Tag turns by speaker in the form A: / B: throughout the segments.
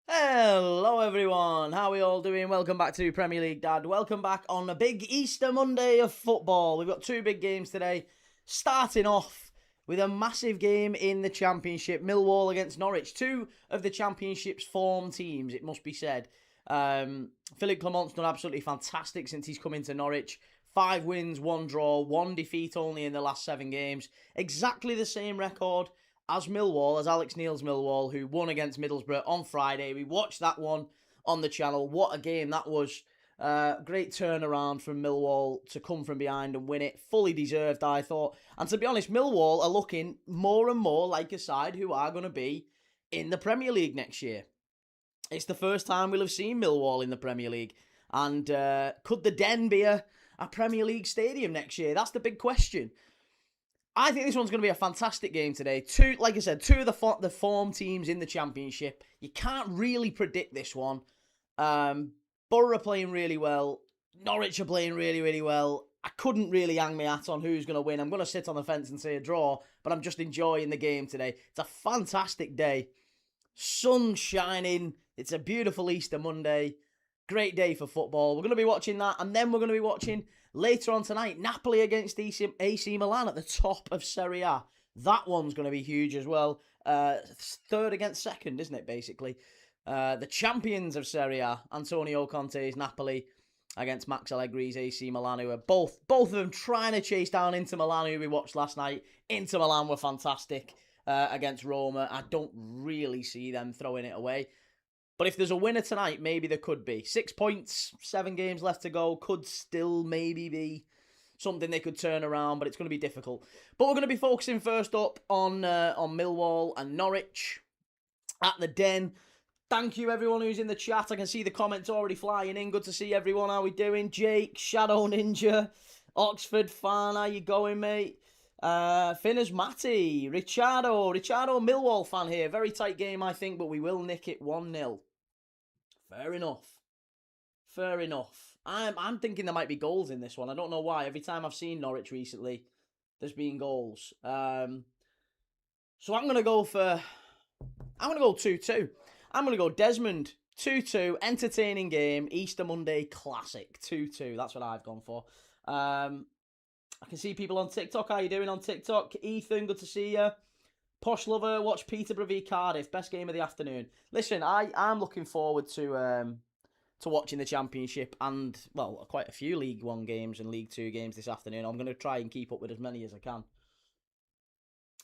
A: Hello everyone, how are we all doing? Welcome back to Premier League Dad. Welcome back on a big Easter Monday of football. We've got two big games today. Starting off with a massive game in the Championship. Millwall against Norwich. Two of the Championship's form teams, it must be said. Philippe Clement's done absolutely fantastic since he's come into Norwich. 5 wins, 1 draw, 1 defeat only in the last 7 games. Exactly the same record as Millwall, as Alex Neil's Millwall, who won against Middlesbrough on Friday. We watched that one on the channel. What a game that was. Great turnaround from Millwall to come from behind and win it. Fully deserved, I thought. And to be honest, Millwall are looking more and more like a side who are going to be in the Premier League next year. It's the first time we'll have seen Millwall in the Premier League. And could the Den be a Premier League stadium next year? That's the big question. I think this one's going to be a fantastic game today. Like I said, two of the form teams in the Championship. You can't really predict this one. Borough are playing really well. Norwich are playing really, really well. I couldn't really hang my hat on who's going to win. I'm going to sit on the fence and say a draw, but I'm just enjoying the game today. It's a fantastic day. Sun shining. It's a beautiful Easter Monday. Great day for football. We're going to be watching that, and then we're going to be watching later on tonight Napoli against AC Milan at the top of Serie A. That one's going to be huge as well. Third against second, isn't it, basically? The champions of Serie A, Antonio Conte's Napoli against Max Allegri's AC Milan, who are both of them trying to chase down Inter Milan, who we watched last night. Inter Milan were fantastic against Roma. I don't really see them throwing it away. But if there's a winner tonight, maybe there could be. 6 points, 7 games left to go. Could still maybe be something they could turn around, but it's going to be difficult. But we're going to be focusing first up on Millwall and Norwich at the Den. Thank you, everyone who's in the chat. I can see the comments already flying in. Good to see everyone. How we doing? Jake, Shadow Ninja, Oxford fan. How you going, mate? Finners Matty, Ricciardo, Millwall fan here. Very tight game, I think, but we will nick it 1-0. Fair enough. I'm thinking there might be goals in this one. I don't know why. Every time I've seen Norwich recently, there's been goals. So I'm going to go 2-2. I'm going to go Desmond, 2-2, entertaining game, Easter Monday classic, 2-2. That's what I've gone for. I can see people on TikTok. How you doing on TikTok? Ethan, good to see you. Posh Lover, watch Peterborough v Cardiff. Best game of the afternoon. Listen, I'm looking forward to watching the Championship and, well, quite a few League 1 games and League 2 games this afternoon. I'm going to try and keep up with as many as I can.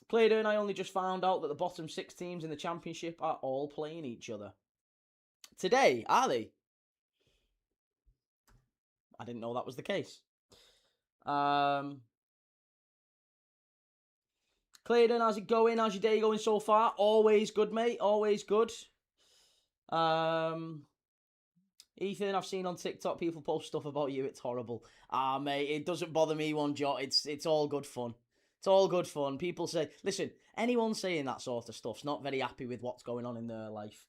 A: Claydon, I only just found out that the bottom 6 teams in the Championship are all playing each other. Today, are they? I didn't know that was the case. Claydon, how's it going? How's your day going so far? Always good, mate. Always good. Ethan, I've seen on TikTok people post stuff about you. It's horrible. Mate, it doesn't bother me one jot. It's all good fun. It's all good fun. People say, listen, anyone saying that sort of stuff's not very happy with what's going on in their life.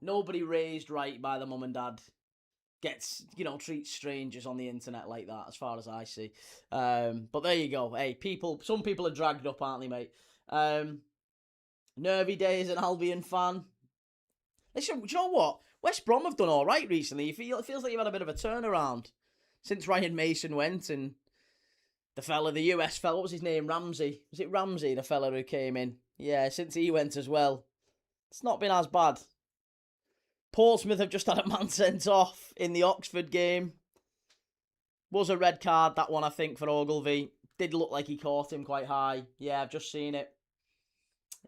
A: Nobody raised right by the mum and dad treats strangers on the internet like that, as far as I see. But there you go. Hey, some people are dragged up, aren't they, mate? Nervy Day is an Albion fan. Listen, do you know what? West Brom have done all right recently. It feels like you've had a bit of a turnaround since Ryan Mason went and the US fella, what was his name? Ramsey. Was it Ramsey, the fella who came in? Yeah, since he went as well. It's not been as bad. Portsmouth have just had a man sent off in the Oxford game. Was a red card, that one, I think, for Ogilvy. Did look like he caught him quite high. Yeah, I've just seen it.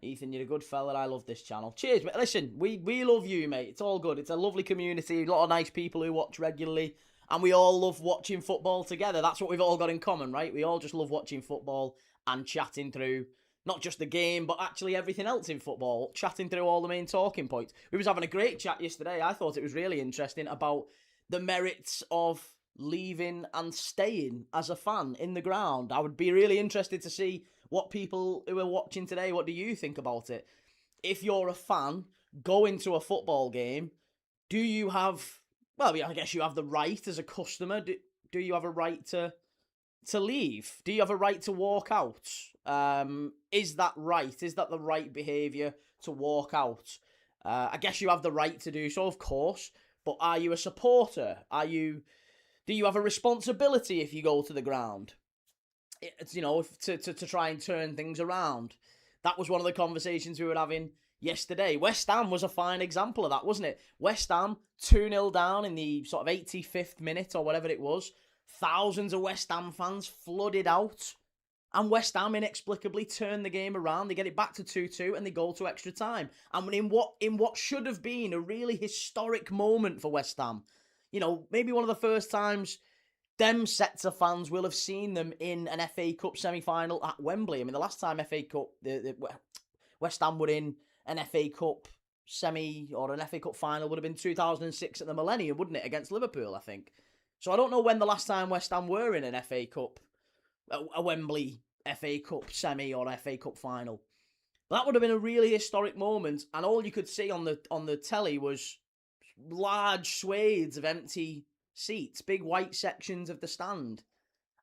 A: Ethan, you're a good fella. I love this channel. Cheers, mate. Listen, we love you, mate. It's all good. It's a lovely community. A lot of nice people who watch regularly. And we all love watching football together. That's what we've all got in common, right? We all just love watching football and chatting through not just the game, but actually everything else in football, chatting through all the main talking points. We was having a great chat yesterday. I thought it was really interesting about the merits of leaving and staying as a fan in the ground. I would be really interested to see what people who are watching today, what do you think about it? If you're a fan going to a football game, do you have, well, I guess you have the right as a customer. Do you have a right to leave? Do you have a right to walk out? Is that right? Is that the right behaviour to walk out? I guess you have the right to do so, of course. But are you a supporter? Do you have a responsibility if you go to the ground? It's, to try and turn things around. That was one of the conversations we were having yesterday. West Ham was a fine example of that, wasn't it? West Ham 2-0 down in the sort of 85th minute or whatever it was. Thousands of West Ham fans flooded out. And West Ham inexplicably turn the game around. They get it back to 2-2 and they go to extra time. And in what should have been a really historic moment for West Ham, maybe one of the first times them sets of fans will have seen them in an FA Cup semi-final at Wembley. I mean, the last time FA Cup, the West Ham were in an FA Cup semi or an FA Cup final would have been 2006 at the Millennium, wouldn't it, against Liverpool, I think. So I don't know when the last time West Ham were in an FA Cup, a Wembley FA Cup semi or FA Cup final. That would have been a really historic moment, and all you could see on the telly was large swathes of empty seats, big white sections of the stand.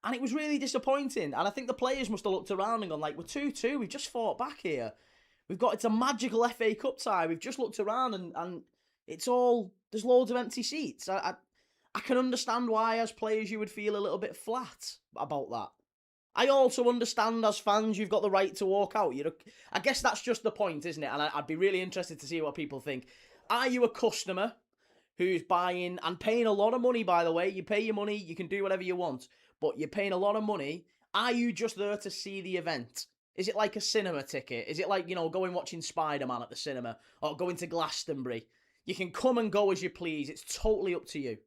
A: And it was really disappointing. And I think the players must have looked around and gone, like, we're 2-2, we've just fought back here. It's a magical FA Cup tie. We've just looked around and it's all, there's loads of empty seats. I can understand why, as players, you would feel a little bit flat about that. I also understand, as fans, you've got the right to walk out. I guess that's just the point, isn't it? And I'd be really interested to see what people think. Are you a customer who's buying and paying a lot of money, by the way? You pay your money, you can do whatever you want, but you're paying a lot of money. Are you just there to see the event? Is it like a cinema ticket? Is it like, going watching Spider-Man at the cinema or going to Glastonbury? You can come and go as you please. It's totally up to you.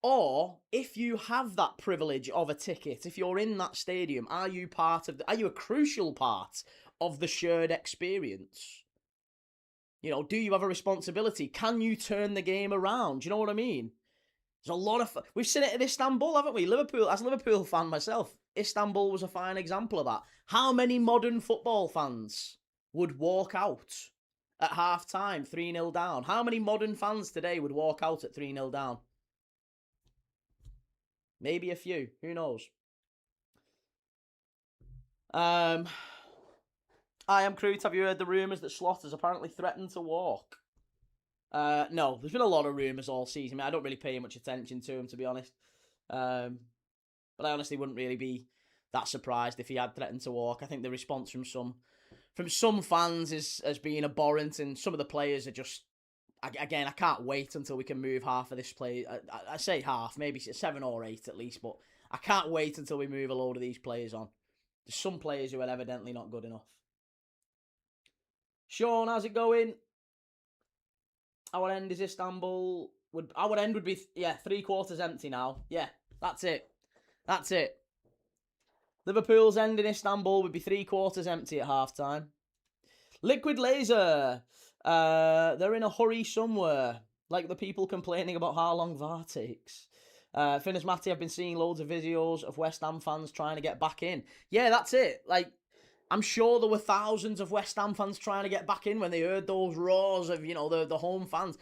A: Or if you have that privilege of a ticket, if you're in that stadium, are you a crucial part of the shared experience? Do you have a responsibility? Can you turn the game around? Do you know what I mean? There's a lot of... We've seen it at Istanbul, haven't we? Liverpool, as a Liverpool fan myself, Istanbul was a fine example of that. How many modern football fans would walk out at half-time, 3-0 down? How many modern fans today would walk out at 3-0 down? Maybe a few. Who knows? I am Crute. Have you heard the rumours that Slaughter's apparently threatened to walk? No, there's been a lot of rumours all season. I don't really pay much attention to him, to be honest. But I honestly wouldn't really be that surprised if he had threatened to walk. I think the response from some fans has been abhorrent, and some of the players are just... Again, I can't wait until we can move half of this play. I say half, maybe 7 or 8 at least, but I can't wait until we move a load of these players on. There's some players who are evidently not good enough. Sean, how's it going? Our end is Istanbul. Our end would be, 3/4 empty now. Yeah, that's it. That's it. Liverpool's end in Istanbul would be 3/4 empty at half-time. Liquid Laser. They're in a hurry somewhere, like the people complaining about how long VAR takes. Finners Matty, I've been seeing loads of videos of West Ham fans trying to get back in. Yeah, that's it. Like, I'm sure there were thousands of West Ham fans trying to get back in when they heard those roars of, the home fans.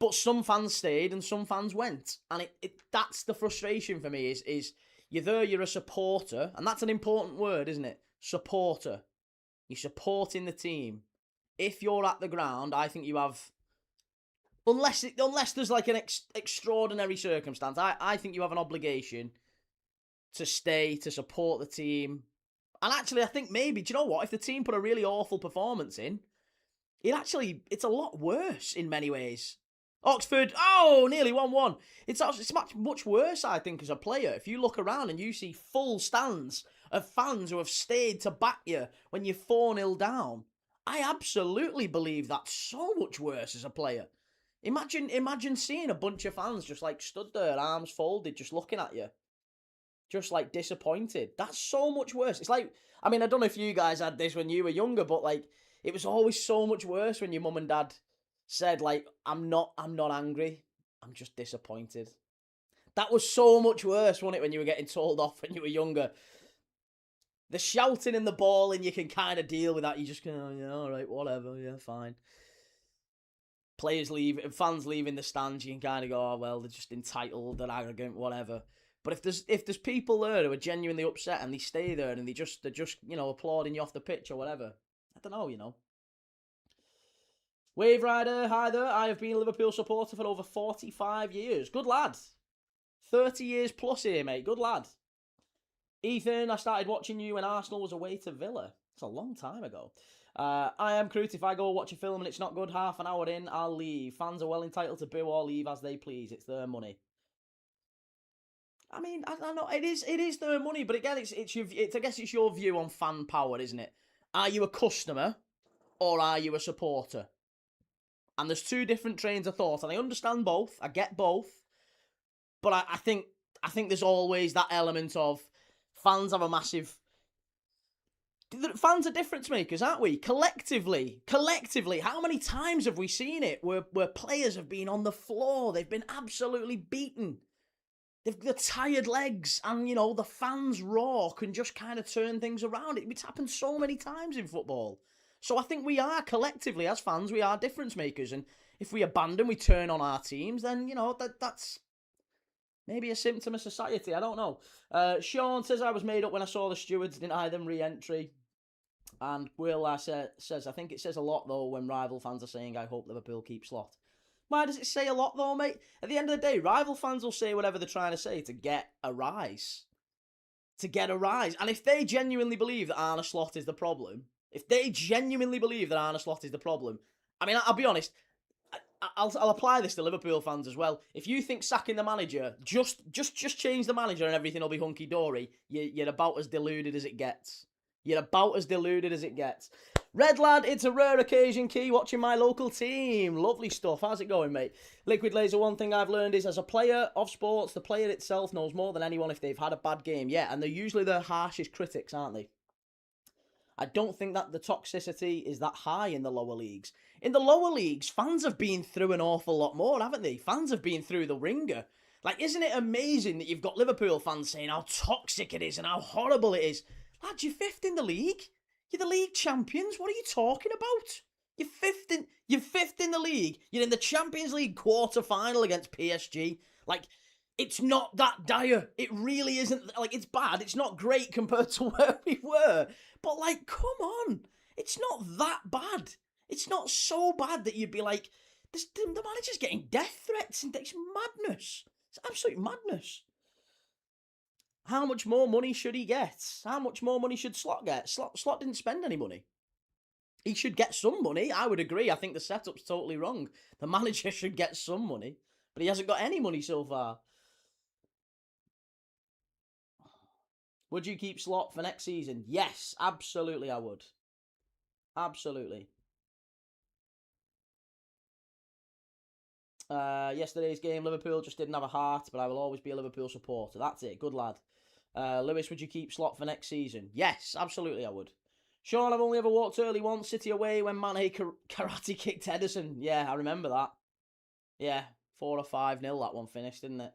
A: But some fans stayed and some fans went. And that's the frustration for me is you're there, you're a supporter. And that's an important word, isn't it? Supporter. You're supporting the team. If you're at the ground, I think you have... Unless there's like an extraordinary circumstance, I think you have an obligation to stay, to support the team. And actually, I think maybe, do you know what? If the team put a really awful performance in, it's a lot worse in many ways. Oxford, nearly 1-1. It's much worse, I think, as a player. If you look around and you see full stands of fans who have stayed to back you when you're 4-0 down, I absolutely believe that's so much worse as a player. Imagine seeing a bunch of fans just like stood there, arms folded, just looking at you. Just like disappointed. That's so much worse. It's like, I mean, I don't know if you guys had this when you were younger, but like, it was always so much worse when your mum and dad said like, I'm not angry, I'm just disappointed. That was so much worse, wasn't it, when you were getting told off when you were younger? The shouting and the bawling, you can kind of deal with that. You just go, yeah, all right, whatever, yeah, fine. Players leave, fans leaving the stands, you can kind of go, oh, well, they're just entitled, they're arrogant, whatever. But if there's people there who are genuinely upset and they stay there and they're just applauding you off the pitch or whatever, I don't know, Wave Rider, hi there. I have been a Liverpool supporter for over 45 years. Good lad. 30 years plus here, mate. Good lad. Ethan, I started watching you when Arsenal was away to Villa. It's a long time ago. I am Crute. If I go watch a film and it's not good, half an hour in, I'll leave. Fans are well entitled to boo or leave as they please. It's their money. I mean, I know it is their money, but again, I guess it's your view on fan power, isn't it? Are you a customer or are you a supporter? And there's two different trains of thought, and I understand both. I get both, but I think there's always that element of fans have a massive. Fans are difference makers, aren't we? Collectively, how many times have we seen it where players have been on the floor, they've been absolutely beaten, they've got tired legs, and the fans raw can just kind of turn things around. It's happened so many times in football. So I think we are collectively as fans, we are difference makers, and if we we turn on our teams, then that's maybe a symptom of society. I don't know. Sean says I was made up when I saw the stewards deny them re-entry. And Will says, I think it says a lot, though, when rival fans are saying, I hope Liverpool keep Slot. Why does it say a lot, though, mate? At the end of the day, rival fans will say whatever they're trying to say to get a rise. And if they genuinely believe that Arne Slot is the problem, I mean, I'll be honest, I'll apply this to Liverpool fans as well. If you think sacking the manager, just change the manager and everything will be hunky-dory, you're about as deluded as it gets. Red Lad, it's a rare occasion, Key, watching my local team. Lovely stuff. How's it going, mate? Liquid Laser, one thing I've learned is, as a player of sports, the player itself knows more than anyone if they've had a bad game. Yeah, and they're usually the harshest critics, aren't they? I don't think that the toxicity is that high in the lower leagues. In the lower leagues, fans have been through an awful lot more, haven't they? Fans have been through the ringer. Like, isn't it amazing that you've got Liverpool fans saying how toxic it is and how horrible it is? Lad, you're fifth in the league. You're the league champions. What are you talking about? You're fifth in the league. You're in the Champions League quarter-final against PSG. Like, it's not that dire. It really isn't. Like, it's bad. It's not great compared to where we were. But, like, come on. It's not that bad. It's not so bad that you'd be like, the manager's getting death threats. And it's madness. It's absolute madness. How much more money should he get? How much more money should Slot get? Slot didn't spend any money. He should get some money. I would agree. I think the setup's totally wrong. The manager should get some money. But he hasn't got any money so far. Would you keep Slot for next season? Yes, absolutely I would. Absolutely. Yesterday's game, Liverpool just didn't have a heart, but I will always be a Liverpool supporter. That's it. Good lad. Lewis, would you keep Slot for next season? Yes, absolutely I would. Sean, I've only ever walked early once, City away, when Mane karate kicked Ederson. Yeah, I remember that. Yeah, 4 or 5-0 that one finished, didn't it?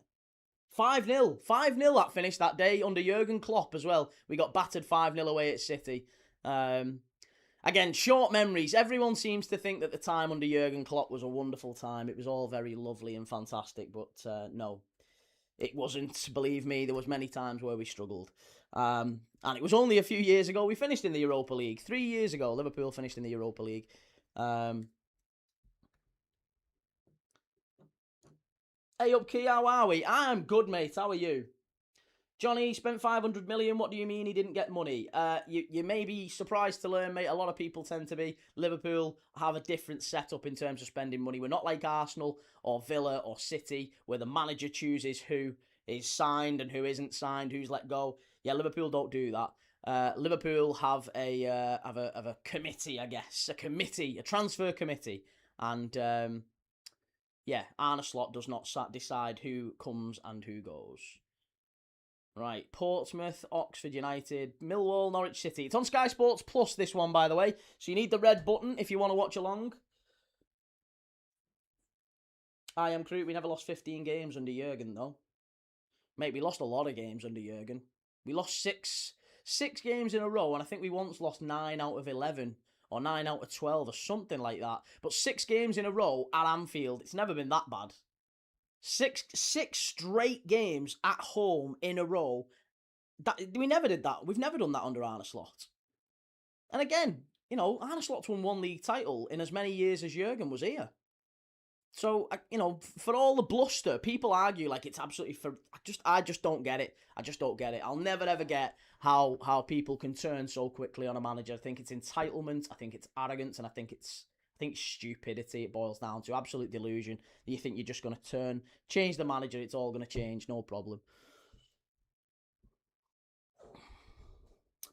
A: 5-0. 5-0 that finished that day under Jurgen Klopp as well. We got battered 5-0 away at City. Again, short memories. Everyone seems to think that the time under Jurgen Klopp was a wonderful time. It was all very lovely and fantastic, but no. It wasn't, believe me. There was many times where we struggled. And it was only a few years ago we finished in the Europa League. 3 years ago, Liverpool finished in the Europa League. Hey up, Key, how are we? I'm good, mate. How are you? Johnny spent 500 million. What do you mean he didn't get money? You may be surprised to learn, mate. A lot of people tend to be. Liverpool have a different setup in terms of spending money. We're not like Arsenal or Villa or City, where the manager chooses who is signed and who isn't signed, who's let go. Yeah, Liverpool don't do that. Liverpool have a committee, I guess, a transfer committee, and yeah, Arne Slot does not decide who comes and who goes. Right, Portsmouth, Oxford United, Millwall, Norwich City. It's on Sky Sports Plus, this one, by the way. So you need the red button if you want to watch along. I am Crute. We never lost 15 games under Jurgen, though. Mate, we lost a lot of games under Jurgen. We lost six games in a row, and I think we once lost 9 out of 11. Or 9 out of 12, or something like that. But 6 games in a row at Anfield, it's never been that bad. Six straight games at home in a row. We never did that. We've never done that under Arne Slot. And again, Arne Slot's won one league title in as many years as Jurgen was here. So, for all the bluster, people argue like it's absolutely I just don't get it. I just don't get it. I'll never ever get how people can turn so quickly on a manager. I think it's entitlement. I think it's arrogance, and I think it's stupidity. It boils down to absolute delusion. You think you're just going to change the manager. It's all going to change, no problem.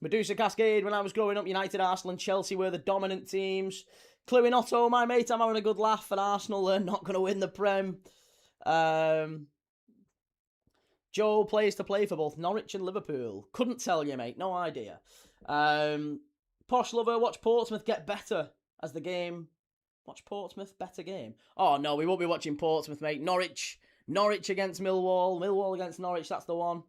A: Medusa Cascade, when I was growing up, United, Arsenal and Chelsea were the dominant teams. Chloe Otto, my mate, I'm having a good laugh, and Arsenal are not going to win the Prem. Joe plays to play for both Norwich and Liverpool. Couldn't tell you, mate. No idea. Posh Lover, watch Portsmouth get better as the game. Watch Portsmouth, better game. Oh, no, we won't be watching Portsmouth, mate. Norwich against Millwall. Millwall against Norwich, that's the one.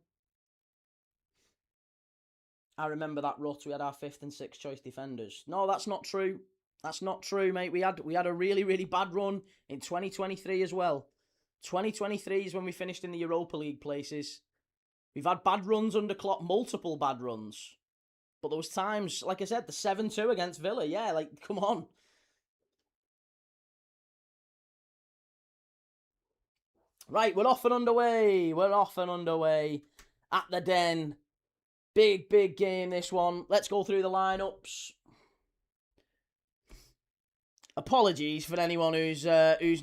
A: I remember that rut. We had our 5th and 6th choice defenders. No, that's not true. That's not true, mate. We had a really, really bad run in 2023 as well. 2023 is when we finished in the Europa League places. We've had bad runs under Klopp, multiple bad runs. But there was times, like I said, the 7-2 against Villa. Yeah, like, come on. Right, we're off and underway. At the Den. Big, big game, this one. Let's go through the lineups. Apologies for anyone who's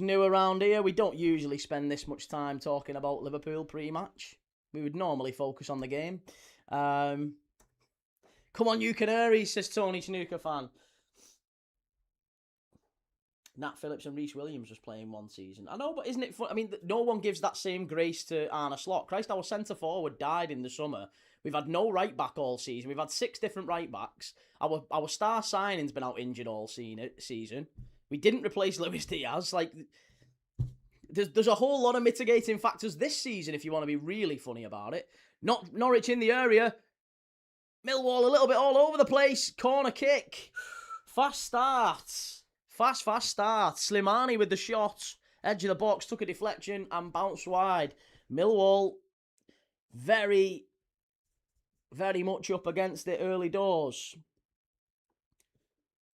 A: new around here. We don't usually spend this much time talking about Liverpool pre-match. We would normally focus on the game. Come on, you Canaries, says Tony Snooker fan. Nat Phillips and Reece Williams was playing one season. I know, but isn't it fun? I mean, no one gives that same grace to Arne Slot. Christ, our centre-forward died in the summer. We've had no right-back all season. We've had 6 different right-backs. Our star signing's been out injured all season. We didn't replace Luis Diaz. Like, there's a whole lot of mitigating factors this season, if you want to be really funny about it. Not Norwich in the area. Millwall a little bit all over the place. Corner kick. Fast start. Fast start. Slimani with the shot. Edge of the box, took a deflection and bounced wide. Millwall, very, very much up against it early doors.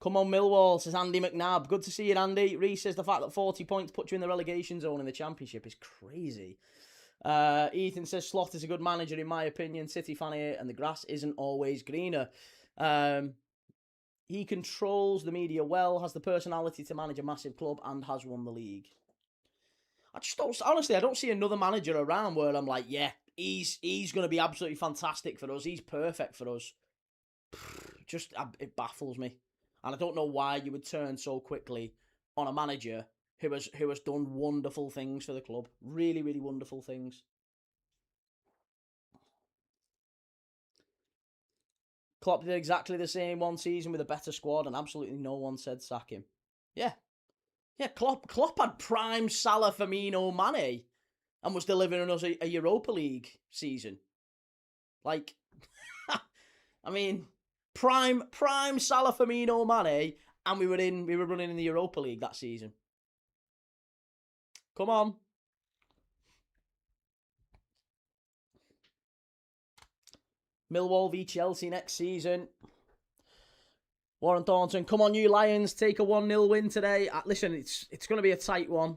A: Come on, Millwall, says Andy McNabb. Good to see you, Andy. Reece says the fact that 40 points puts you in the relegation zone in the Championship is crazy. Ethan says Slot is a good manager, in my opinion. City fan here, and the grass isn't always greener. He controls the media well, has the personality to manage a massive club, and has won the league. I don't see another manager around where I'm like, yeah, he's going to be absolutely fantastic for us. He's perfect for us. It baffles me. And I don't know why you would turn so quickly on a manager who has done wonderful things for the club. Really, really wonderful things. Klopp did exactly the same one season with a better squad, and absolutely no one said sack him. Yeah. Klopp had prime Salah, Firmino, Mane, and was delivering us a Europa League season. Like, I mean, prime Salah, Firmino, Mane, and we were running in the Europa League that season. Come on. Millwall v Chelsea next season. Warren Thornton, come on you Lions, take a 1-0 win today. Listen, it's going to be a tight one.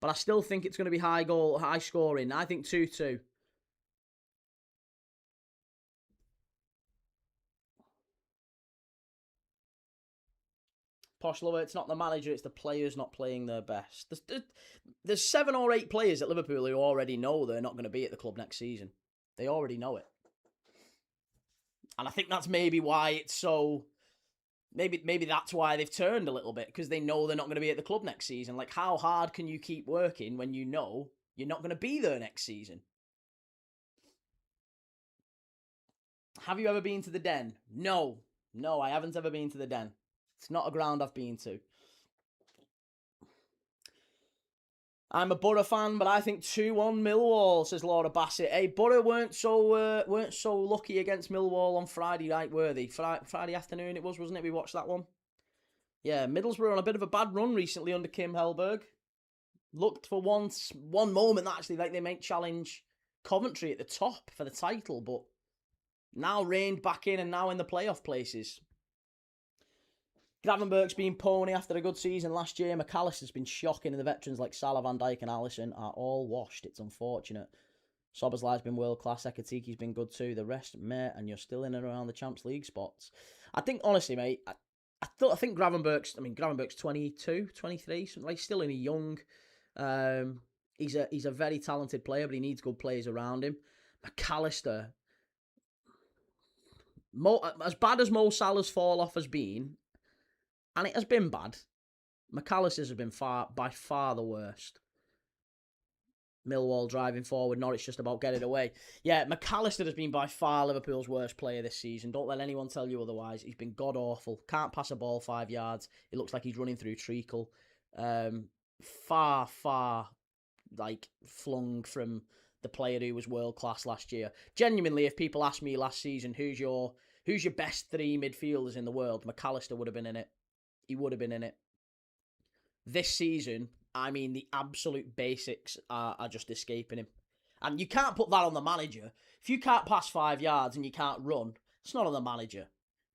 A: But I still think it's going to be high scoring. I think 2-2. Posh Lover, it's not the manager, it's the players not playing their best. There's 7 or 8 players at Liverpool who already know they're not going to be at the club next season. They already know it. And I think that's maybe why it's so... Maybe that's why they've turned a little bit, because they know they're not going to be at the club next season. Like, how hard can you keep working when you know you're not going to be there next season? Have you ever been to the Den? No, I haven't ever been to the Den. It's not a ground I've been to. I'm a Borough fan, but I think 2-1 Millwall, says Laura Bassett. Hey, Borough weren't so lucky against Millwall on Friday, right, were they? Friday afternoon it was, wasn't it? We watched that one. Yeah, Middlesbrough on a bit of a bad run recently under Kim Hellberg. Looked for one moment actually like they might challenge Coventry at the top for the title, but now reined back in and now in the playoff places. Gravenberch's been pony after a good season last year. McAllister's been shocking, and the veterans like Salah, Van Dijk, and Alisson are all washed. It's unfortunate. Soberslai's been world class. Ekatiki's been good too. The rest, meh, and you're still in and around the Champions League spots. I think, honestly, mate, I think Gravenberch's 22, 23, something like, still only young. He's a very talented player, but he needs good players around him. McAllister, as bad as Mo Salah's fall off has been, and it has been bad, McAllister's has been by far the worst. Millwall driving forward, Norwich just about getting away. Yeah, McAllister has been by far Liverpool's worst player this season. Don't let anyone tell you otherwise. He's been god-awful. Can't pass a ball 5 yards. It looks like he's running through treacle. Far, flung from the player who was world-class last year. Genuinely, if people asked me last season, who's your best 3 midfielders in the world, McAllister would have been in it. He would have been in it. This season, I mean, the absolute basics are just escaping him. And you can't put that on the manager. If you can't pass 5 yards and you can't run, it's not on the manager.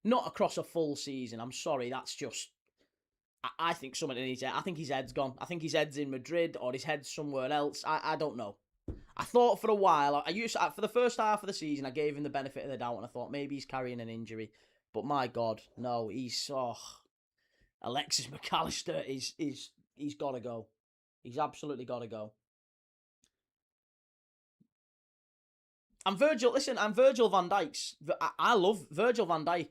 A: Not across a full season. I'm sorry, that's just... I think something in his head. I think his head's gone. I think his head's in Madrid or his head's somewhere else. I don't know. I thought for a while, for the first half of the season, I gave him the benefit of the doubt and I thought maybe he's carrying an injury. But my God, no, Alexis McAllister he's got to go. He's absolutely got to go. And Virgil van Dijk's. I love Virgil van Dijk.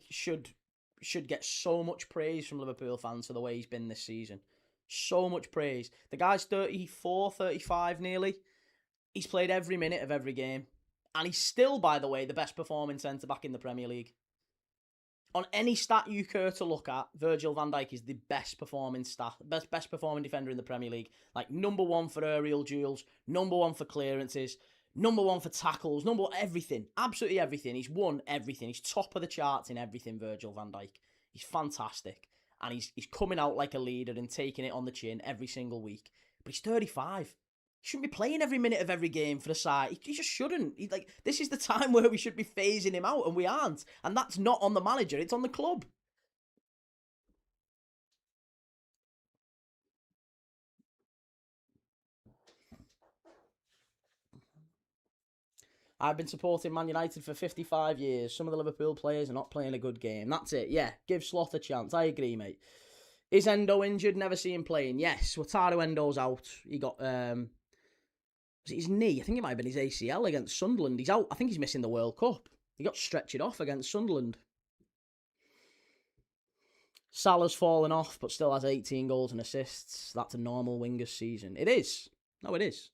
A: Should get so much praise from Liverpool fans for the way he's been this season. So much praise. The guy's 34, 35 nearly. He's played every minute of every game. And he's still, by the way, the best performing centre-back in the Premier League. On any stat you care to look at, Virgil van Dijk is the best performing defender in the Premier League. Like, number 1 for aerial duels, number 1 for clearances, number 1 for tackles, everything. Absolutely everything. He's won everything. He's top of the charts in everything, Virgil van Dijk. He's fantastic. And he's coming out like a leader and taking it on the chin every single week. But he's 35. He shouldn't be playing every minute of every game for the side. He just shouldn't. This is the time where we should be phasing him out, and we aren't. And that's not on the manager, it's on the club. I've been supporting Man United for 55 years. Some of the Liverpool players are not playing a good game. That's it. Yeah, give Slot a chance. I agree, mate. Is Endo injured? Never see him playing. Yes, Wataru Endo's out. He got... was it his knee? I think it might have been his ACL against Sunderland. He's out. I think he's missing the World Cup. He got stretched off against Sunderland. Salah's fallen off, but still has 18 goals and assists. That's a normal winger's season. It is. No, it is.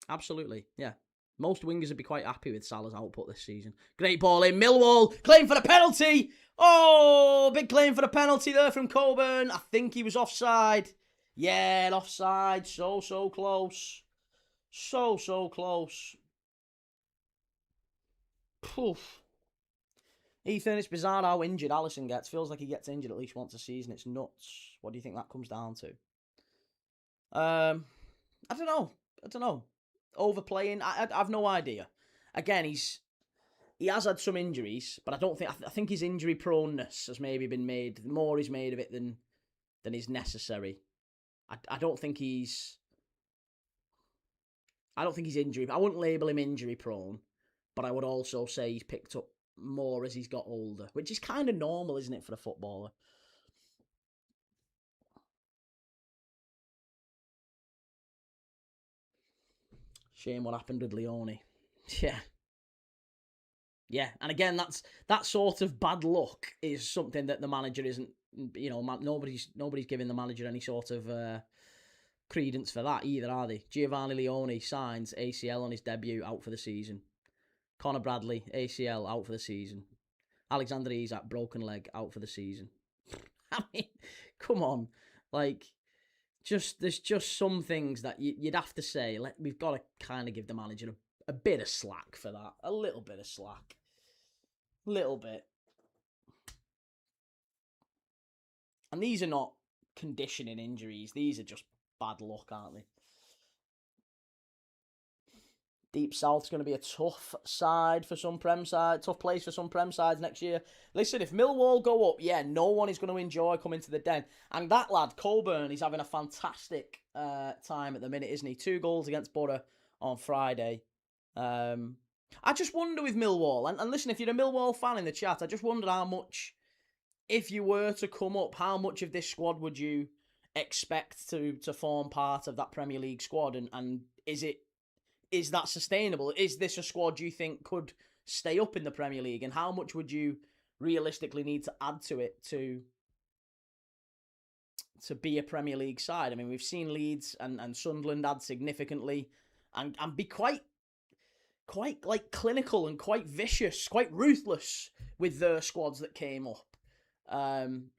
A: Absolutely, yeah. Most wingers would be quite happy with Salah's output this season. Great ball in. Millwall. Claim for the penalty. Oh, big claim for the penalty there from Coburn. I think he was offside. Yeah, offside. So close. So close. Poof. Ethan, it's bizarre how injured Alisson gets. Feels like he gets injured at least once a season. It's nuts. What do you think that comes down to? I don't know. Overplaying. I've no idea. Again, he has had some injuries, but I think his injury proneness has maybe been made more. He's made of it than is necessary. I don't think he's injury. I wouldn't label him injury prone, but I would also say he's picked up more as he's got older, which is kind of normal, isn't it, for a footballer? Shame what happened with Leone. Yeah, and again, that sort of bad luck is something that the manager isn't. Nobody's giving the manager any sort of credence for that either, are they? Giovanni Leone signs ACL on his debut, out for the season. Connor Bradley, ACL, out for the season. Alexander Isak, broken leg, out for the season. I mean, come on. There's just some things that you'd have to say, we've got to kind of give the manager a bit of slack for that. A little bit of slack. Little bit. And these are not conditioning injuries. These are just bad luck, aren't they? Deep South's going to be a tough side for some Prem side, tough place for some Prem sides next year. Listen, if Millwall go up, yeah, no one is going to enjoy coming to the Den. And that lad, Coburn, he's having a fantastic time at the minute, isn't he? 2 goals against Borough on Friday. I just wonder with Millwall, and listen, if you're a Millwall fan in the chat, I just wonder how much, if you were to come up, how much of this squad would you expect to form part of that Premier League squad, and is that sustainable? Is this a squad you think could stay up in the Premier League? And how much would you realistically need to add to it to be a Premier League side? I mean, we've seen Leeds and Sunderland add significantly and be quite like clinical and quite vicious, quite ruthless with their squads that came up.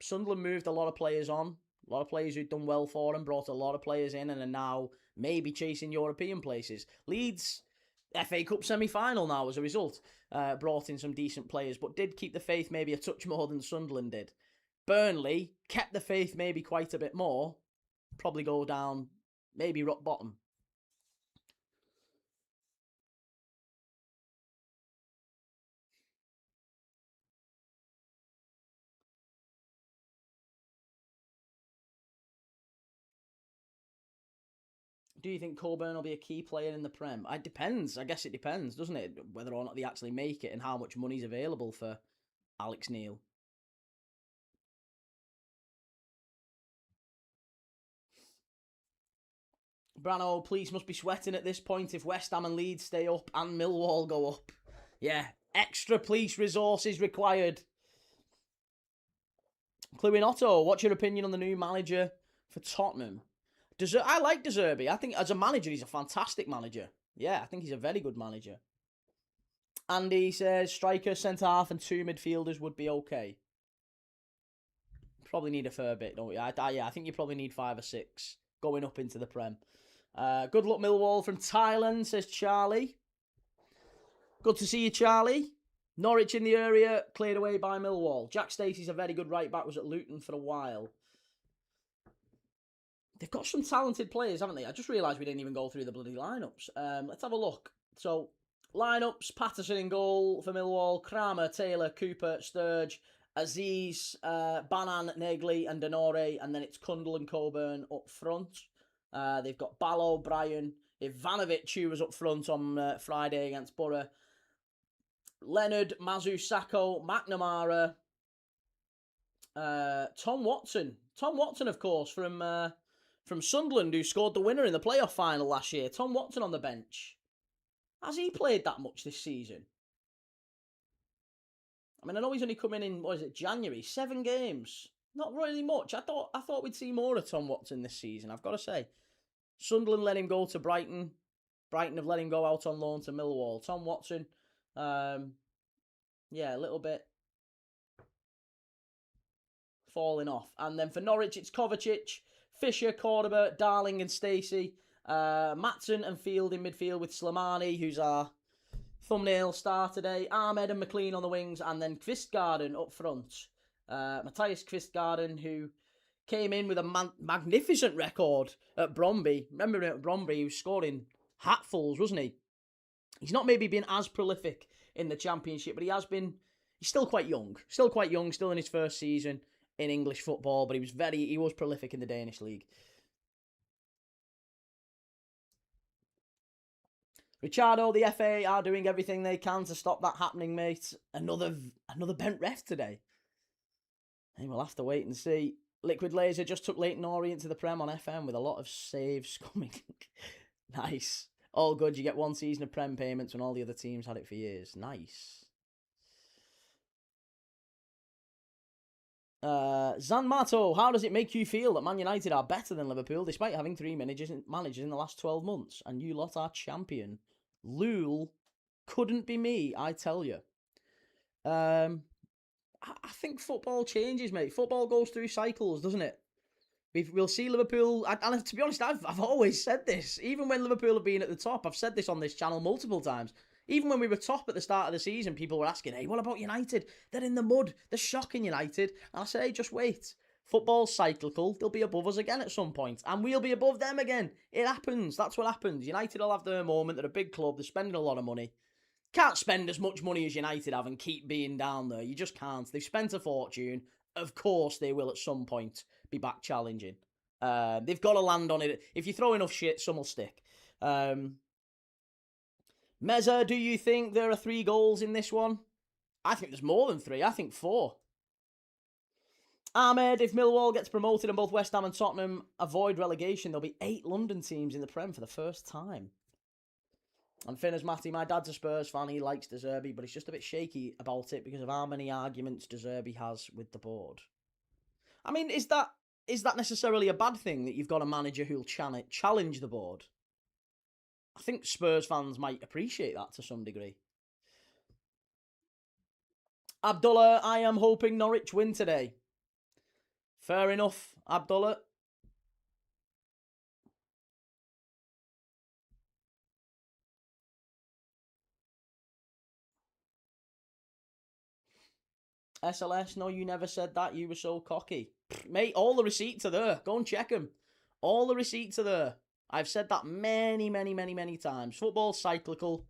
A: Sunderland moved a lot of players on, a lot of players who'd done well for them, brought a lot of players in and are now maybe chasing European places. Leeds, FA Cup semi-final now as a result, brought in some decent players, but did keep the faith maybe a touch more than Sunderland did. Burnley kept the faith maybe quite a bit more, probably go down, maybe rock bottom. Do you think Coburn will be a key player in the Prem? It depends. I guess it depends, doesn't it? Whether or not they actually make it and how much money's available for Alex Neil. Brano, police must be sweating at this point if West Ham and Leeds stay up and Millwall go up. Yeah, extra police resources required. Cluing Otto, what's your opinion on the new manager for Tottenham? I like De Zerbi. I think as a manager, he's a fantastic manager. Yeah, I think he's a very good manager. Andy says striker, centre half, and 2 midfielders would be okay. Probably need a fair bit, don't we? I think you probably need 5 or 6 going up into the Prem. Good luck, Millwall from Thailand, says Charlie. Good to see you, Charlie. Norwich in the area, cleared away by Millwall. Jack Stacey's a very good right back, was at Luton for a while. They've got some talented players, haven't they? I just realised we didn't even go through the bloody lineups. Let's have a look. So, lineups, Patterson in goal for Millwall, Kramer, Taylor, Cooper, Sturge, Aziz, Banan, Negley and Denore, and then it's Kundle and Coburn up front. They've got Ballo, Bryan, Ivanovic, who was up front on Friday against Borough, Leonard, Mazu, Sacco, McNamara, Tom Watson. Tom Watson, of course, from Sunderland, who scored the winner in the playoff final last year. Tom Watson on the bench. Has he played that much this season? I mean, I know he's only come in, January? 7 games. Not really much. I thought we'd see more of Tom Watson this season, I've got to say. Sunderland let him go to Brighton. Brighton have let him go out on loan to Millwall. Tom Watson, yeah, a little bit falling off. And then for Norwich, it's Kovacic, Fisher, Cordoba, Darling and Stacey. Matson and Field in midfield with Slimani, who's our thumbnail star today. Ahmed and McLean on the wings. And then Kvistgarden up front. Matthias Kvistgarden, who came in with a magnificent record at Bromby. Remember at Bromby, he was scoring hatfuls, wasn't he? He's not maybe been as prolific in the Championship, but he's still quite young. Still in his first season in English football, but he was prolific in the Danish league. Ricciardo, the FA are doing everything they can to stop that happening, mate. Another bent ref today. And we'll have to wait and see. Liquid Laser just took Leyton Orient to the Prem on FM with a lot of saves coming. Nice. All good. You get 1 season of Prem payments when all the other teams had it for years. Nice. Zanmato, how does it make you feel that Man United are better than Liverpool despite having 3 managers in the last 12 months and you lot are champion? Lul couldn't be me, I tell you. I think football changes, mate. Football goes through cycles, doesn't it? We'll see Liverpool, and to be honest, I've always said this. Even when Liverpool have been at the top, I've said this on this channel multiple times. Even when we were top at the start of the season, people were asking, hey, what about United? They're in the mud. They're shocking United. And I say, just wait. Football's cyclical. They'll be above us again at some point, and we'll be above them again. It happens. That's what happens. United will have their moment. They're a big club. They're spending a lot of money. Can't spend as much money as United have and keep being down there. You just can't. They've spent a fortune. Of course, they will at some point be back challenging. They've got to land on it. If you throw enough shit, some will stick. Meza, do you think there are 3 goals in this one? I think there's more than 3. I think 4. Ahmed, if Millwall gets promoted and both West Ham and Tottenham avoid relegation, there'll be 8 London teams in the Prem for the first time. And Finners Matty, my dad's a Spurs fan, he likes De Zerbi, but he's just a bit shaky about it because of how many arguments De Zerbi has with the board. I mean, is that necessarily a bad thing that you've got a manager who'll challenge the board? I think Spurs fans might appreciate that to some degree. Abdullah, I am hoping Norwich win today. Fair enough, Abdullah. SLS, no, you never said that. You were so cocky. Mate, all the receipts are there. Go and check them. All the receipts are there. I've said that many, many, many, many times. Football's cyclical.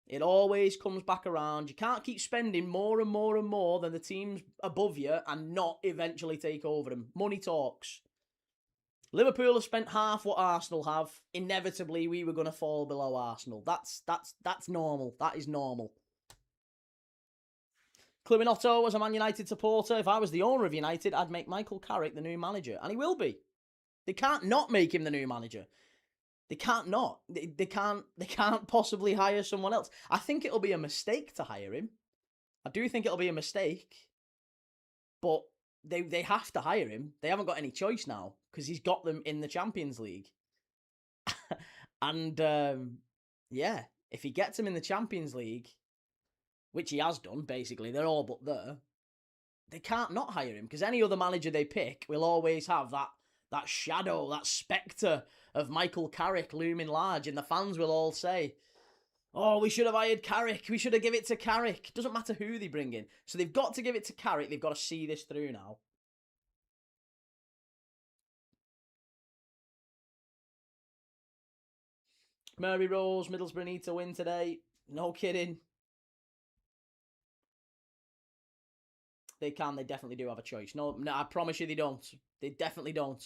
A: It always comes back around. You can't keep spending more and more and more than the teams above you and not eventually take over them. Money talks. Liverpool have spent half what Arsenal have. Inevitably, we were going to fall below Arsenal. That's normal. That is normal. Cluminotto, as a Man United supporter, if I was the owner of United, I'd make Michael Carrick the new manager. And he will be. They can't not make him the new manager. They can't not. They can't possibly hire someone else. I think it'll be a mistake to hire him. I do think it'll be a mistake. But they have to hire him. They haven't got any choice now because he's got them in the Champions League. And, yeah, if he gets them in the Champions League, which he has done, basically, they're all but there, they can't not hire him because any other manager they pick will always have that shadow, that spectre of Michael Carrick looming large, and the fans will all say, oh, we should have hired Carrick, we should have given it to Carrick. Doesn't matter who they bring in. So they've got to give it to Carrick, they've got to see this through now. Mary Rose, Middlesbrough need to win today. No kidding. They can, they definitely do have a choice. No, I promise you they don't. They definitely don't.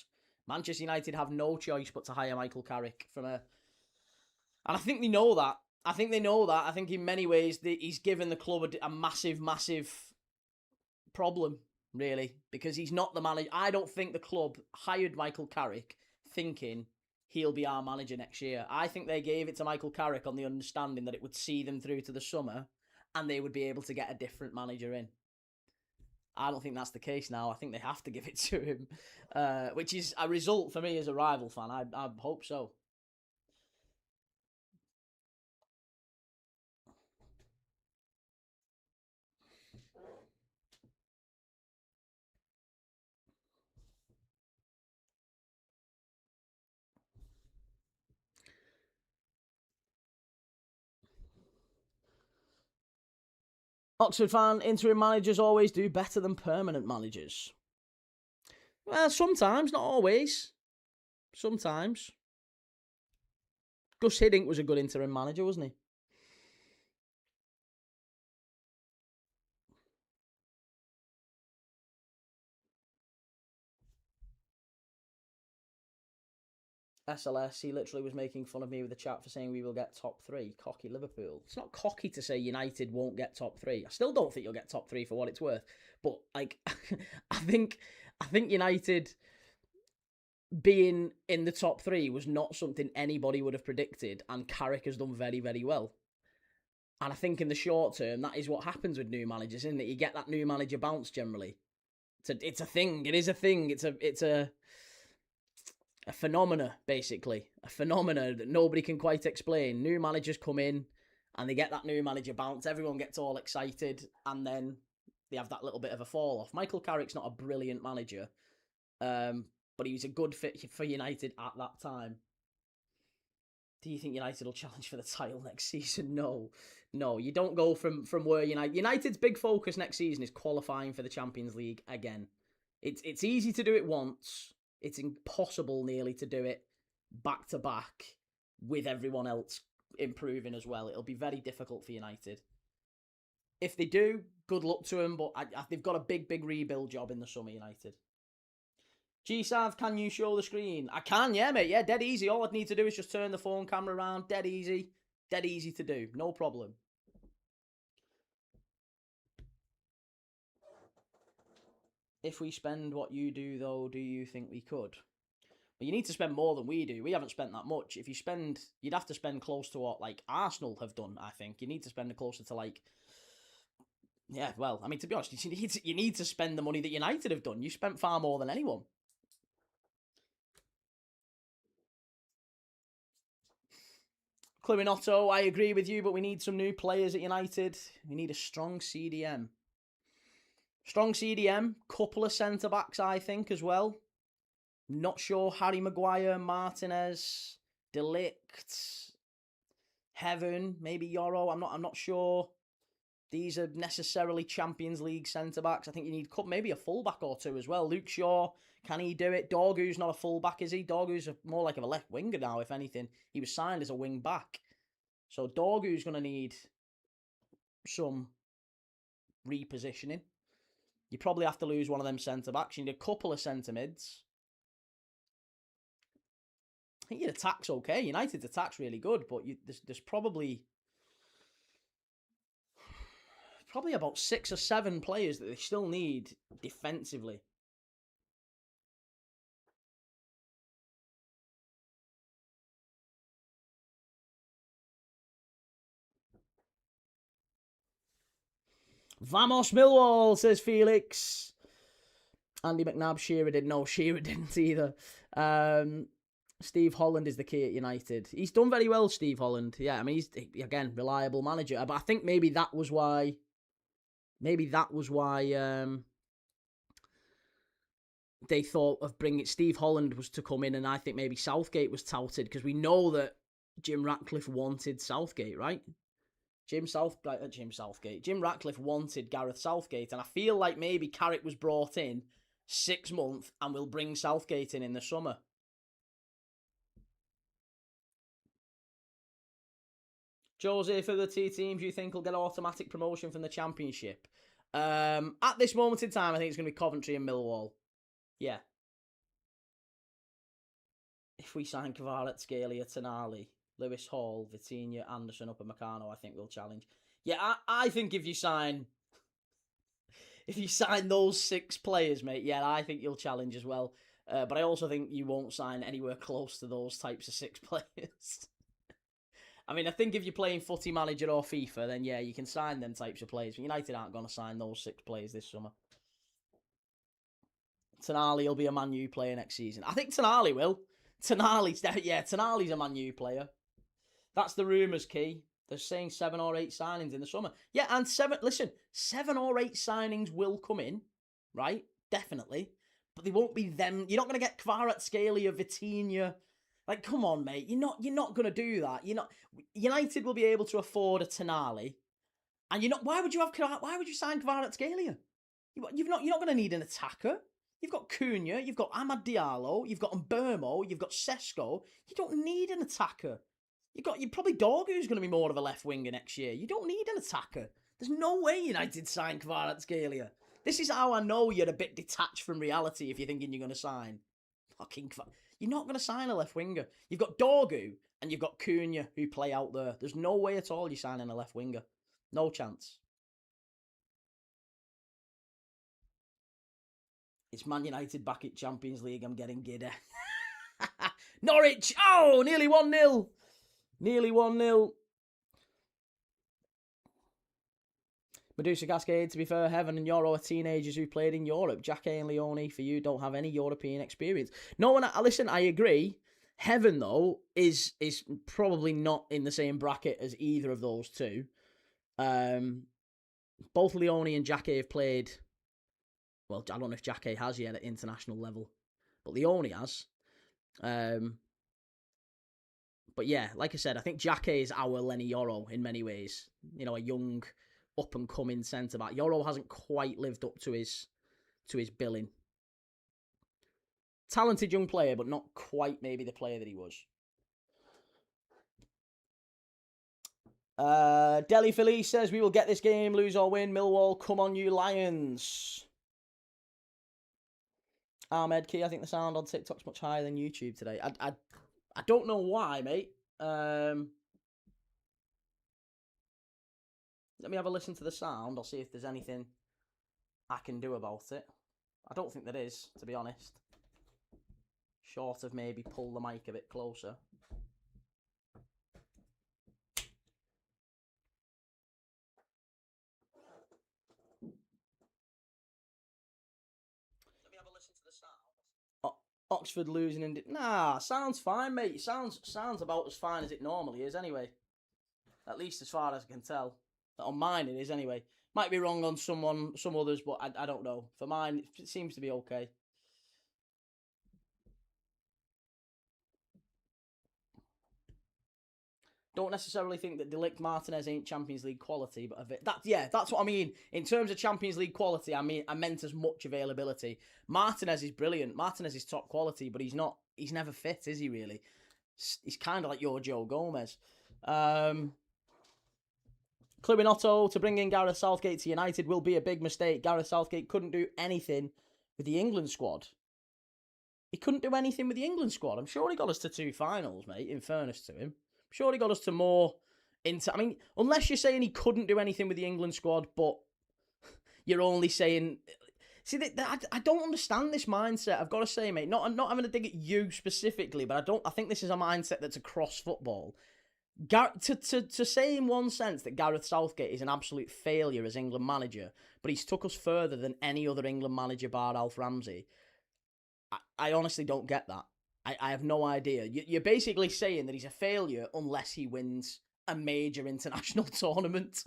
A: Manchester United have no choice but to hire Michael Carrick from a... And I think they know that. I think in many ways he's given the club a massive, massive problem, really, because he's not the manager. I don't think the club hired Michael Carrick thinking he'll be our manager next year. I think they gave it to Michael Carrick on the understanding that it would see them through to the summer and they would be able to get a different manager in. I don't think that's the case now. I think they have to give it to him, which is a result for me as a rival fan. I hope so. Oxford fan, interim managers always do better than permanent managers. Well, sometimes, not always. Sometimes. Gus Hiddink was a good interim manager, wasn't he? SLS, he literally was making fun of me with the chat for saying we will get top 3. Cocky Liverpool. It's not cocky to say United won't get top 3. I still don't think you'll get top 3 for what it's worth. But, like, I think United being in the top 3 was not something anybody would have predicted, and Carrick has done very, very well. And I think in the short term, that is what happens with new managers, isn't it? You get that new manager bounce generally. It's a thing. It is a thing. It's a phenomena, basically. A phenomena that nobody can quite explain. New managers come in and they get that new manager bounce. Everyone gets all excited and then they have that little bit of a fall off. Michael Carrick's not a brilliant manager, but he was a good fit for United at that time. Do you think United will challenge for the title next season? No. You don't go from where United's big focus next season is qualifying for the Champions League again. It's easy to do it once. It's impossible nearly to do it back to back with everyone else improving as well. It'll be very difficult for United. If they do, good luck to them, but they've got a big rebuild job in the summer, United. G-Sav, can you show the screen? I can, yeah, mate. Yeah, dead easy. All I'd need to do is just turn the phone camera around. Dead easy. Dead easy to do. No problem. If we spend what you do, though, do you think we could? Well, you need to spend more than we do. We haven't spent that much. If you spend, you'd have to spend close to what, like, Arsenal have done, I think. You need to spend closer to, like... Yeah, well, I mean, to be honest, you need to spend the money that United have done. You spent far more than anyone. Cluminotto, I agree with you, but we need some new players at United. We need a strong CDM. Strong CDM, couple of centre-backs, I think, as well. Not sure. Harry Maguire, Martinez, Delict, Heaven, maybe Yoro. I'm not sure. These are necessarily Champions League centre-backs. I think you need maybe a full-back or two as well. Luke Shaw, can he do it? Dorgu's not a full-back, is he? Dorgu's more like a left winger now, if anything. He was signed as a wing-back. So Dorgu's going to need some repositioning. You probably have to lose one of them centre-backs. You need a couple of centre-mids. I think your attack's okay. United's attack's really good, but there's probably about 6 or 7 players that they still need defensively. Vamos Millwall, says Felix. Andy McNabb, Shearer did. No, Shearer didn't either. Steve Holland is the key at United. He's done very well, Steve Holland. Yeah, I mean, he's, again, reliable manager. But I think maybe that was why... they thought of bringing Steve Holland was to come in, and I think maybe Southgate was touted, because we know that Jim Ratcliffe wanted Southgate, right? Jim Ratcliffe wanted Gareth Southgate, and I feel like maybe Carrick was brought in 6 months and we'll bring Southgate in the summer. Jose, for the two teams you think will get automatic promotion from the Championship? At this moment in time, I think it's going to be Coventry and Millwall. Yeah. If we sign Kvaratskhelia, Tonali, Lewis Hall, Vitinha, Anderson, Upamecano, I think we'll challenge. Yeah, I think if you sign those 6 players, mate, yeah, I think you'll challenge as well. But I also think you won't sign anywhere close to those types of 6 players. I mean, I think if you're playing Footy Manager or FIFA, then yeah, you can sign them types of players. But United aren't going to sign those 6 players this summer. Tonali will be a Man U player next season. I think Tonali will. Tonali's a Man U player. That's the rumours, Key. They're saying 7 or 8 signings in the summer. Yeah, and 7 or 8 signings will come in, right? Definitely. But they won't be them. You're not going to get Kvaratskhelia, Vitinha. Like, come on, mate. You're not going to do that. United will be able to afford a Tonali. And why would you sign Kvaratskhelia? You're not going to need an attacker. You've got Cunha, you've got Amad Diallo, you've got Mbermo, you've got Sesko. You don't need an attacker. You're probably Dorgu's going to be more of a left winger next year. You don't need an attacker. There's no way United sign Kvaratskhelia. This is how I know you're a bit detached from reality if you're thinking you're going to sign. You're not going to sign a left winger. You've got Dorgu and you've got Cunha who play out there. There's no way at all you're signing a left winger. No chance. It's Man United back at Champions League. I'm getting giddy. Norwich! Oh, nearly 1-0. Nearly 1-0. Medusa Cascade, to be fair, Heaven and Yoro are teenagers who played in Europe. Jacque and Leone, for you, don't have any European experience. No, and listen, I agree. Heaven, though, is probably not in the same bracket as either of those two. Both Leone and Jacque have played... Well, I don't know if Jacque has yet at international level, but Leone has. But yeah, like I said, I think Jacque is our Lenny Yoro in many ways. You know, a young, up-and-coming centre-back. Yoro hasn't quite lived up to his billing. Talented young player, but not quite maybe the player that he was. Deli Felice says, we will get this game, lose or win. Millwall, come on you Lions. Ahmed Key, I think the sound on TikTok's much higher than YouTube today. I don't know why, mate. Let me have a listen to the sound. I'll see if there's anything I can do about it. I don't think there is, to be honest. Short of maybe pull the mic a bit closer. Let me have a listen to the sound. Oxford losing and nah, sounds fine, mate. Sounds about as fine as it normally is, anyway. At least as far as I can tell. On mine it is, anyway. Might be wrong on some others, but I don't know. For mine, it seems to be okay. Don't necessarily think that Delict Martinez ain't Champions League quality, but that's what I mean. In terms of Champions League quality, I meant as much availability. Martinez is brilliant. Martinez is top quality, but he's never fit, is he really? He's kind of like your Joe Gomez. Clubing Otto, to bring in Gareth Southgate to United will be a big mistake. Gareth Southgate couldn't do anything with the England squad. He couldn't do anything with the England squad. I'm sure he got us to 2 finals, mate, in fairness to him. I'm sure he got us to more I mean, unless you're saying he couldn't do anything with the England squad, but you're only saying... See, I don't understand this mindset, I've got to say, mate. Not having to dig at you specifically, but I think this is a mindset that's across football. To say in one sense that Gareth Southgate is an absolute failure as England manager, but he's took us further than any other England manager bar Alf Ramsey, I honestly don't get that. I have no idea. You're basically saying that he's a failure unless he wins a major international tournament.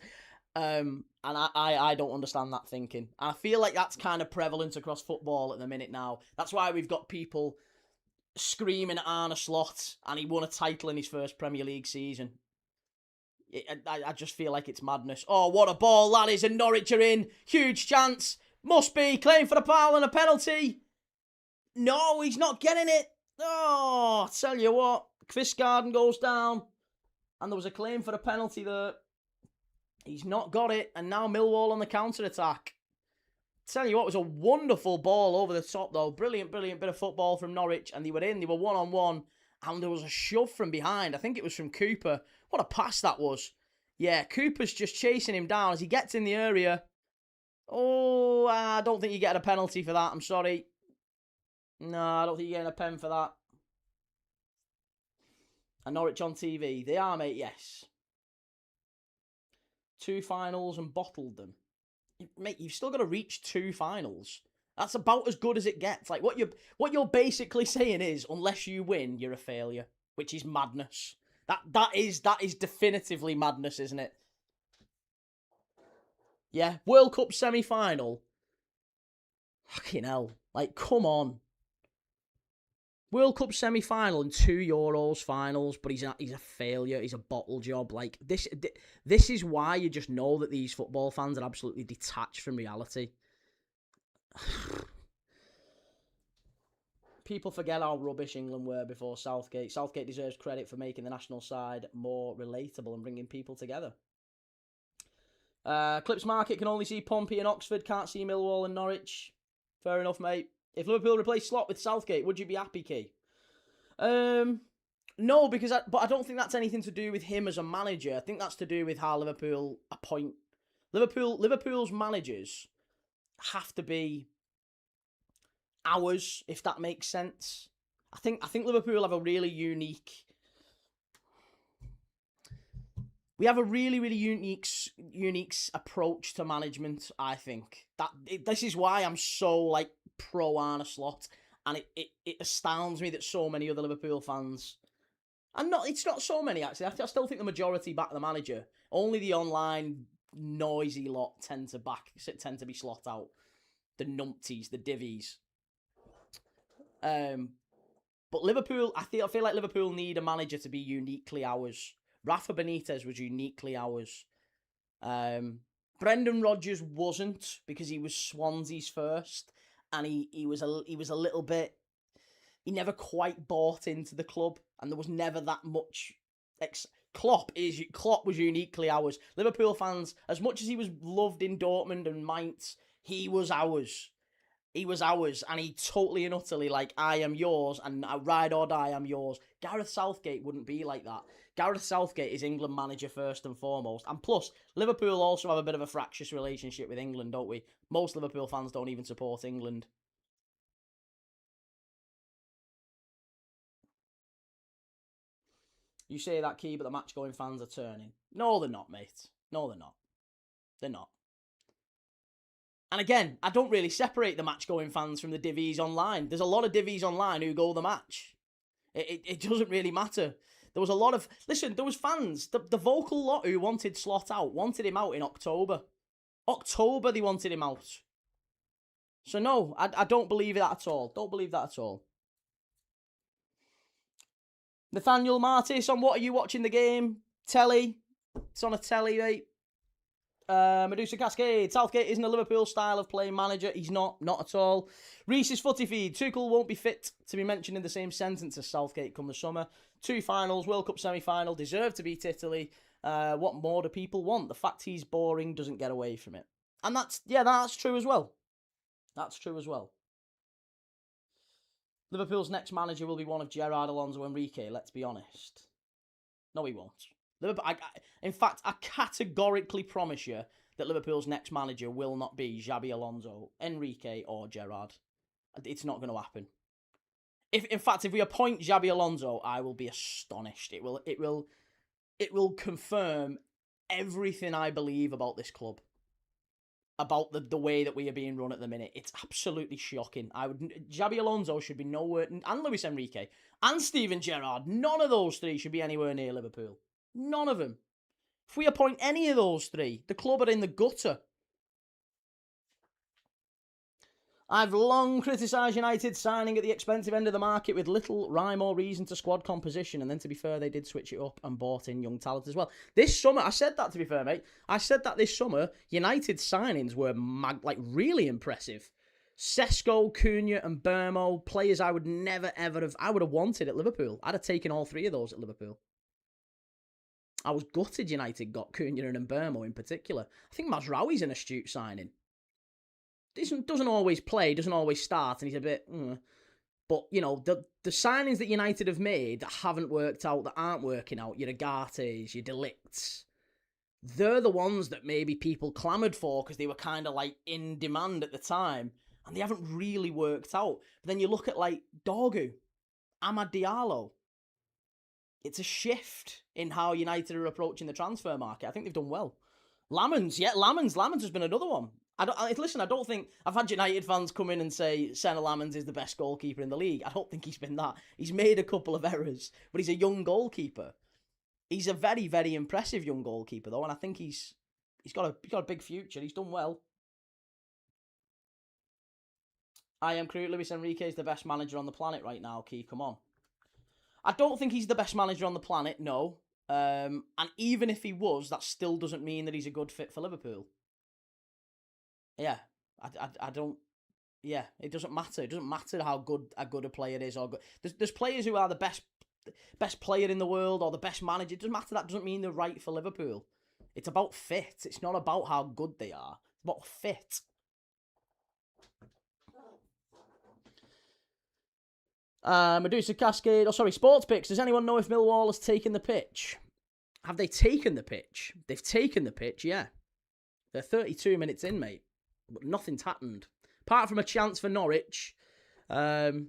A: And I don't understand that thinking. I feel like that's kind of prevalent across football at the minute now. That's why we've got people screaming at Arne Slot, and he won a title in his first Premier League season. I just feel like it's madness. Oh, what a ball that is, and Norwich are in. Huge chance. Must be. Claim for the foul and a penalty. No, he's not getting it. Oh, I tell you what. Kvistgarden goes down, and there was a claim for a penalty there. He's not got it, and now Millwall on the counter-attack. Tell you what, it was a wonderful ball over the top, though. Brilliant bit of football from Norwich, and they were one-on-one, and there was a shove from behind. I think it was from Cooper. What a pass that was. Yeah, Cooper's just chasing him down as he gets in the area. Oh, I don't think you get a penalty for that. I'm sorry. No, I don't think you're getting a pen for that. And Norwich on TV. They are, mate, yes. 2 finals and bottled them. Mate, you've still got to reach 2 finals. That's about as good as it gets. Like, what you're basically saying is, unless you win, you're a failure, which is madness. That is definitively madness, isn't it? Yeah, World Cup semi-final. Fucking hell. Like, come on. World Cup semi-final and 2 Euros finals, but he's a failure. He's a bottle job. Like, this is why you just know that these football fans are absolutely detached from reality. People forget how rubbish England were before Southgate. Southgate deserves credit for making the national side more relatable and bringing people together. Clips Market can only see Pompey and Oxford, can't see Millwall and Norwich. Fair enough, mate. If Liverpool replace Slot with Southgate, would you be happy, Key? No, because I don't think that's anything to do with him as a manager. I think that's to do with how Liverpool appoint Liverpool's managers have to be ours, if that makes sense. I think Liverpool have a really unique. We have a really, really unique approach to management, I think. This is why I'm so, like, pro Arne Slot. And it astounds me that so many other Liverpool fans... And it's not so many, actually. I still think the majority back the manager. Only the online noisy lot tend to be Slot out. The numpties, the divvies. But Liverpool, I feel like Liverpool need a manager to be uniquely ours. Rafa Benitez was uniquely ours. Brendan Rodgers wasn't, because he was Swansea's first, and he was a little bit. he never quite bought into the club, and there was never that much. Klopp was uniquely ours. Liverpool fans, as much as he was loved in Dortmund and Mainz, he was ours. He was ours, and he totally and utterly, like, I am yours, and I ride or die, I'm yours. Gareth Southgate wouldn't be like that. Gareth Southgate is England manager first and foremost. And plus, Liverpool also have a bit of a fractious relationship with England, don't we? Most Liverpool fans don't even support England. You say that, Key, but the match-going fans are turning. No, they're not, mate. No, they're not. They're not. And again, I don't really separate the match-going fans from the divvies online. There's a lot of divvies online who go the match. It doesn't really matter. There was a lot of... Listen, there was fans. The vocal lot who wanted Slot out, wanted him out in October. October, they wanted him out. So no, I don't believe that at all. Don't believe that at all. Nathaniel Martis on What Are You Watching the Game? Telly. It's on a telly, mate. Medusa Cascade. Southgate isn't a Liverpool style of playing manager. He's not at all. Reese's Footy Feed. Tuchel won't be fit to be mentioned in the same sentence as Southgate come the summer. 2 finals, World Cup semi-final, deserve to beat Italy. What more do people want? The fact he's boring doesn't get away from it. And that's true as well. That's true as well. Liverpool's next manager will be one of Gerrard, Alonso, Enrique, let's be honest. No, he won't. In fact, I categorically promise you that Liverpool's next manager will not be Xabi Alonso, Enrique, or Gerrard. It's not going to happen. If we appoint Xabi Alonso, I will be astonished. It will confirm everything I believe about this club, about the way that we are being run at the minute. It's absolutely shocking. Xabi Alonso should be nowhere, and Luis Enrique, and Steven Gerrard. None of those three should be anywhere near Liverpool. None of them. If we appoint any of those three, the club are in the gutter. I've long criticised United signing at the expensive end of the market with little rhyme or reason to squad composition, and then to be fair, they did switch it up and bought in young talent as well. This summer, I said that to be fair, mate. I said that this summer, United's signings were really impressive. Sesko, Cunha and Bermo, players I would never ever have, I would have wanted at Liverpool. I'd have taken all 3 of those at Liverpool. I was gutted United got Cunha and Bermo in particular. I think Mazraoui's an astute signing. Doesn't always play, doesn't always start, and he's a bit... But, you know, the signings that United have made that haven't worked out, that aren't working out, your Agates, your Delicts, they're the ones that maybe people clamoured for because they were kind of, like, in demand at the time, and they haven't really worked out. But then you look at, like, Dorgu, Amad Diallo. It's a shift in how United are approaching the transfer market. I think they've done well. Lamans has been another one. I don't think... I've had United fans come in and say Senna Lamans is the best goalkeeper in the league. I don't think he's been that. He's made a couple of errors, but he's a young goalkeeper. He's a very, very impressive young goalkeeper, though, and I think he's got a big future. He's done well. I am Crew. Luis Enrique is the best manager on the planet right now, Key. Come on. I don't think he's the best manager on the planet, no. And even if he was, that still doesn't mean that he's a good fit for Liverpool. Yeah, I don't... Yeah, it doesn't matter. It doesn't matter how good a player is or good. There's players who are the best player in the world or the best manager. It doesn't matter. That doesn't mean they're right for Liverpool. It's about fit. It's not about how good they are. It's about fit. Medusa Cascade. Sports Picks. Does anyone know if Millwall has taken the pitch? Have they taken the pitch? They've taken the pitch, yeah. They're 32 minutes in, mate. But nothing's happened. Apart from a chance for Norwich 5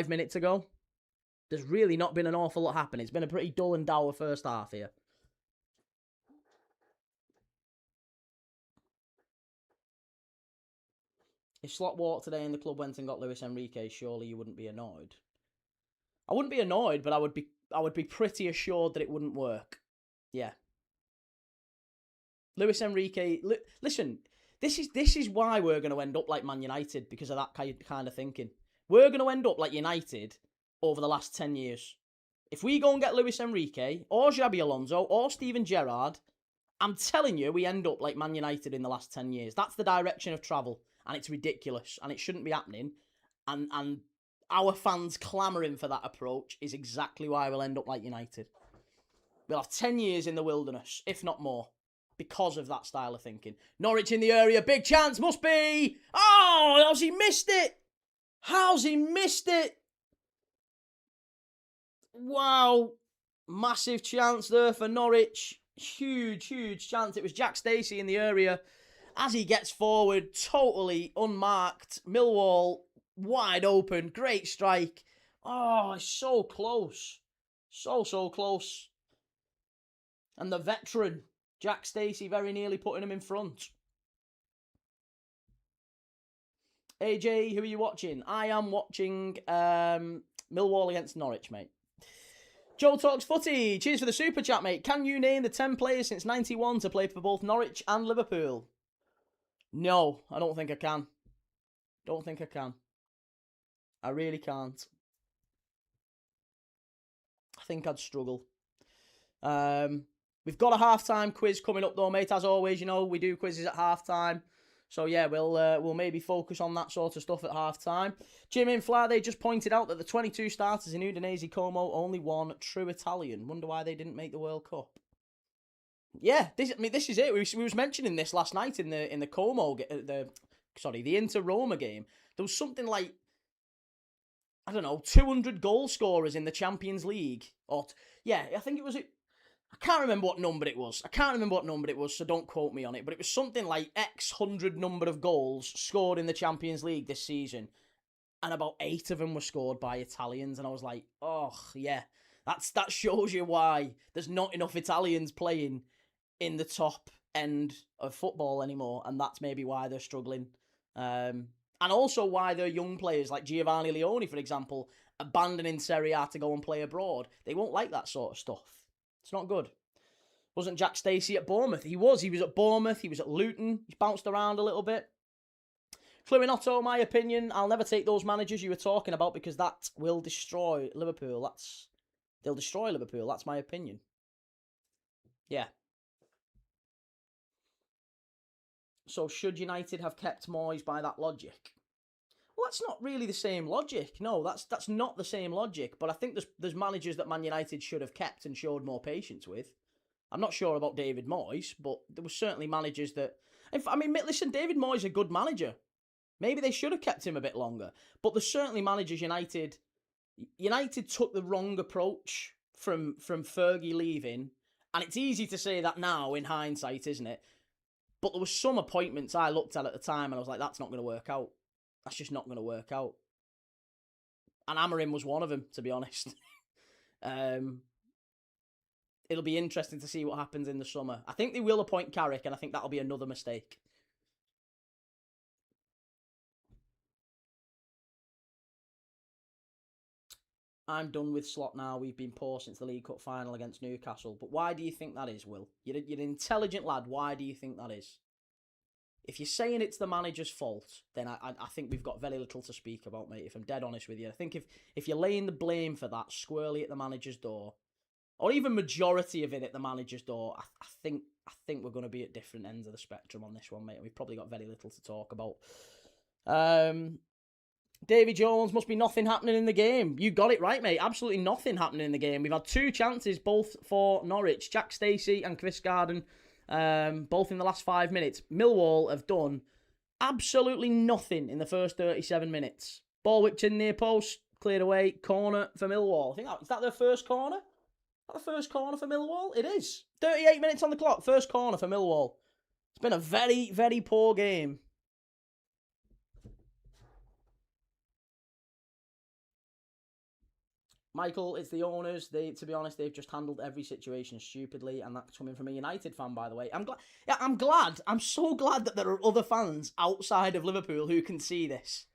A: minutes ago. There's really not been an awful lot happening. It's been a pretty dull and dour first half here. If Slot walked today and the club went and got Luis Enrique, surely you wouldn't be annoyed. I wouldn't be annoyed, but I would be pretty assured that it wouldn't work. Yeah. Luis Enrique... Listen... This is why we're going to end up like Man United, because of that kind of thinking. We're going to end up like United over the last 10 years. If we go and get Luis Enrique, or Xabi Alonso, or Steven Gerrard, I'm telling you, we end up like Man United in the last 10 years. That's the direction of travel, and it's ridiculous, and it shouldn't be happening. And our fans clamouring for that approach is exactly why we'll end up like United. We'll have 10 years in the wilderness, if not more, because of that style of thinking. Norwich in the area, big chance, must be. Oh, how's he missed it? How's he missed it? Wow. Massive chance there for Norwich. Huge chance. It was Jack Stacey in the area. As he gets forward, totally unmarked. Millwall wide open. Great strike. Oh, it's so close. So close. And the veteran, Jack Stacey, very nearly putting him in front. AJ, who are you watching? I am watching Millwall against Norwich, mate. Joe Talks Footy. Cheers for the super chat, mate. Can you name the 10 players since 91 to play for both Norwich and Liverpool? No, I don't think I can. Don't think I can. I really can't. I think I'd struggle. We've got a halftime quiz coming up though, mate. As always, you know, we do quizzes at halftime. So yeah, we'll maybe focus on that sort of stuff at halftime. Jim Inflade just pointed out that the 22 starters in Udinese Como only one true Italian. Wonder why they didn't make the World Cup. Yeah, this is it. We was mentioning this last night in the Como the Inter Roma game. There was something like, I don't know, 200 goal scorers in the Champions League. I think it was. I can't remember what number it was. So don't quote me on it. But it was something like X hundred number of goals scored in the Champions League this season. And about 8 of them were scored by Italians. And I was like, oh, yeah. That shows you why there's not enough Italians playing in the top end of football anymore. And that's maybe why they're struggling. And also why their young players like Giovanni Leone, for example, abandoning Serie A to go and play abroad. They won't like that sort of stuff. It's not good. Wasn't Jack Stacey at Bournemouth? He was at Bournemouth. He was at Luton. He's bounced around a little bit. Cluminotto, my opinion, I'll never take those managers you were talking about because that will destroy Liverpool. They'll destroy Liverpool. That's my opinion. Yeah. So should United have kept Moyes by that logic? Well, that's not really the same logic. No, that's not the same logic. But I think there's managers that Man United should have kept and showed more patience with. I'm not sure about David Moyes, but there were certainly managers that... listen, David Moyes is a good manager. Maybe they should have kept him a bit longer. But there's certainly managers United took the wrong approach from Fergie leaving. And it's easy to say that now in hindsight, isn't it? But there were some appointments I looked at the time and I was like, that's not going to work out. That's just not going to work out. And Amorim was one of them, to be honest. It'll be interesting to see what happens in the summer. I think they will appoint Carrick, and I think that'll be another mistake. I'm done with Slot now. We've been poor since the League Cup final against Newcastle. But why do you think that is, Will? You're an intelligent lad. Why do you think that is? If you're saying it's the manager's fault, then I think we've got very little to speak about, mate, if I'm dead honest with you. I think if you're laying the blame for that squarely at the manager's door, or even majority of it at the manager's door, I think we're going to be at different ends of the spectrum on this one, mate. We've probably got very little to talk about. Davy Jones, must be nothing happening in the game. You got it right, mate. Absolutely nothing happening in the game. We've had 2 chances, both for Norwich. Jack Stacey and Chris Garden. Both in the last 5 minutes. Millwall have done absolutely nothing in the first 37 minutes. Ball whipped in near post, cleared away, corner for Millwall. I think is that their first corner? Is that the first corner for Millwall? It is. 38 minutes on the clock, first corner for Millwall. It's been a very, very poor game. Michael, it's the owners. To be honest, they've just handled every situation stupidly, and that's coming from a United fan, by the way. I'm glad. I'm so glad that there are other fans outside of Liverpool who can see this,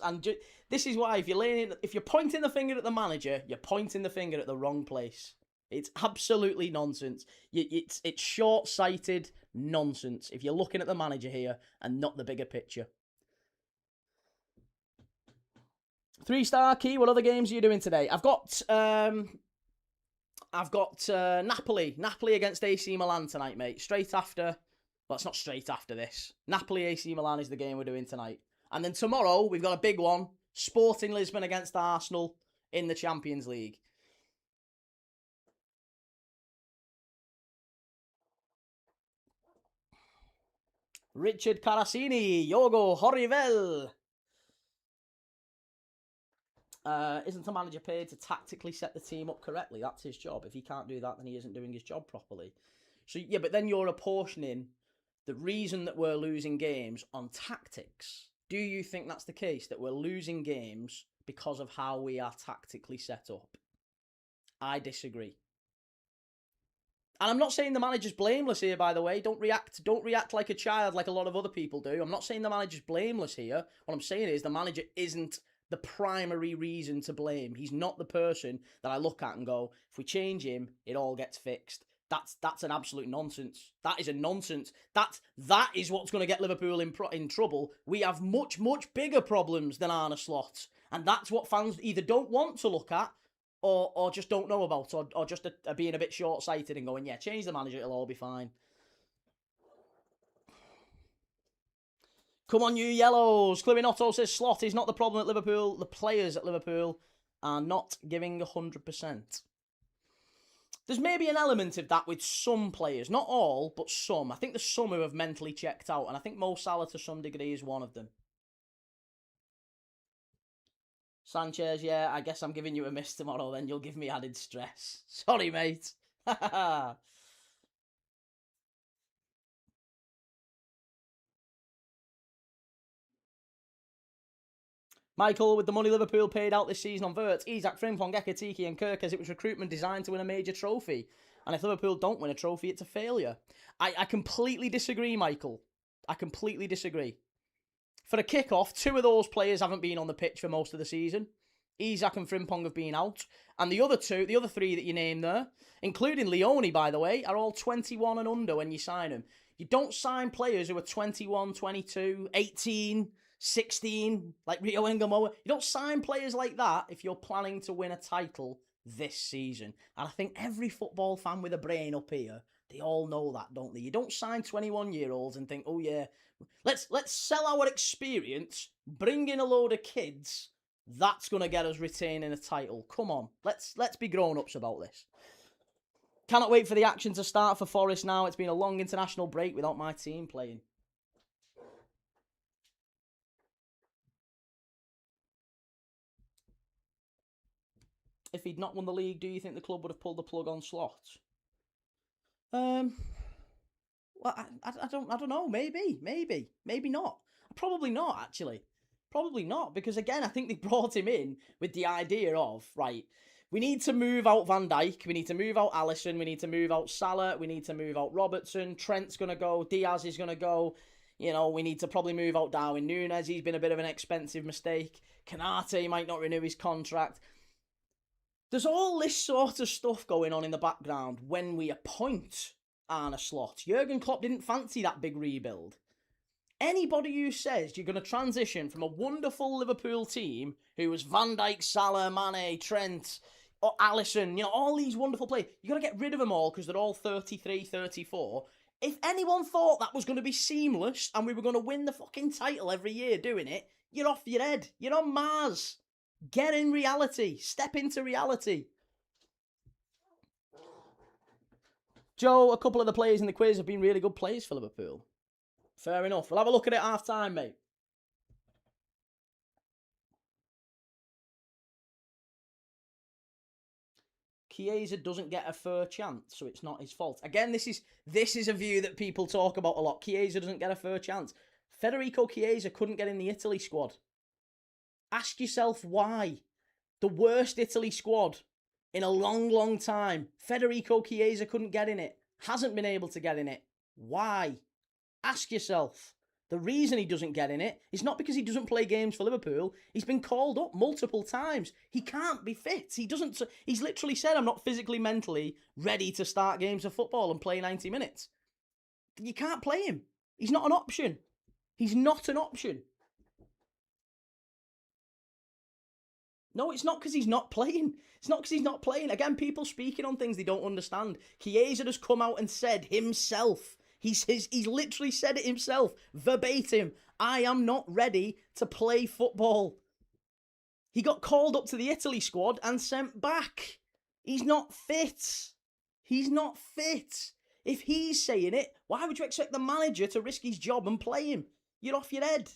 A: and this is why if you're pointing the finger at the manager, you're pointing the finger at the wrong place. It's absolutely nonsense. It's short-sighted nonsense if you're looking at the manager here and not the bigger picture. 3-star Key, what other games are you doing today? I've got Napoli against AC Milan tonight, mate. Straight after, well, it's not straight after this. Napoli AC Milan is the game we're doing tonight. And then tomorrow, we've got a big one. Sporting Lisbon against Arsenal in the Champions League. Richard Carasini, Yogo Horivel. Isn't the manager paid to tactically set the team up correctly? That's his job. If he can't do that, then he isn't doing his job properly. So, yeah, but then you're apportioning the reason that we're losing games on tactics. Do you think that's the case, that we're losing games because of how we are tactically set up? I disagree. And I'm not saying the manager's blameless here, by the way. Don't react like a child like a lot of other people do. I'm not saying the manager's blameless here. What I'm saying is the manager isn't the primary reason to blame. He's not the person that I look at and go, if we change him, it all gets fixed. That's an absolute nonsense. That is a nonsense. That is what's going to get Liverpool in trouble. We have much bigger problems than Arne Slot, and that's what fans either don't want to look at or just don't know about, or just are being a bit short-sighted and going, yeah, change the manager, it'll all be fine. Come on, you yellows. Chloe Otto says Slot is not the problem at Liverpool. The players at Liverpool are not giving 100%. There's maybe an element of that with some players. Not all, but some. I think there's some who have mentally checked out, and I think Mo Salah to some degree is one of them. Sanchez, yeah, I guess I'm giving you a miss tomorrow, then you'll give me added stress. Sorry, mate. Michael, with the money Liverpool paid out this season on Wirtz, Isak, Frimpong, Ekitike and Kirkes, it was recruitment designed to win a major trophy. And if Liverpool don't win a trophy, it's a failure. I completely disagree, Michael. I completely disagree. For a kick-off, two of those players haven't been on the pitch for most of the season. Isak and Frimpong have been out. And the other three that you named there, including Leone, by the way, are all 21 and under when you sign them. You don't sign players who are 21, 22, 18... 16, like Rio Engamoa. You don't sign players like that if you're planning to win a title this season. And I think every football fan with a brain up here, they all know that, don't they? You don't sign 21-year-olds and think, oh yeah, let's sell our experience, bring in a load of kids. That's going to get us retaining a title. Come on, let's be grown-ups about this. Cannot wait for the action to start for Forest now. It's been a long international break without my team playing. If he'd not won the league, do you think the club would have pulled the plug on Slot? Well, I don't know. Maybe not. Probably not, actually. Probably not, because again, I think they brought him in with the idea of, right, we need to move out Van Dijk, we need to move out Alisson, we need to move out Salah, we need to move out Robertson, Trent's going to go, Diaz is going to go, you know, we need to probably move out Darwin Núñez, he's been a bit of an expensive mistake, Canate might not renew his contract. There's all this sort of stuff going on in the background when we appoint Arne Slot. Jurgen Klopp didn't fancy that big rebuild. Anybody who says you're going to transition from a wonderful Liverpool team who was Van Dijk, Salah, Mane, Trent, or Alisson, you know, all these wonderful players, you've got to get rid of them all because they're all 33, 34. If anyone thought that was going to be seamless and we were going to win the fucking title every year doing it, you're off your head. You're on Mars. Get in reality. Step into reality. Joe, a couple of the players in the quiz have been really good players for Liverpool. Fair enough. We'll have a look at it half time, mate. Chiesa doesn't get a fair chance, so it's not his fault. Again, this is a view that people talk about a lot. Chiesa doesn't get a fair chance. Federico Chiesa couldn't get in the Italy squad. Ask yourself why. The worst Italy squad in a long, long time. Federico Chiesa couldn't get in it. Hasn't been able to get in it. Why? Ask yourself. The reason he doesn't get in it is not because he doesn't play games for Liverpool. He's been called up multiple times. He can't be fit. He's literally said, I'm not physically, mentally ready to start games of football and play 90 minutes. You can't play him. He's not an option. He's not an option. No, it's not because he's not playing. It's not because he's not playing. Again, people speaking on things they don't understand. Chiesa has come out and said himself, he's literally said it himself, verbatim, I am not ready to play football. He got called up to the Italy squad and sent back. He's not fit. He's not fit. If he's saying it, why would you expect the manager to risk his job and play him? You're off your head.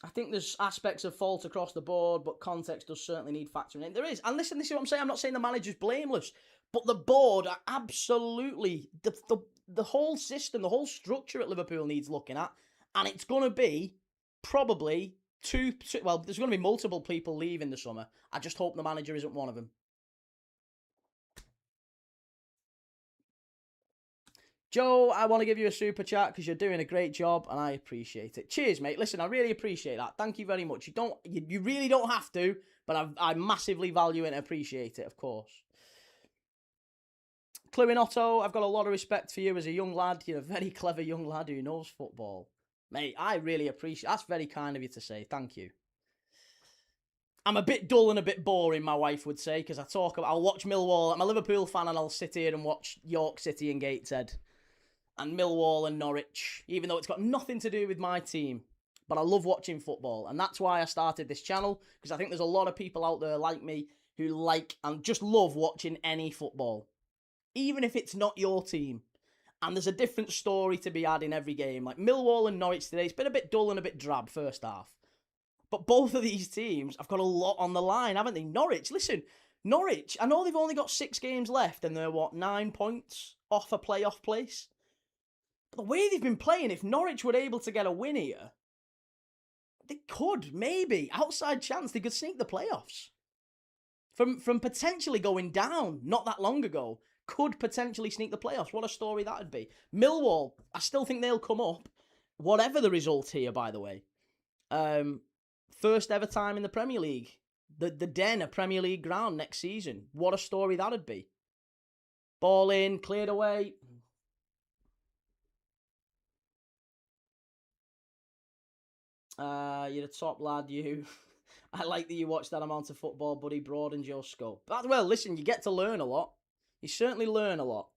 A: I think there's aspects of fault across the board, but context does certainly need factoring in. There is. And listen, this is what I'm saying. I'm not saying the manager's blameless, but the board are absolutely... The whole system, the whole structure at Liverpool needs looking at. And it's going to be probably well, there's going to be multiple people leaving the summer. I just hope the manager isn't one of them. Joe, I want to give you a super chat because you're doing a great job and I appreciate it. Cheers, mate. Listen, I really appreciate that. Thank you very much. You really don't have to, but I massively value it and appreciate it, of course. Cluing Otto, I've got a lot of respect for you as a young lad. You're a very clever young lad who knows football. Mate, I really appreciate that's very kind of you to say. Thank you. I'm a bit dull and a bit boring, my wife would say, because I'll watch Millwall. I'm a Liverpool fan and I'll sit here and watch York City and Gateshead. And Millwall and Norwich, even though it's got nothing to do with my team. But I love watching football, and that's why I started this channel, because I think there's a lot of people out there like me who like and just love watching any football, even if it's not your team. And there's a different story to be had in every game. Like Millwall and Norwich today, it's been a bit dull and a bit drab first half. But both of these teams have got a lot on the line, haven't they? Norwich, listen, Norwich, I know they've only got 6 games left, and they're, 9 points off a playoff place? But the way they've been playing, if Norwich were able to get a win here, they could, maybe, outside chance, they could sneak the playoffs. From potentially going down not that long ago, could potentially sneak the playoffs. What a story that would be. Millwall, I still think they'll come up, whatever the result here, by the way. First ever time in the Premier League. The Den, a Premier League ground next season. What a story that would be. Ball in, cleared away. You're a top lad, you. I like that you watch that amount of football, buddy. Broadens your scope. Well, listen, you get to learn a lot. You certainly learn a lot.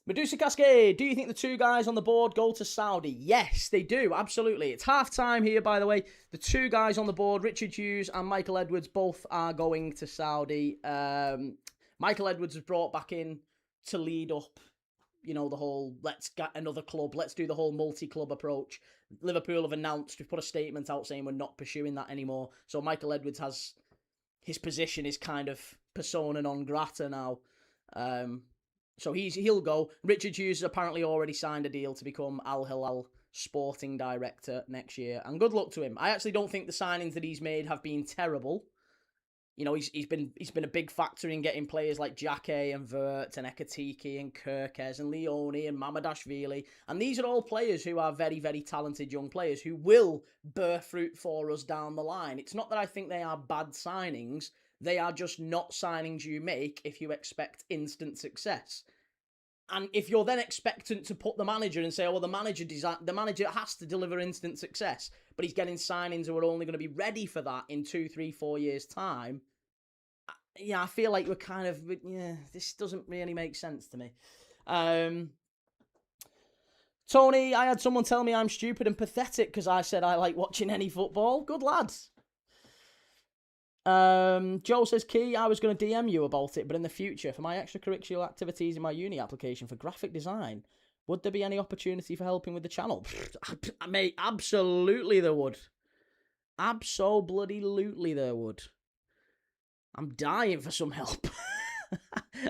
A: Medusa Cascade, do you think the 2 guys on the board go to Saudi? Yes, they do, absolutely. It's half time here, by the way. The 2 guys on the board, Richard Hughes and Michael Edwards, both are going to Saudi. Michael Edwards was brought back in to lead up, the whole, let's get another club, let's do the whole multi-club approach. Liverpool have announced, we've put a statement out saying we're not pursuing that anymore. So Michael Edwards has, his position is kind of persona non grata now. So he'll go. Richard Hughes has apparently already signed a deal to become Al Hilal sporting director next year. And good luck to him. I actually don't think the signings that he's made have been terrible. He's been a big factor in getting players like Jake and Vert and Ekatike and Kirkes and Leone and Mamadashvili. And these are all players who are very, very talented young players who will bear fruit for us down the line. It's not that I think they are bad signings. They are just not signings you make if you expect instant success. And if you're then expectant to put the manager and say, oh, well, the manager has to deliver instant success, but he's getting signings who are only going to be ready for that in 2, 3, 4 years' time. Yeah, I feel like we're kind of, this doesn't really make sense to me. Tony, I had someone tell me I'm stupid and pathetic because I said I like watching any football. Good lads. Joe says, Key, I was going to DM you about it, but in the future, for my extracurricular activities in my uni application for graphic design, would there be any opportunity for helping with the channel? Mate, absolutely there would. Absolutely there would. I'm dying for some help.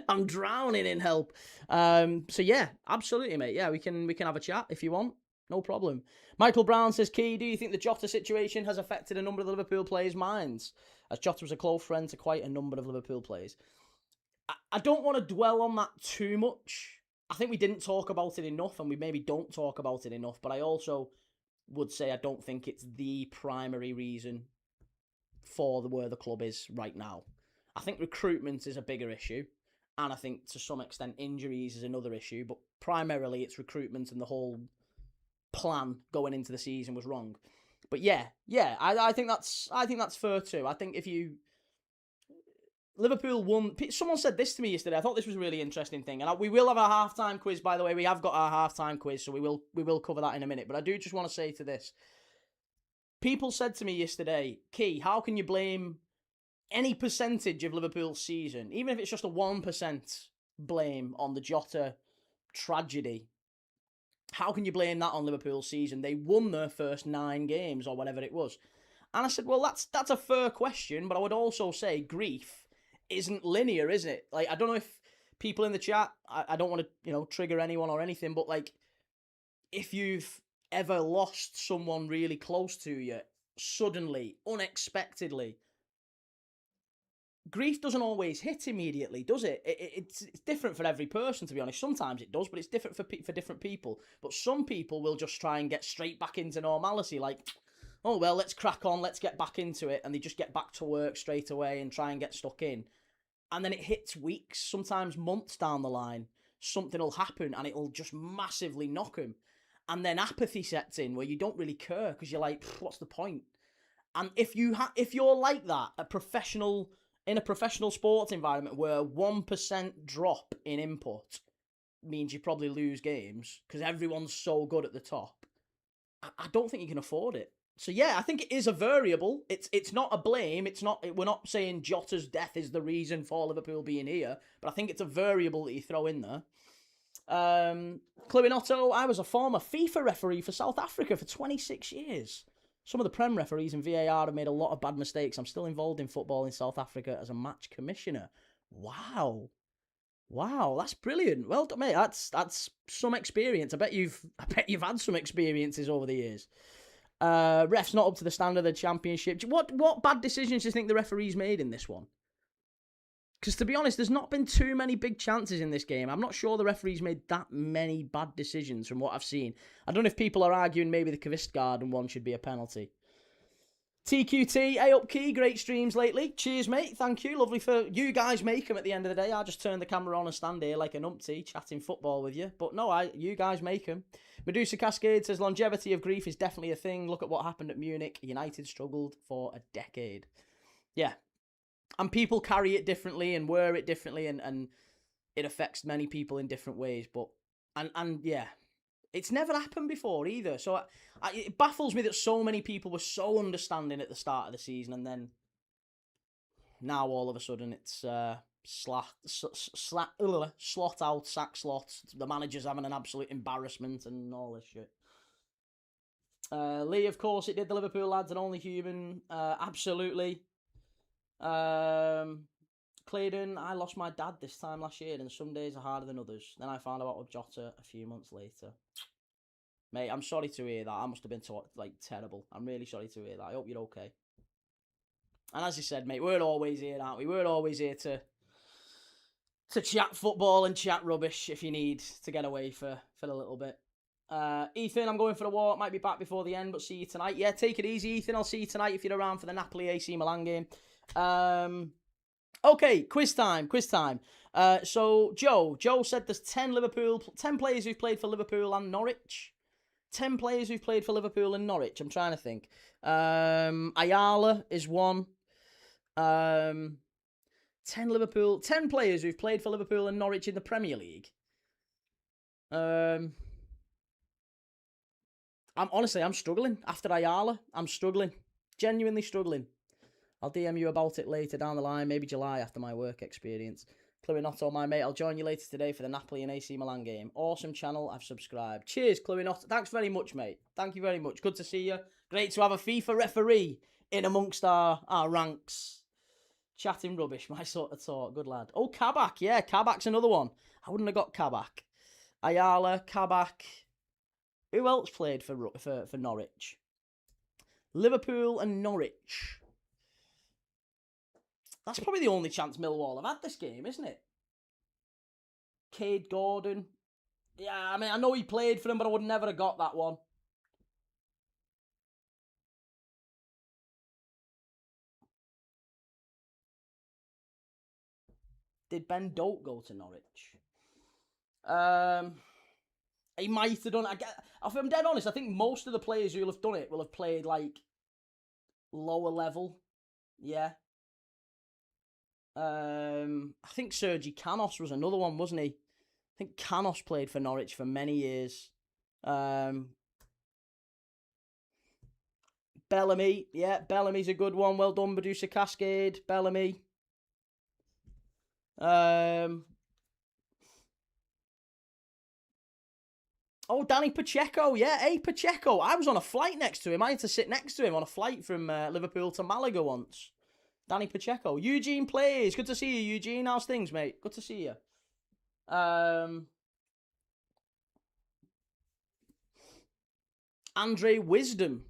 A: I'm drowning in help. So yeah, absolutely, mate. Yeah, we can have a chat if you want. No problem. Michael Brown says, Key, do you think the Jota situation has affected a number of the Liverpool players' minds? As Jota was a close friend to quite a number of Liverpool players. I don't want to dwell on that too much. I think we didn't talk about it enough, and we maybe don't talk about it enough, but I also would say I don't think it's the primary reason for where the club is right now. I think recruitment is a bigger issue, and I think to some extent injuries is another issue, but primarily it's recruitment, and the whole plan going into the season was wrong. But yeah, I think that's fair too. I think if you Liverpool won. Someone said this to me yesterday. I thought this was a really interesting thing, and we will have a halftime quiz. By the way, we have got our halftime quiz, so we will cover that in a minute. But I do just want to say to this: people said to me yesterday, Key, how can you blame any percentage of Liverpool's season, even if it's just a 1% blame on the Jota tragedy? How can you blame that on Liverpool's season? They won their first 9 games or whatever it was. And I said, well, that's a fair question, but I would also say grief isn't linear, is it? Like, I don't know if people in the chat, I don't want to, trigger anyone or anything, but like, if you've ever lost someone really close to you, suddenly, unexpectedly, grief doesn't always hit immediately, does it? It's different for every person, to be honest. Sometimes it does, but it's different for different people. But some people will just try and get straight back into normalcy, like, oh, well, let's crack on, let's get back into it, and they just get back to work straight away and try and get stuck in. And then it hits weeks, sometimes months down the line, something will happen and it'll just massively knock them. And then apathy sets in where you don't really care because you're like, what's the point? And if you're like that, in a professional sports environment where 1% drop in input means you probably lose games because everyone's so good at the top, I don't think you can afford it. So yeah, I think it is a variable. It's not a blame. We're not saying Jota's death is the reason for Liverpool being here, but I think it's a variable that you throw in there. Chloe Otto, I was a former FIFA referee for South Africa for 26 years. Some of the Prem referees and VAR have made a lot of bad mistakes. I'm still involved in football in South Africa as a match commissioner. Wow, that's brilliant. Well done, mate. That's some experience. I bet you've had some experiences over the years. Ref's not up to the standard of the Championship. What bad decisions do you think the referees made in this one? Because to be honest, there's not been too many big chances in this game. I'm not sure the referees made that many bad decisions from what I've seen. I don't know if people are arguing maybe the Kvistgaard one should be a penalty. TQT, hey up Key, great streams lately. Cheers, mate. Thank you. Lovely for you guys make them at the end of the day. I just turn the camera on and stand here like a numpty chatting football with you. But no, you guys make them. Medusa Cascade says longevity of grief is definitely a thing. Look at what happened at Munich. United struggled for a decade. Yeah. And people carry it differently and wear it differently and it affects many people in different ways. But, and yeah. It's never happened before either. So it baffles me that so many people were so understanding at the start of the season and then now all of a sudden it's slot out, sack slot. The manager's having an absolute embarrassment and all this shit. Lee, of course, it did. The Liverpool lads and only human. Absolutely. Claydon, I lost my dad this time last year and some days are harder than others. Then I found out about Jota a few months later. Mate, I'm sorry to hear that. I must have been terrible. I'm really sorry to hear that. I hope you're okay. And as you said, mate, we're always here, aren't we? We're always here to chat football and chat rubbish if you need to get away for a little bit. Ethan, I'm going for a walk. Might be back before the end, but see you tonight. Yeah, take it easy, Ethan. I'll see you tonight if you're around for the Napoli AC Milan game. Okay, quiz time. So Joe said there's 10 players who've played for Liverpool and Norwich. 10 players who've played for Liverpool and Norwich. I'm trying to think. Ayala is one. 10 players who've played for Liverpool and Norwich in the Premier League. I'm struggling after Ayala. I'm struggling. Genuinely struggling. I'll DM you about it later down the line, maybe July after my work experience. Cluinotto, my mate, I'll join you later today for the Napoli and AC Milan game. Awesome channel, I've subscribed. Cheers, Cluinotto. Thanks very much, mate. Thank you very much. Good to see you. Great to have a FIFA referee in amongst our ranks. Chatting rubbish, my sort of talk. Good lad. Oh, Kabak. Yeah, Kabak's another one. I wouldn't have got Kabak. Ayala, Kabak. Who else played for Norwich? Liverpool and Norwich. That's probably the only chance Millwall have had this game, isn't it? Cade Gordon. Yeah, I mean, I know he played for them, but I would never have got that one. Did Ben Doak go to Norwich? He might have done it. If I'm dead honest, I think most of the players who will have done it will have played, like, lower level. Yeah. I think Sergi Canos was another one, wasn't he? I think Canos played for Norwich for many years. Bellamy, yeah, Bellamy's a good one. Well done, Medusa Cascade, Bellamy. Oh, Danny Pacheco, yeah, hey, Pacheco. I was on a flight next to him. I had to sit next to him on a flight from Liverpool to Malaga once. Danny Pacheco. Eugene plays. Good to see you, Eugene. How's things, mate? Good to see you. Andre Wisdom.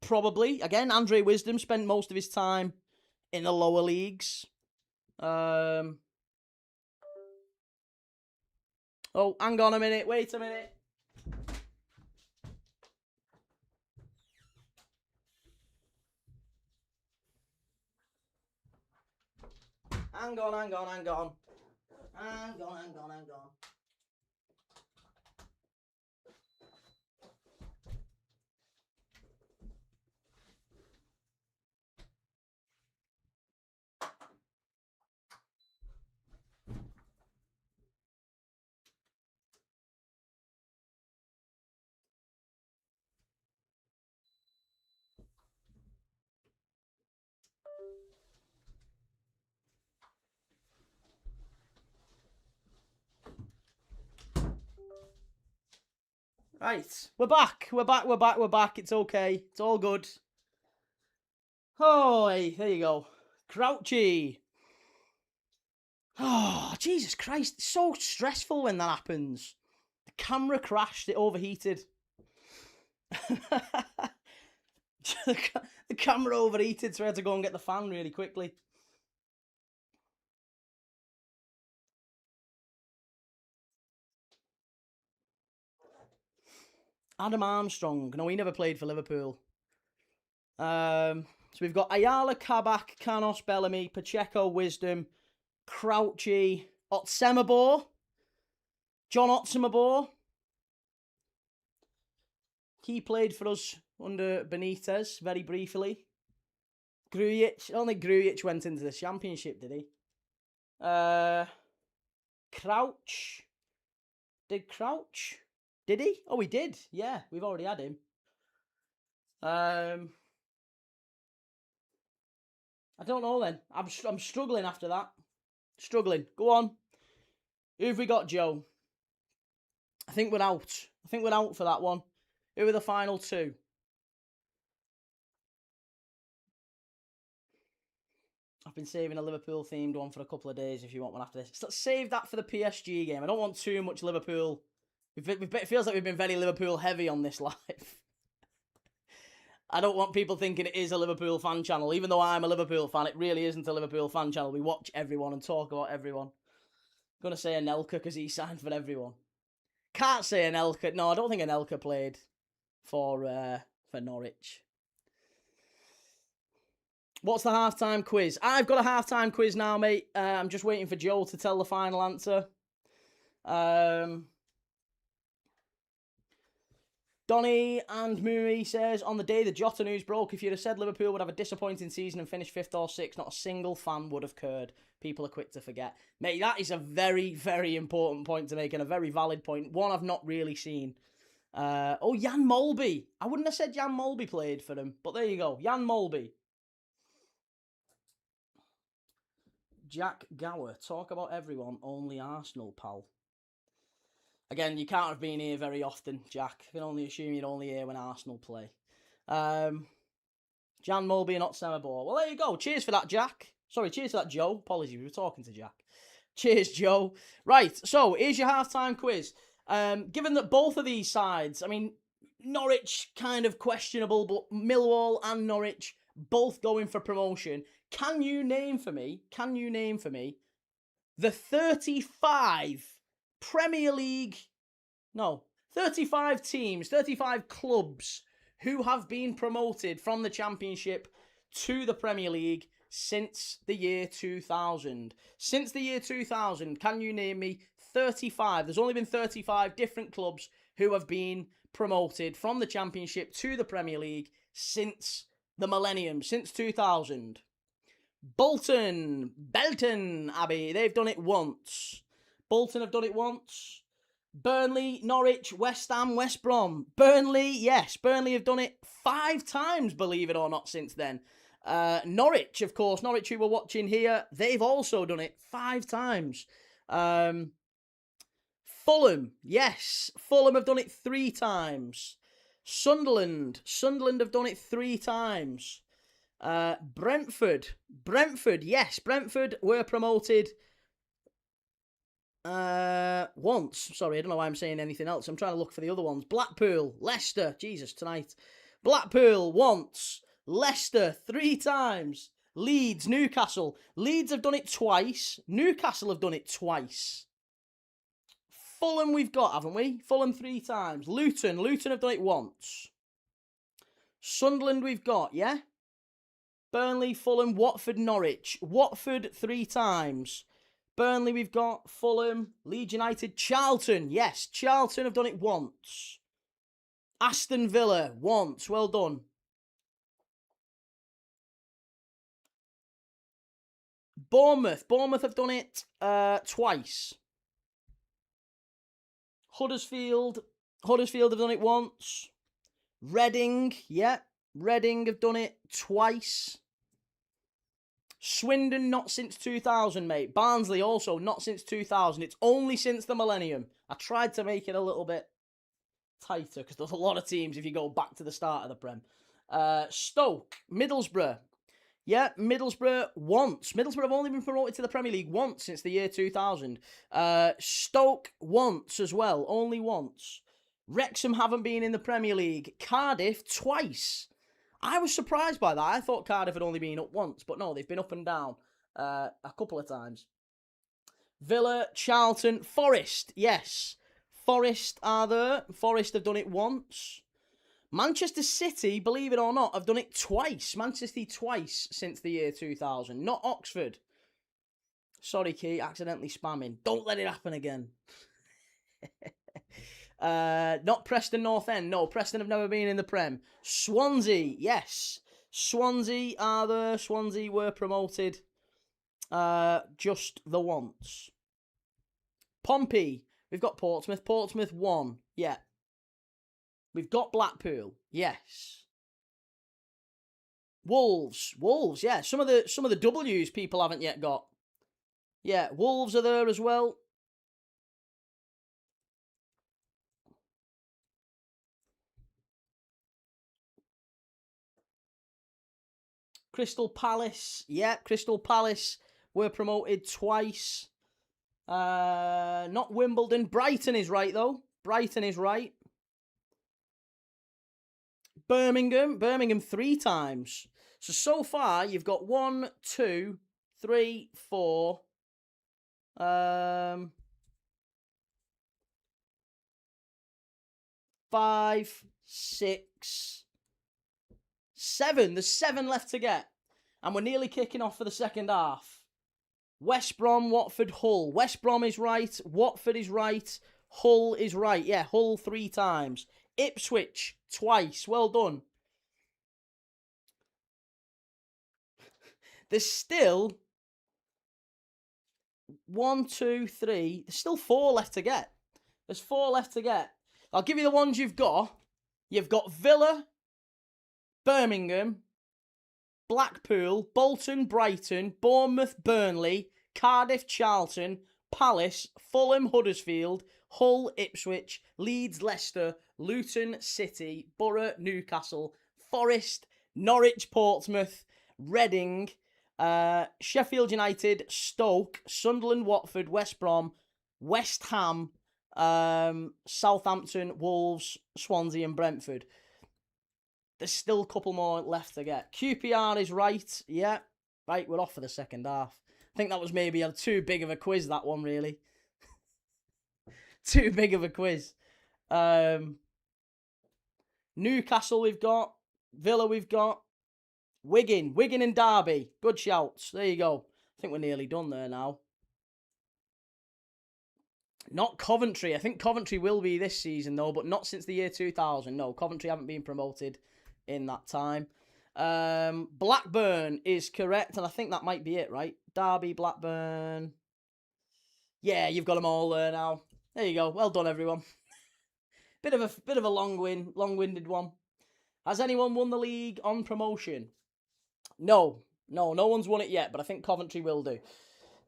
A: Probably. Again, Andre Wisdom spent most of his time in the lower leagues. Oh, hang on a minute. Wait a minute. Hang on. Right, we're back. It's okay. It's all good. Oh, hey, there you go. Crouchy. Oh, Jesus Christ. It's so stressful when that happens. The camera crashed. It overheated. The camera overheated, so I had to go and get the fan really quickly. Adam Armstrong. No, he never played for Liverpool. So we've got Ayala, Kabak, Canos, Bellamy, Pacheco, Wisdom, Crouchy, Otsemabor, John Otsemabor. He played for us under Benitez very briefly. Grujic. I don't think Grujic went into the championship, did he? Crouch. Did Crouch? Did he? Oh, he did. Yeah, we've already had him. I don't know then. I'm struggling after that. Struggling. Go on. Who have we got, Joe? I think we're out. For that one. Who are the final two? I've been saving a Liverpool themed one for a couple of days if you want one after this. Let's save that for the PSG game. I don't want too much Liverpool. It feels like we've been very Liverpool heavy on this live. I don't want people thinking it is a Liverpool fan channel. Even though I'm a Liverpool fan, it really isn't a Liverpool fan channel. We watch everyone and talk about everyone. I'm going to say Anelka because he signed for everyone. Can't say Anelka. No, I don't think Anelka played for Norwich. What's the halftime quiz? I've got a halftime quiz now, mate. I'm just waiting for Joe to tell the final answer. Donny and Muri says, on the day the Jota news broke, if you'd have said Liverpool would have a disappointing season and finish 5th or 6th, not a single fan would have cared. People are quick to forget. Mate, that is a very, very important point to make and a very valid point. One I've not really seen. Jan Molby. I wouldn't have said Jan Molby played for them, but there you go. Jan Molby. Jack Gower. Talk about everyone, only Arsenal, pal. Again, you can't have been here very often, Jack. I can only assume you're only here when Arsenal play. Jan Molby and Otsemabor. Well, there you go. Cheers for that, Jack. Sorry, cheers for that, Joe. Apologies, we were talking to Jack. Cheers, Joe. Right, so here's your halftime quiz. Given that both of these sides, I mean, Norwich kind of questionable, but Millwall and Norwich both going for promotion. Can you name for me the 35 Premier League, 35 teams, 35 clubs who have been promoted from the Championship to the Premier League since the year 2000? Since the year 2000, can you name me 35? There's only been 35 different clubs who have been promoted from the Championship to the Premier League since the millennium, since 2000. Belton Abbey, they've done it once. Bolton have done it once. Burnley, Norwich, West Ham, West Brom. Burnley, yes, Burnley have done it 5 times, believe it or not, since then. Norwich, of course, Norwich who we're watching here, they've also done it 5 times. Fulham, yes, Fulham have done it 3 times. Sunderland have done it 3 times. Brentford, yes, Brentford were promoted once. Sorry, I don't know why I'm saying anything else. I'm trying to look for the other ones. Blackpool, Leicester, Jesus, tonight. Blackpool once, Leicester 3 times. Leeds, Newcastle. Leeds have done it twice. Newcastle have done it twice. Fulham we've got, haven't we? Fulham 3 times. Luton have done it once. Sunderland we've got, yeah? Burnley, Fulham, Watford, Norwich. Watford 3 times. Burnley we've got, Fulham, Leeds United, Charlton. Yes, Charlton have done it once. Aston Villa once. Well done. Bournemouth have done it twice. Huddersfield have done it once. Reading, yeah. Reading have done it twice. Swindon, not since 2000, mate. Barnsley, also not since 2000. It's only since the millennium. I tried to make it a little bit tighter because there's a lot of teams if you go back to the start of the Prem. Stoke, Middlesbrough. Yeah, Middlesbrough once. Middlesbrough have only been promoted to the Premier League once since the year 2000. Stoke once as well, only once. Wrexham haven't been in the Premier League. Cardiff twice. I was surprised by that. I thought Cardiff had only been up once, but no, they've been up and down a couple of times. Villa, Charlton, Forest, yes. Forest are there. Forest have done it once. Manchester City, believe it or not, have done it twice. Manchester City twice since the year 2000. Not Oxford. Sorry, Key, accidentally spamming. Don't let it happen again. Not Preston North End. No, Preston have never been in the Prem. Swansea, yes. Swansea are there. Swansea were promoted just the once. Pompey, we've got Portsmouth. Portsmouth won, yeah. We've got Blackpool, yes. Wolves, yeah. Some of the W's people haven't yet got. Yeah, Wolves are there as well. Crystal Palace, yeah, Crystal Palace were promoted twice. Not Wimbledon. Brighton is right, though. Brighton is right. Birmingham 3 times. So far, you've got 1, 2, 3, 4. 5, 6, 7. There's 7 left to get. And we're nearly kicking off for the second half. West Brom, Watford, Hull. West Brom is right. Watford is right. Hull is right. Yeah, Hull 3 times. Ipswich twice. Well done. There's still 1, 2, 3. There's still 4 left to get. There's 4 left to get. I'll give you the ones you've got. You've got Villa, Birmingham, Blackpool, Bolton, Brighton, Bournemouth, Burnley, Cardiff, Charlton, Palace, Fulham, Huddersfield, Hull, Ipswich, Leeds, Leicester, Luton, City, Borough, Newcastle, Forest, Norwich, Portsmouth, Reading, Sheffield United, Stoke, Sunderland, Watford, West Brom, West Ham, Southampton, Wolves, Swansea and Brentford. There's still a couple more left to get. QPR is right. Yeah. Right, we're off for the second half. I think that was maybe too big of a quiz, that one, really. Too big of a quiz. Newcastle we've got. Villa we've got. Wigan and Derby. Good shouts. There you go. I think we're nearly done there now. Not Coventry. I think Coventry will be this season, though, but not since the year 2000. No, Coventry haven't been promoted in that time. Blackburn is correct, and I think that might be it, right? Derby, Blackburn. Yeah, you've got them all there now. There you go. Well done, everyone. Bit of a long-winded one. Has anyone won the league on promotion? No one's won it yet, but I think Coventry will do.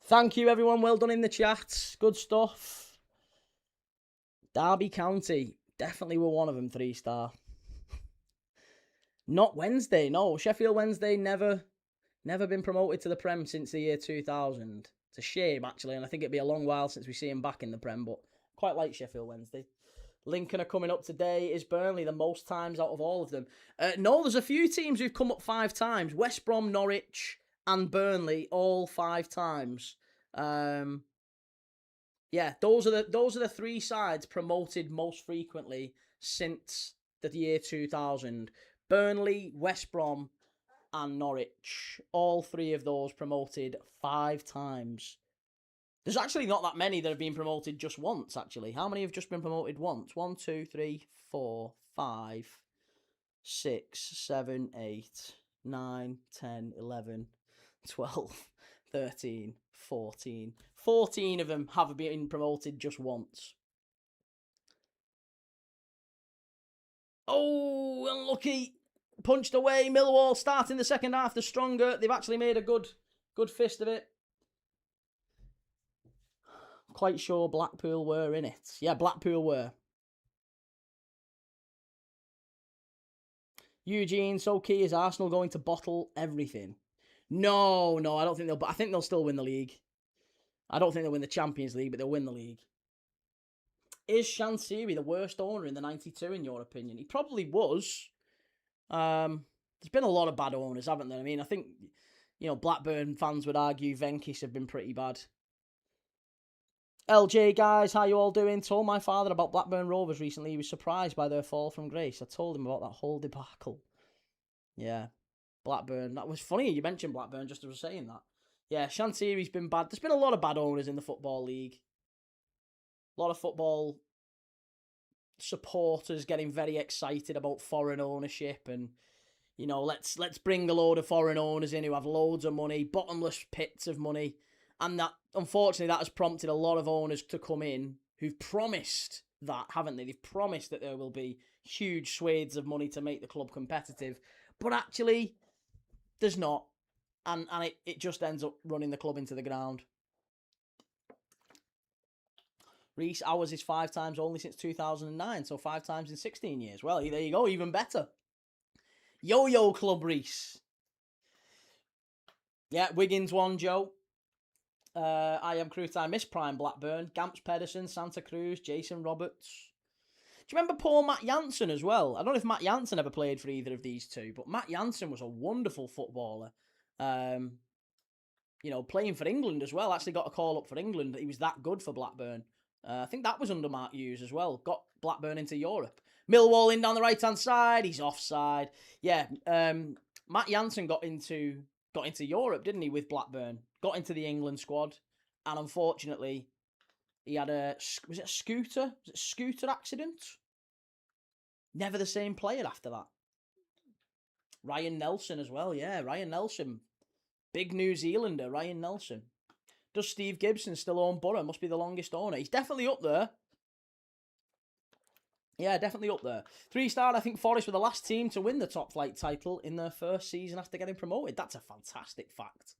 A: Thank you, everyone. Well done in the chat. Good stuff. Derby County definitely were one of them 3-star. Not Wednesday, no. Sheffield Wednesday never been promoted to the Prem since the year 2000. It's a shame, actually, and I think it'd be a long while since we see him back in the Prem, but quite like Sheffield Wednesday. Lincoln are coming up today. Is Burnley the most times out of all of them? No, there's a few teams who've come up 5 times. West Brom, Norwich, and Burnley all 5 times. Yeah, those are the 3 sides promoted most frequently since the year 2000. Burnley, West Brom, and Norwich. All 3 of those promoted 5 times. There's actually not that many that have been promoted just once, actually. How many have just been promoted once? 1, 2, 3, 4, 5, 6, 7, 8, 9, 10, 11, 12, 13, 14. 14 of them have been promoted just once. Oh, unlucky. Punched away. Millwall starting the second half. They're stronger. They've actually made a good fist of it. Quite sure Blackpool were in it. Yeah, Blackpool were. Eugene, so key is Arsenal going to bottle everything? No, I don't think they'll. But I think they'll still win the league. I don't think they'll win the Champions League, but they'll win the league. Is Shansiri the worst owner in the 92, in your opinion? He probably was. There's been a lot of bad owners, haven't there? I mean, I think, Blackburn fans would argue Venkis have been pretty bad. LJ guys, how you all doing? Told my father about Blackburn Rovers recently. He was surprised by their fall from grace. I told him about that whole debacle. Yeah, Blackburn. That was funny you mentioned Blackburn just as I was saying that. Yeah, Shantiri's been bad. There's been a lot of bad owners in the Football League. A lot of football supporters getting very excited about foreign ownership and, let's bring a load of foreign owners in who have loads of money, bottomless pits of money. And that, unfortunately, that has prompted a lot of owners to come in who've promised that, haven't they? They've promised that there will be huge swathes of money to make the club competitive. But actually, there's not. And it just ends up running the club into the ground. Reese, ours is 5 times only since 2009, so 5 times in 16 years. Well, there you go, even better. Yo-Yo Club, Reese. Yeah, Wiggins won, Joe. I am crew time. Miss Prime Blackburn, Gamps Pedersen, Santa Cruz, Jason Roberts. Do you remember poor Matt Jansen as well? I don't know if Matt Jansen ever played for either of these two, but Matt Jansen was a wonderful footballer. Playing for England as well. Actually got a call up for England. He was that good for Blackburn. I think that was under Mark Hughes as well. Got Blackburn into Europe. Millwall in down the right-hand side. He's offside. Yeah, Matt Jansen got into Europe, didn't he, with Blackburn? Got into the England squad. And unfortunately, he had a scooter accident? Never the same player after that. Ryan Nelson as well, yeah. Ryan Nelson. Big New Zealander, Ryan Nelson. Does Steve Gibson still own Borough? Must be the longest owner. He's definitely up there. Yeah, definitely up there. 3-star, I think Forest were the last team to win the top flight title in their first season after getting promoted. That's a fantastic fact.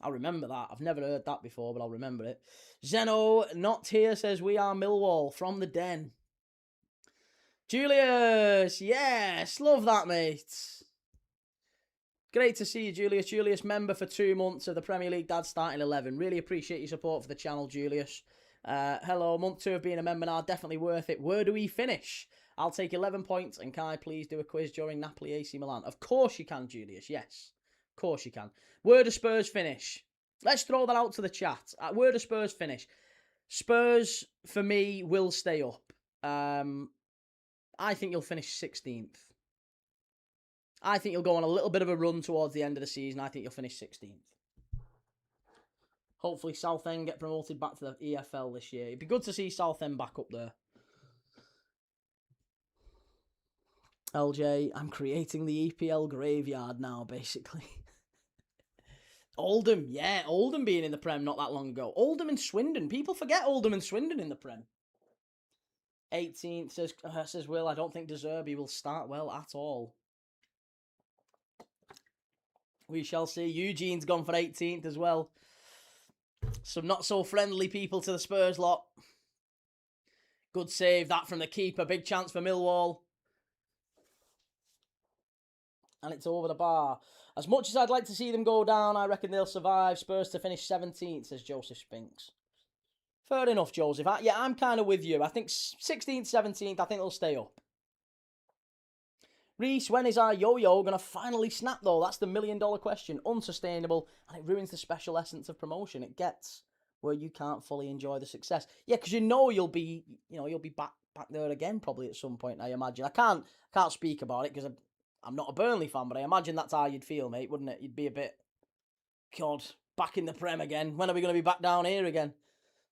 A: I'll remember that. I've never heard that before, but I'll remember it. Zeno, not here, says we are Millwall from the den. Julius, yes, love that, mate. Great to see you, Julius. Julius, member for 2 months of the Premier League Dad Starting 11. Really appreciate your support for the channel, Julius. Hello, month 2 of being a member now. Definitely worth it. Where do we finish? I'll take 11 points. And can I please do a quiz during Napoli AC Milan? Of course you can, Julius. Yes, of course you can. Where do Spurs finish? Let's throw that out to the chat. Where do Spurs finish? Spurs, for me, will stay up. I think you'll finish 16th. I think you'll go on a little bit of a run towards the end of the season. I think you'll finish 16th. Hopefully Southend get promoted back to the EFL this year. It'd be good to see Southend back up there. LJ, I'm creating the EPL graveyard now, basically. Oldham, yeah, Oldham being in the Prem not that long ago. Oldham and Swindon, people forget Oldham and Swindon in the Prem. 18th says Will, I don't think De Zerbi will start well at all. We shall see. Eugene's gone for 18th as well. Some not so friendly people to the Spurs lot. Good save, that from the keeper. Big chance for Millwall. And it's over the bar. As much as I'd like to see them go down, I reckon they'll survive. Spurs to finish 17th, says Joseph Spinks. Fair enough, Joseph. I'm kind of with you. I think 16th, 17th, I think they'll stay up. Reese, when is our yo-yo going to finally snap, though? That's the million-dollar question. Unsustainable, and it ruins the special essence of promotion. It gets where you can't fully enjoy the success. Yeah, because you'll be back there again probably at some point, I imagine. I can't speak about it because I'm not a Burnley fan, but I imagine that's how you'd feel, mate, wouldn't it? You'd be a bit, God, back in the Prem again. When are we going to be back down here again?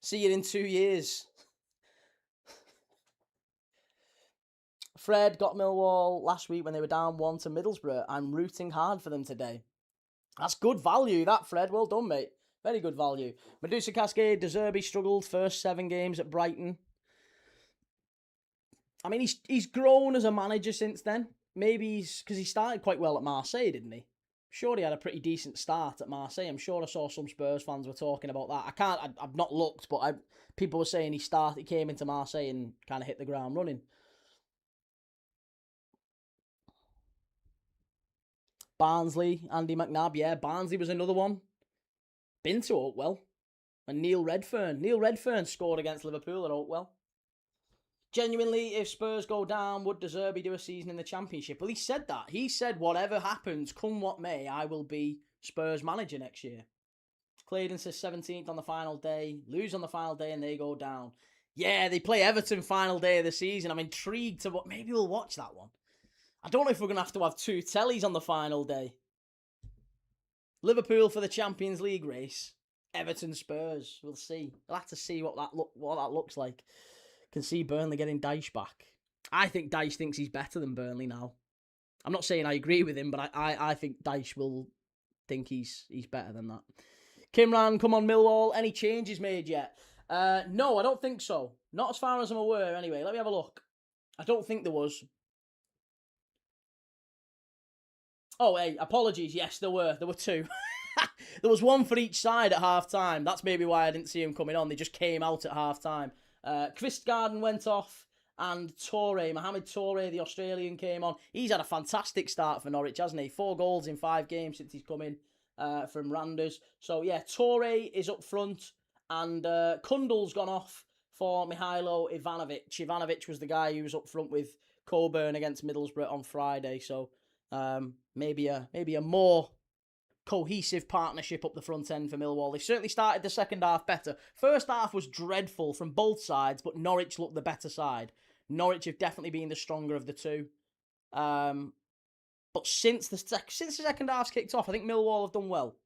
A: See you in 2 years. Fred got Millwall last week when they were down 1 to Middlesbrough. I'm rooting hard for them today. That's good value, that, Fred. Well done, mate. Very good value. Medusa Cascade, De Zerbi struggled first 7 games at Brighton. I mean, he's grown as a manager since then. Maybe because he started quite well at Marseille, didn't he? Sure, he had a pretty decent start at Marseille. I'm sure I saw some Spurs fans were talking about that. I've not looked, but people were saying he came into Marseille and kind of hit the ground running. Barnsley, Andy McNabb, yeah, Barnsley was another one. Been to Oakwell. And Neil Redfern scored against Liverpool at Oakwell. Genuinely, if Spurs go down, would De Zerbi do a season in the Championship? Well, he said that. He said, whatever happens, come what may, I will be Spurs manager next year. Claydon says 17th on the final day, lose on the final day, and they go down. Yeah, they play Everton final day of the season. I'm intrigued to what. Maybe we'll watch that one. I don't know if we're going to have 2 tellies on the final day. Liverpool for the Champions League race. Everton Spurs. We'll see. We'll have to see what that looks like. Can see Burnley getting Dyche back. I think Dyche thinks he's better than Burnley now. I'm not saying I agree with him, but I think Dyche will think he's better than that. Kimran, come on Millwall. Any changes made yet? No, I don't think so. Not as far as I'm aware anyway. Let me have a look. I don't think there was. Oh, hey, apologies. Yes, there were. There were 2. There was 1 for each side at half-time. That's maybe why I didn't see him coming on. They just came out at half-time. Kvistgarden went off, and Mohamed Toure, the Australian, came on. He's had a fantastic start for Norwich, hasn't he? 4 goals in 5 games since he's come in from Randers. So, yeah, Toure is up front, and Kundal's gone off for Mihailo Ivanovic. Ivanovic was the guy who was up front with Coburn against Middlesbrough on Friday, so maybe a more cohesive partnership up the front end for Millwall. They certainly started the second half better. First half was dreadful from both sides, but Norwich looked the better side. Norwich have definitely been the stronger of the 2. But since the second half's kicked off, I think Millwall have done well.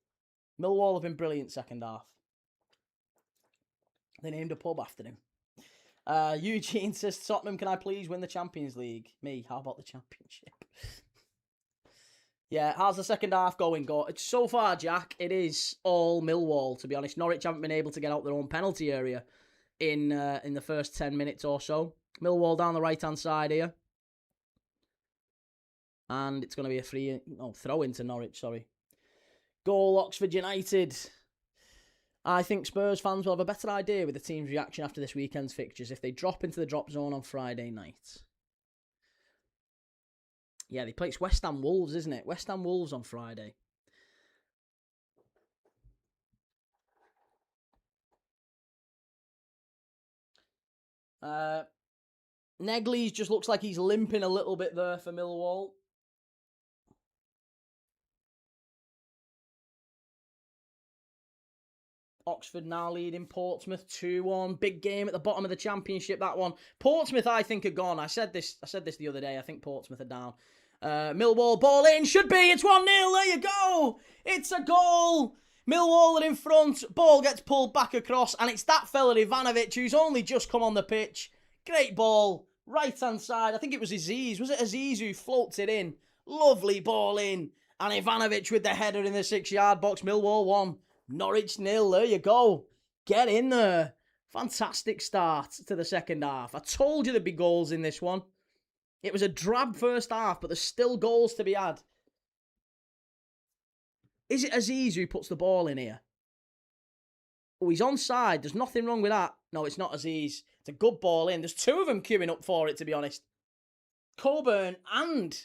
A: Millwall have been brilliant second half. They named a pub after him. Eugene says, Tottenham, can I please win the Champions League? Me, how about the Championship? Yeah, how's the second half going? So far, Jack, it is all Millwall, to be honest. Norwich haven't been able to get out their own penalty area in the first 10 minutes or so. Millwall down the right-hand side here. And it's going to be a throw into Norwich, sorry. Goal, Oxford United. I think Spurs fans will have a better idea with the team's reaction after this weekend's fixtures if they drop into the drop zone on Friday night. Yeah, they play. It's West Ham Wolves, isn't it? West Ham Wolves on Friday. Negley's just looks like he's limping a little bit there for Millwall. Oxford now leading Portsmouth 2-1. Big game at the bottom of the Championship, that one. Portsmouth, I think, are gone. I said this the other day. I think Portsmouth are down. Millwall ball in. Should be. It's 1-0. There you go. It's a goal. Millwall are in front. Ball gets pulled back across. And it's that fella, Ivanovic, who's only just come on the pitch. Great ball. Right-hand side, I think it was Aziz. Was it Aziz who floats it in? Lovely ball in. And Ivanovic with the header in the 6-yard box. Millwall 1, Norwich 0. There you go. Get in there. Fantastic start to the second half. I told you there'd be goals in this one. It was a drab first half, but there's still goals to be had. Is it Aziz who puts the ball in here? Oh, he's onside. There's nothing wrong with that. No, it's not Aziz. It's a good ball in. There's two of them queuing up for it, to be honest. Coburn and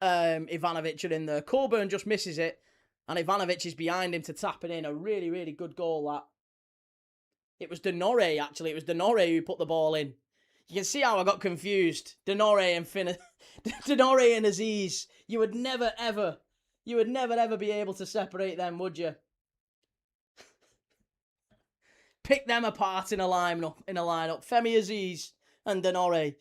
A: Ivanovic are in there. Coburn just misses it, and Ivanovic is behind him to tap it in. A really, really good goal, that. It was Denore, actually. It was Denore who put the ball in. You can see how I got confused. Denore and Aziz. You would never, ever be able to separate them, would you? Pick them apart in a lineup. Femi Aziz and Denore.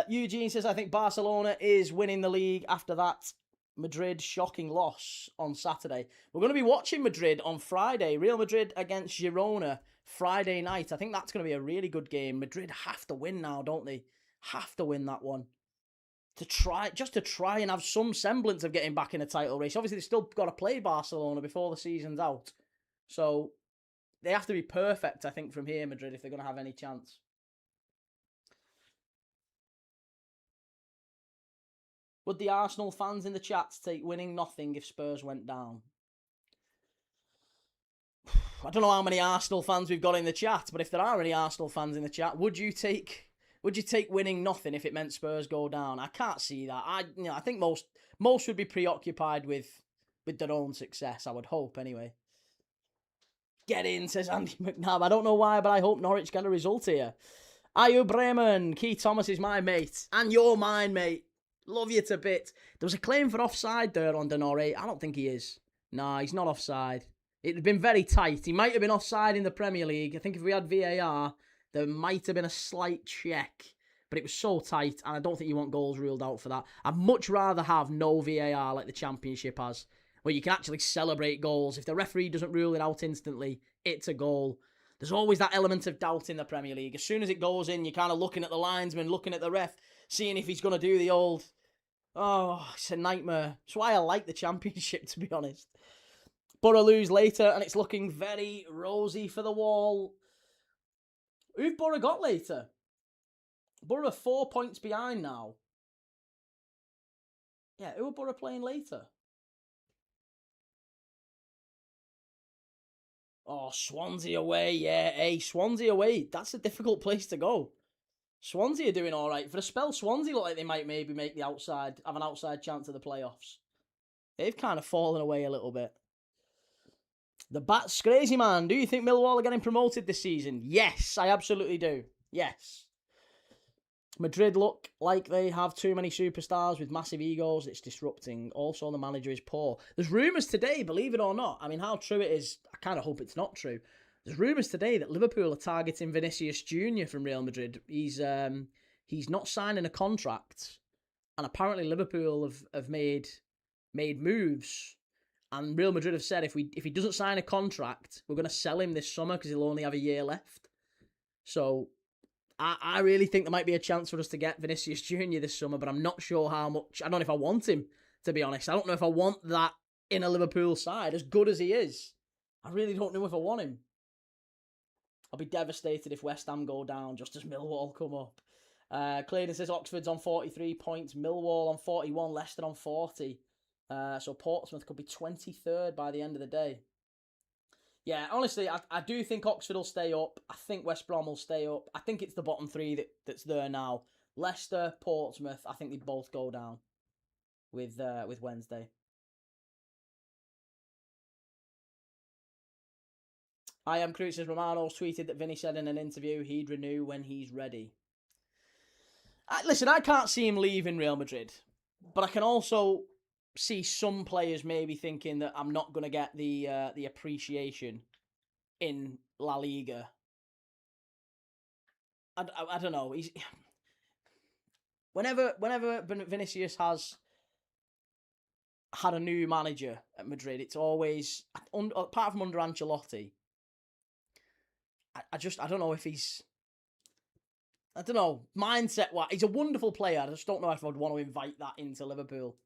A: Eugene says, I think Barcelona is winning the league after that Madrid shocking loss on Saturday. We're going to be watching Madrid on Friday. Real Madrid against Girona Friday night. I think that's going to be a really good game. Madrid have to win now, don't they? Have to win that one. To try and have some semblance of getting back in a title race. Obviously, they've still got to play Barcelona before the season's out. So they have to be perfect, I think, from here, Madrid, if they're going to have any chance. Would the Arsenal fans in the chat take winning nothing if Spurs went down? I don't know how many Arsenal fans we've got in the chat, but if there are any Arsenal fans in the chat, would you take winning nothing if it meant Spurs go down? I can't see that. I think most would be preoccupied with their own success, I would hope, anyway. Get in, says Andy McNabb. I don't know why, but I hope Norwich get a result here. Ayu Bremen, Keith Thomas is my mate, and you're mine, mate. Love you to bit. There was a claim for offside there on Denore. I don't think he is. Nah, he's not offside. It had been very tight. He might have been offside in the Premier League. I think if we had VAR, there might have been a slight check. But it was so tight, and I don't think you want goals ruled out for that. I'd much rather have no VAR like the Championship has, where you can actually celebrate goals. If the referee doesn't rule it out instantly, it's a goal. There's always that element of doubt in the Premier League. As soon as it goes in, you're kind of looking at the linesman, looking at the ref, seeing if he's going to do the old... Oh, it's a nightmare. That's why I like the Championship, to be honest. Borough lose later, and it's looking very rosy for the Wall. Who've Borough got later? Borough are 4 points behind now. Yeah, who are Borough playing later? Oh, Swansea away, yeah. Hey, Swansea away. That's a difficult place to go. Swansea are doing all right. For a spell, Swansea look like they might maybe make the outside, have an outside chance of the playoffs. They've kind of fallen away a little bit. The Bats Crazy Man, do you think Millwall are getting promoted this season? Yes, I absolutely do. Yes. Madrid look like they have too many superstars with massive egos. It's disrupting. Also, the manager is poor. There's rumours today, believe it or not. I mean, how true it is, I kind of hope it's not true. There's rumours today that Liverpool are targeting Vinicius Jr. from Real Madrid. He's not signing a contract, and apparently Liverpool have made moves, and Real Madrid have said if he doesn't sign a contract, we're going to sell him this summer because he'll only have a year left. So I really think there might be a chance for us to get Vinicius Jr. this summer, but I'm not sure how much. I don't know if I want him, to be honest. I don't know if I want that in a Liverpool side, as good as he is. I really don't know if I want him. I'll be devastated if West Ham go down just as Millwall come up. Clayton says Oxford's on 43 points, Millwall on 41, Leicester on 40. So Portsmouth could be 23rd by the end of the day. Yeah, honestly, I do think Oxford will stay up. I think West Brom will stay up. I think it's the bottom three that's there now. Leicester, Portsmouth, I think they both go down with Wednesday. I am Cruz says Romano's tweeted that Vinny said in an interview he'd renew when he's ready. Listen, I can't see him leaving Real Madrid, but I can also see some players maybe thinking that I'm not going to get the appreciation in La Liga. I don't know. He's whenever Vinicius has had a new manager at Madrid, it's always, apart from under Ancelotti, I don't know if he's I don't know, mindset. He's a wonderful player. I just don't know if I'd want to invite that into Liverpool.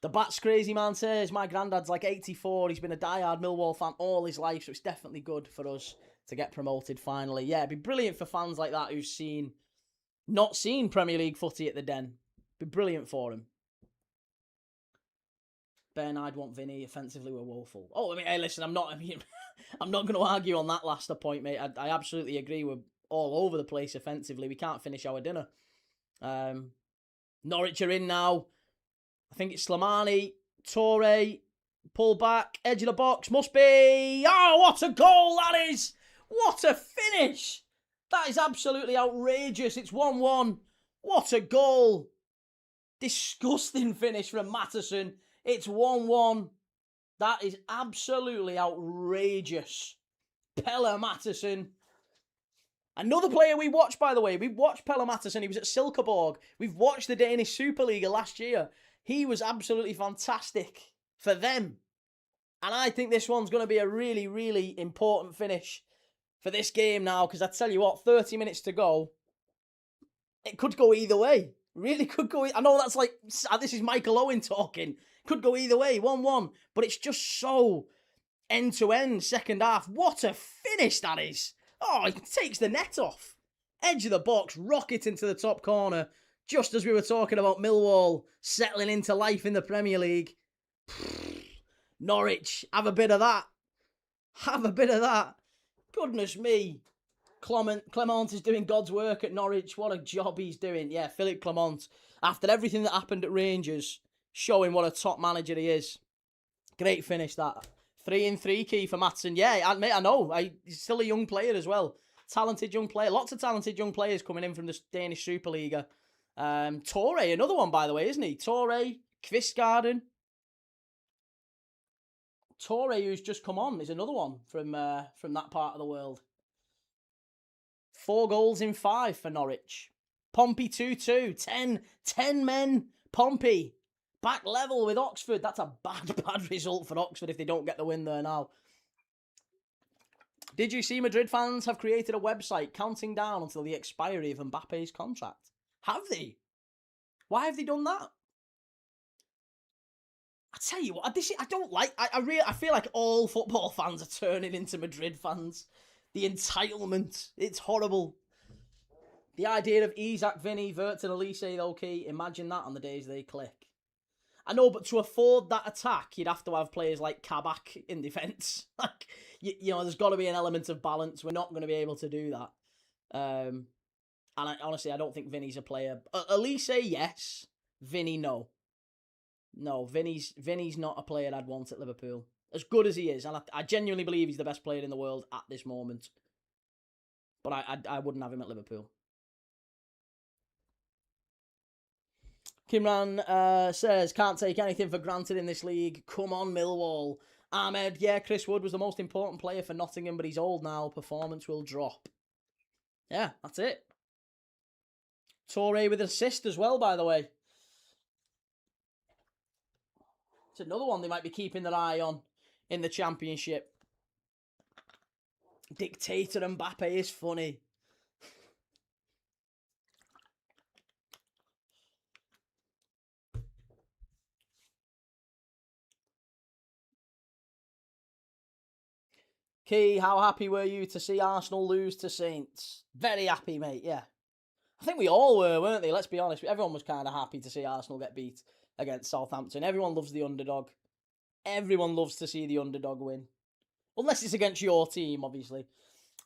A: The Bats Crazy Man says, my granddad's like 84. He's been a diehard Millwall fan all his life, so it's definitely good for us to get promoted finally. Yeah, it'd be brilliant for fans like that who've not seen Premier League footy at the Den. It'd be brilliant for him. Ben, I'd want Vinny. Offensively, we're woeful. Oh, I mean, hey, listen, I'm not going to argue on that last point, mate. I absolutely agree. We're all over the place offensively. We can't finish our dinner. Norwich are in now. I think it's Slimani, Torre, pull back, edge of the box, must be. Oh, what a goal that is! What a finish! That is absolutely outrageous. It's 1-1. What a goal! Disgusting finish from Matheson. It's 1-1. That is absolutely outrageous. Pelle Matheson. Another player we watched, by the way. We watched Pelle Matheson. He was at Silkeborg. We've watched the Danish Superliga last year. He was absolutely fantastic for them. And I think this one's going to be a really, really important finish for this game now. Because I tell you what, 30 minutes to go. It could go either way. Really could go. I know that's like, this is Michael Owen talking. Could go either way, 1-1. But it's just so end-to-end second half. What a finish that is. Oh, he takes the net off. Edge of the box, rocket into the top corner. Just as we were talking about Millwall settling into life in the Premier League. Norwich, have a bit of that. Have a bit of that. Goodness me. Clement is doing God's work at Norwich. What a job he's doing. Yeah, Philippe Clement, after everything that happened at Rangers, showing what a top manager he is. Great finish, that. 3-3 key for Matheson. Yeah, I know. He's still a young player as well. Talented young player. Lots of talented young players coming in from the Danish Superliga. Torre, another one, by the way, isn't he? Torre, Kvistgarden. Torre, who's just come on, is another one from that part of the world. 4 goals in 5 for Norwich. Pompey 2-2. 10 men. Pompey back level with Oxford. That's a bad result for Oxford if they don't get the win there now. Did you see Madrid fans have created a website counting down until the expiry of Mbappe's contract? Have they? Why have they done that? I tell you what, I don't like. I feel like all football fans are turning into Madrid fans. The entitlement, it's horrible. The idea of Isak, Vinny, Wirtz and Elise, though, key. Imagine that on the days they click. I know, but to afford that attack, you'd have to have players like Kabak in defence. Like, you know, there's got to be an element of balance. We're not going to be able to do that. And honestly, I don't think Vinny's a player. Elise, yes. Vinny, no. No, Vinny's not a player I'd want at Liverpool. As good as he is, and I genuinely believe he's the best player in the world at this moment. But I wouldn't have him at Liverpool. Kimran says, can't take anything for granted in this league. Come on, Millwall. Ahmed, yeah, Chris Wood was the most important player for Nottingham, but he's old now. Performance will drop. Yeah, that's it. Torre with an assist as well, by the way. It's another one they might be keeping their eye on in the Championship. Dictator Mbappe is funny. Key, how happy were you to see Arsenal lose to Saints? Very happy, mate, yeah. I think we all were, weren't they? Let's be honest. Everyone was kind of happy to see Arsenal get beat against Southampton. Everyone loves the underdog. Everyone loves to see the underdog win. Unless it's against your team, obviously.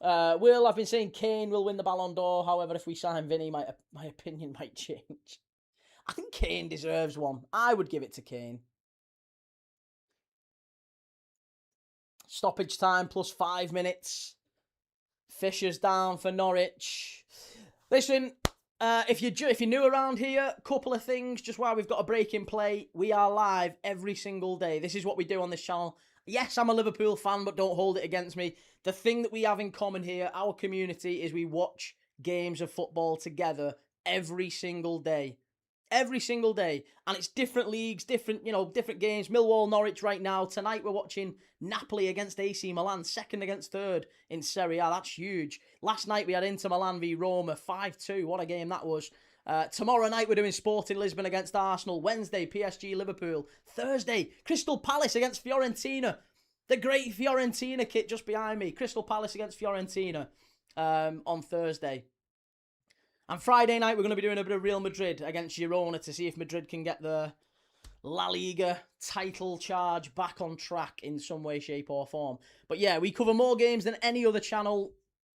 A: Will, I've been saying Kane will win the Ballon d'Or. However, if we sign Vinny, my opinion might change. I think Kane deserves one. I would give it to Kane. Stoppage time plus 5 minutes. Fisher's down for Norwich. Listen, if you're new around here, couple of things just while we've got a break in play. We are live every single day. This is what we do on this channel. Yes, I'm a Liverpool fan, but don't hold it against me. The thing that we have in common here, our community, is we watch games of football together every single day. Every single day. And it's different leagues, different games. Millwall, Norwich right now. Tonight we're watching Napoli against AC Milan, second against third in Serie A. That's huge. Last night we had Inter Milan v Roma, 5-2. What a game that was. Tomorrow night we're doing Sporting Lisbon against Arsenal. Wednesday, PSG Liverpool. Thursday, Crystal Palace against Fiorentina. The great Fiorentina kit just behind me. Crystal Palace against Fiorentina on Thursday. And Friday night, we're going to be doing a bit of Real Madrid against Girona to see if Madrid can get the La Liga title charge back on track in some way, shape or form. But yeah, we cover more games than any other channel.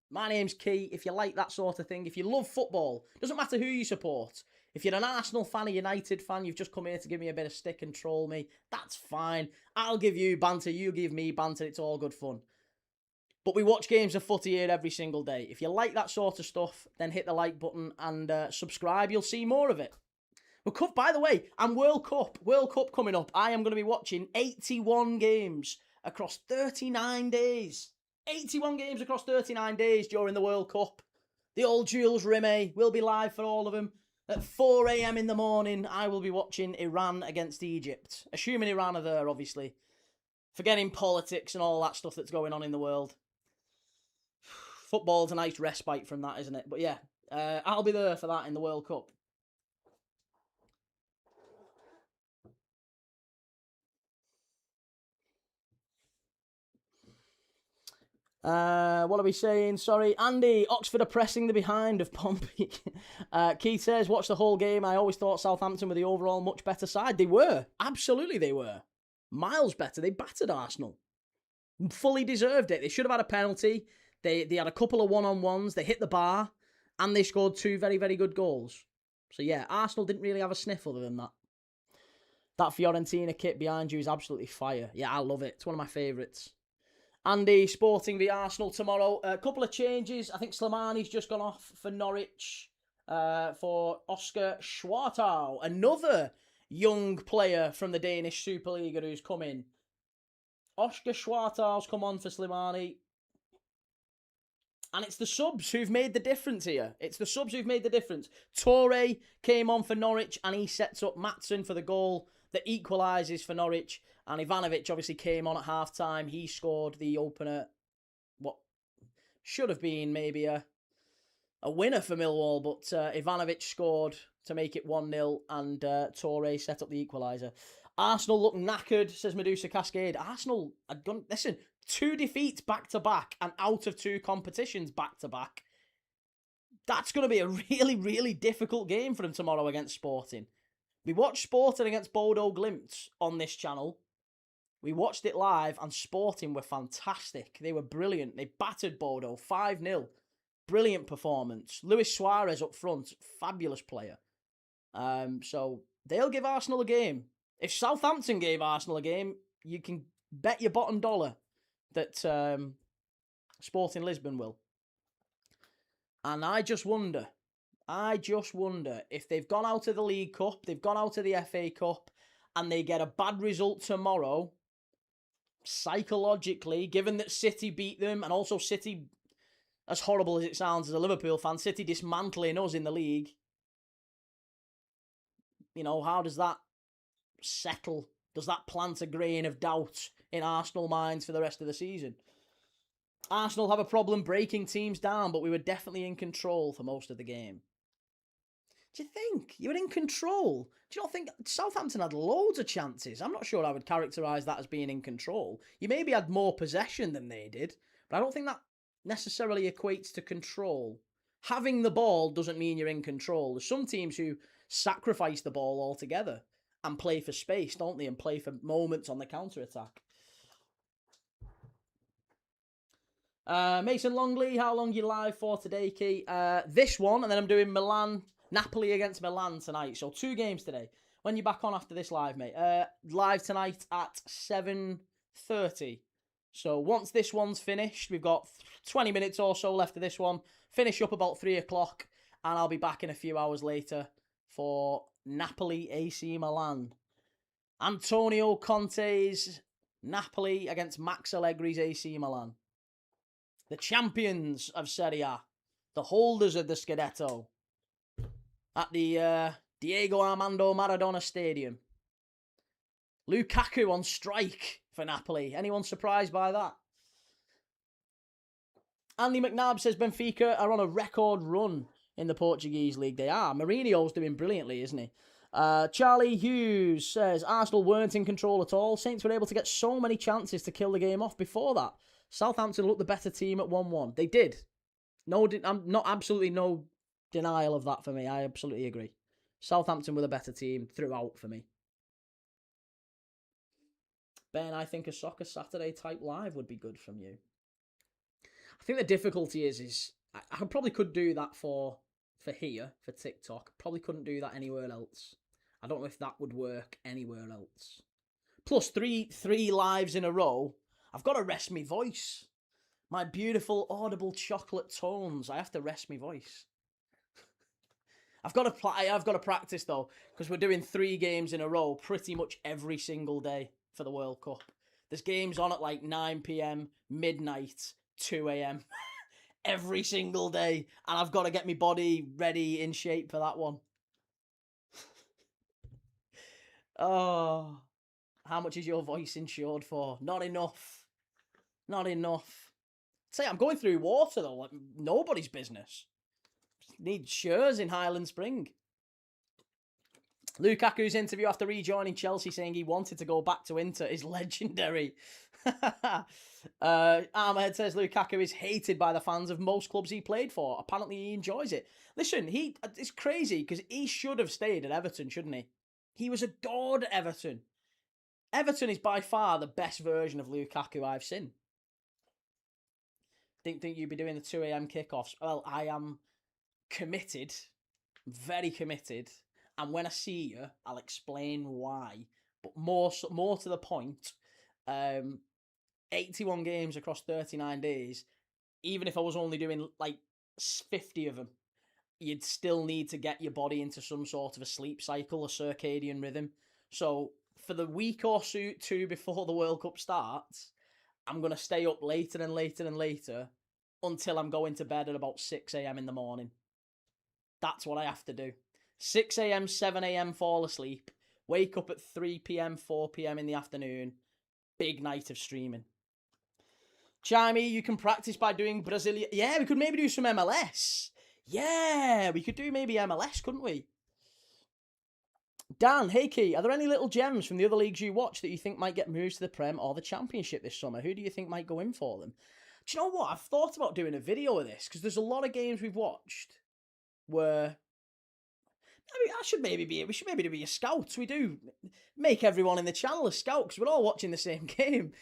A: My name's Key. If you like that sort of thing, if you love football, doesn't matter who you support. If you're an Arsenal fan, a United fan, you've just come here to give me a bit of stick and troll me, that's fine. I'll give you banter, you give me banter, it's all good fun. But we watch games of footy here every single day. If you like that sort of stuff, then hit the like button and subscribe. You'll see more of it. By the way, and World Cup coming up. I am going to be watching 81 games across 39 days. 81 games across 39 days during the World Cup. The old Jules Rimet will be live for all of them. At 4 a.m. in the morning, I will be watching Iran against Egypt. Assuming Iran are there, obviously. Forgetting politics and all that stuff that's going on in the world. Football's a nice respite from that, isn't it? But yeah, I'll be there for that in the World Cup. What are we saying? Sorry, Andy, Oxford are pressing the behind of Pompey. Keith says, watch the whole game. I always thought Southampton were the overall much better side. They were. Absolutely they were. Miles better. They battered Arsenal. Fully deserved it. They should have had a penalty. They had a couple of one-on-ones. They hit the bar. And they scored 2 very, very good goals. So yeah, Arsenal didn't really have a sniff other than that. That Fiorentina kit behind you is absolutely fire. Yeah, I love it. It's one of my favourites. Andy, Sporting v Arsenal tomorrow. A couple of changes. I think Slimani's just gone off for Norwich for Oscar Schwartau. Another young player from the Danish Superliga who's come in. Oscar Schwartau's come on for Slimani. And it's the subs who've made the difference here. It's the subs who've made the difference. Torre came on for Norwich and he sets up Maatsen for the goal that equalises for Norwich. And Ivanovic obviously came on at half-time. He scored the opener. What should have been maybe a winner for Millwall. But Ivanovic scored to make it 1-0 and Torre set up the equaliser. Arsenal look knackered, says Medusa Cascade. Arsenal had gone, listen, 2 defeats back-to-back and out of 2 competitions back-to-back. That's going to be a really, really difficult game for them tomorrow against Sporting. We watched Sporting against Bodo Glimt on this channel. We watched it live and Sporting were fantastic. They were brilliant. They battered Bodo 5-0. Brilliant performance. Luis Suarez up front, fabulous player. So they'll give Arsenal a game. If Southampton gave Arsenal a game, you can bet your bottom dollar that Sporting Lisbon will. And I just wonder if they've gone out of the League Cup, they've gone out of the FA Cup, and they get a bad result tomorrow, psychologically, given that City beat them, and also City, as horrible as it sounds as a Liverpool fan, City dismantling us in the league, you know, how does that settle? Does that plant a grain of doubt in Arsenal minds for the rest of the season? Arsenal have a problem breaking teams down, but we were definitely in control for most of the game. Do you think? You were in control? Do you not think Southampton had loads of chances? I'm not sure I would characterise that as being in control. You maybe had more possession than they did, but I don't think that necessarily equates to control. Having the ball doesn't mean you're in control. There's some teams who sacrifice the ball altogether and play for space, don't they? And play for moments on the counter-attack. Mason Longley, how long you live for today, Key? This one, and then I'm doing Napoli against Milan tonight. So 2 games today. When you back on after this live, mate? Live tonight at 7:30. So once this one's finished, we've got 20 minutes or so left of this one. Finish up about 3 o'clock, and I'll be back in a few hours later for Napoli AC Milan. Antonio Conte's Napoli against Max Allegri's AC Milan. The champions of Serie A. The holders of the Scudetto. At the Diego Armando Maradona Stadium. Lukaku on strike for Napoli. Anyone surprised by that? Andy McNabb says Benfica are on a record run in the Portuguese league. They are. Mourinho's doing brilliantly, isn't he? Charlie Hughes says Arsenal weren't in control at all. Saints were able to get so many chances to kill the game off before that. Southampton looked the better team at 1-1. They did. I'm not absolutely no denial of that for me. I absolutely agree. Southampton were the better team throughout for me. Ben, I think a Soccer Saturday type live would be good from you. I think the difficulty is I probably could do that for here, for TikTok. Probably couldn't do that anywhere else. I don't know if that would work anywhere else. Plus three lives in a row. I've got to rest my voice. My beautiful audible chocolate tones. I have to rest my voice. I've got to practice though, because we're doing 3 games in a row pretty much every single day for the World Cup. There's games on at like 9 p.m, midnight, 2 a.m. every single day, and I've got to get my body ready in shape for that one. Oh, how much is your voice insured for? Not enough. Not enough. Say, I'm going through water though, like nobody's business. Need shares in Highland Spring. Lukaku's interview after rejoining Chelsea saying he wanted to go back to Inter is legendary. Ahmed says Lukaku is hated by the fans of most clubs he played for. Apparently he enjoys it. Listen, it's crazy because he should have stayed at Everton, shouldn't he? He was adored at Everton. Everton is by far the best version of Lukaku I've seen. Think you'd be doing the 2 a.m. kickoffs? Well, I am committed, very committed. And when I see you, I'll explain why. But more to the point, 81 games across 39 days, even if I was only doing like 50 of them, you'd still need to get your body into some sort of a sleep cycle, a circadian rhythm. So for the week or two before the World Cup starts, I'm going to stay up later and later and later until I'm going to bed at about 6 a.m. in the morning. That's what I have to do. 6 a.m, 7 a.m, fall asleep. Wake up at 3 p.m, 4 p.m. in the afternoon. Big night of streaming. Chimey, you can practice by doing Brazilian. Yeah, we could maybe do some MLS. Yeah, we could do maybe MLS, couldn't we? Dan, hey Key, are there any little gems from the other leagues you watch that you think might get moves to the Prem or the Championship this summer? Who do you think might go in for them? Do you know what? I've thought about doing a video of this because there's a lot of games we've watched where we should maybe be a scout. We do make everyone in the channel a scout because we're all watching the same game.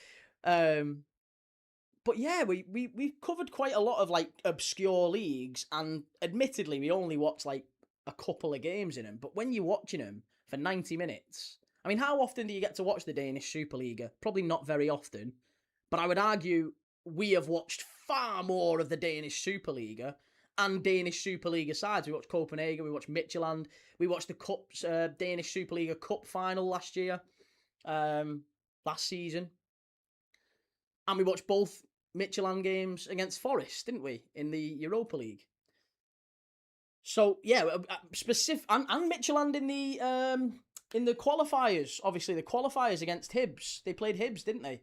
A: But yeah, we've covered quite a lot of like obscure leagues, and admittedly, we only watch like a couple of games in them. But when you're watching them for 90 minutes, I mean, how often do you get to watch the Danish Superliga? Probably not very often. But I would argue we have watched far more of the Danish Superliga and Danish Superliga sides. We watched Copenhagen, we watched Midtjylland, we watched the Cups, Danish Superliga Cup final last season. And we watched both Midtjylland games against Forest, didn't we, in the Europa League? So yeah, specific and Midtjylland in the qualifiers. Obviously, the qualifiers against Hibs. They played Hibs, didn't they?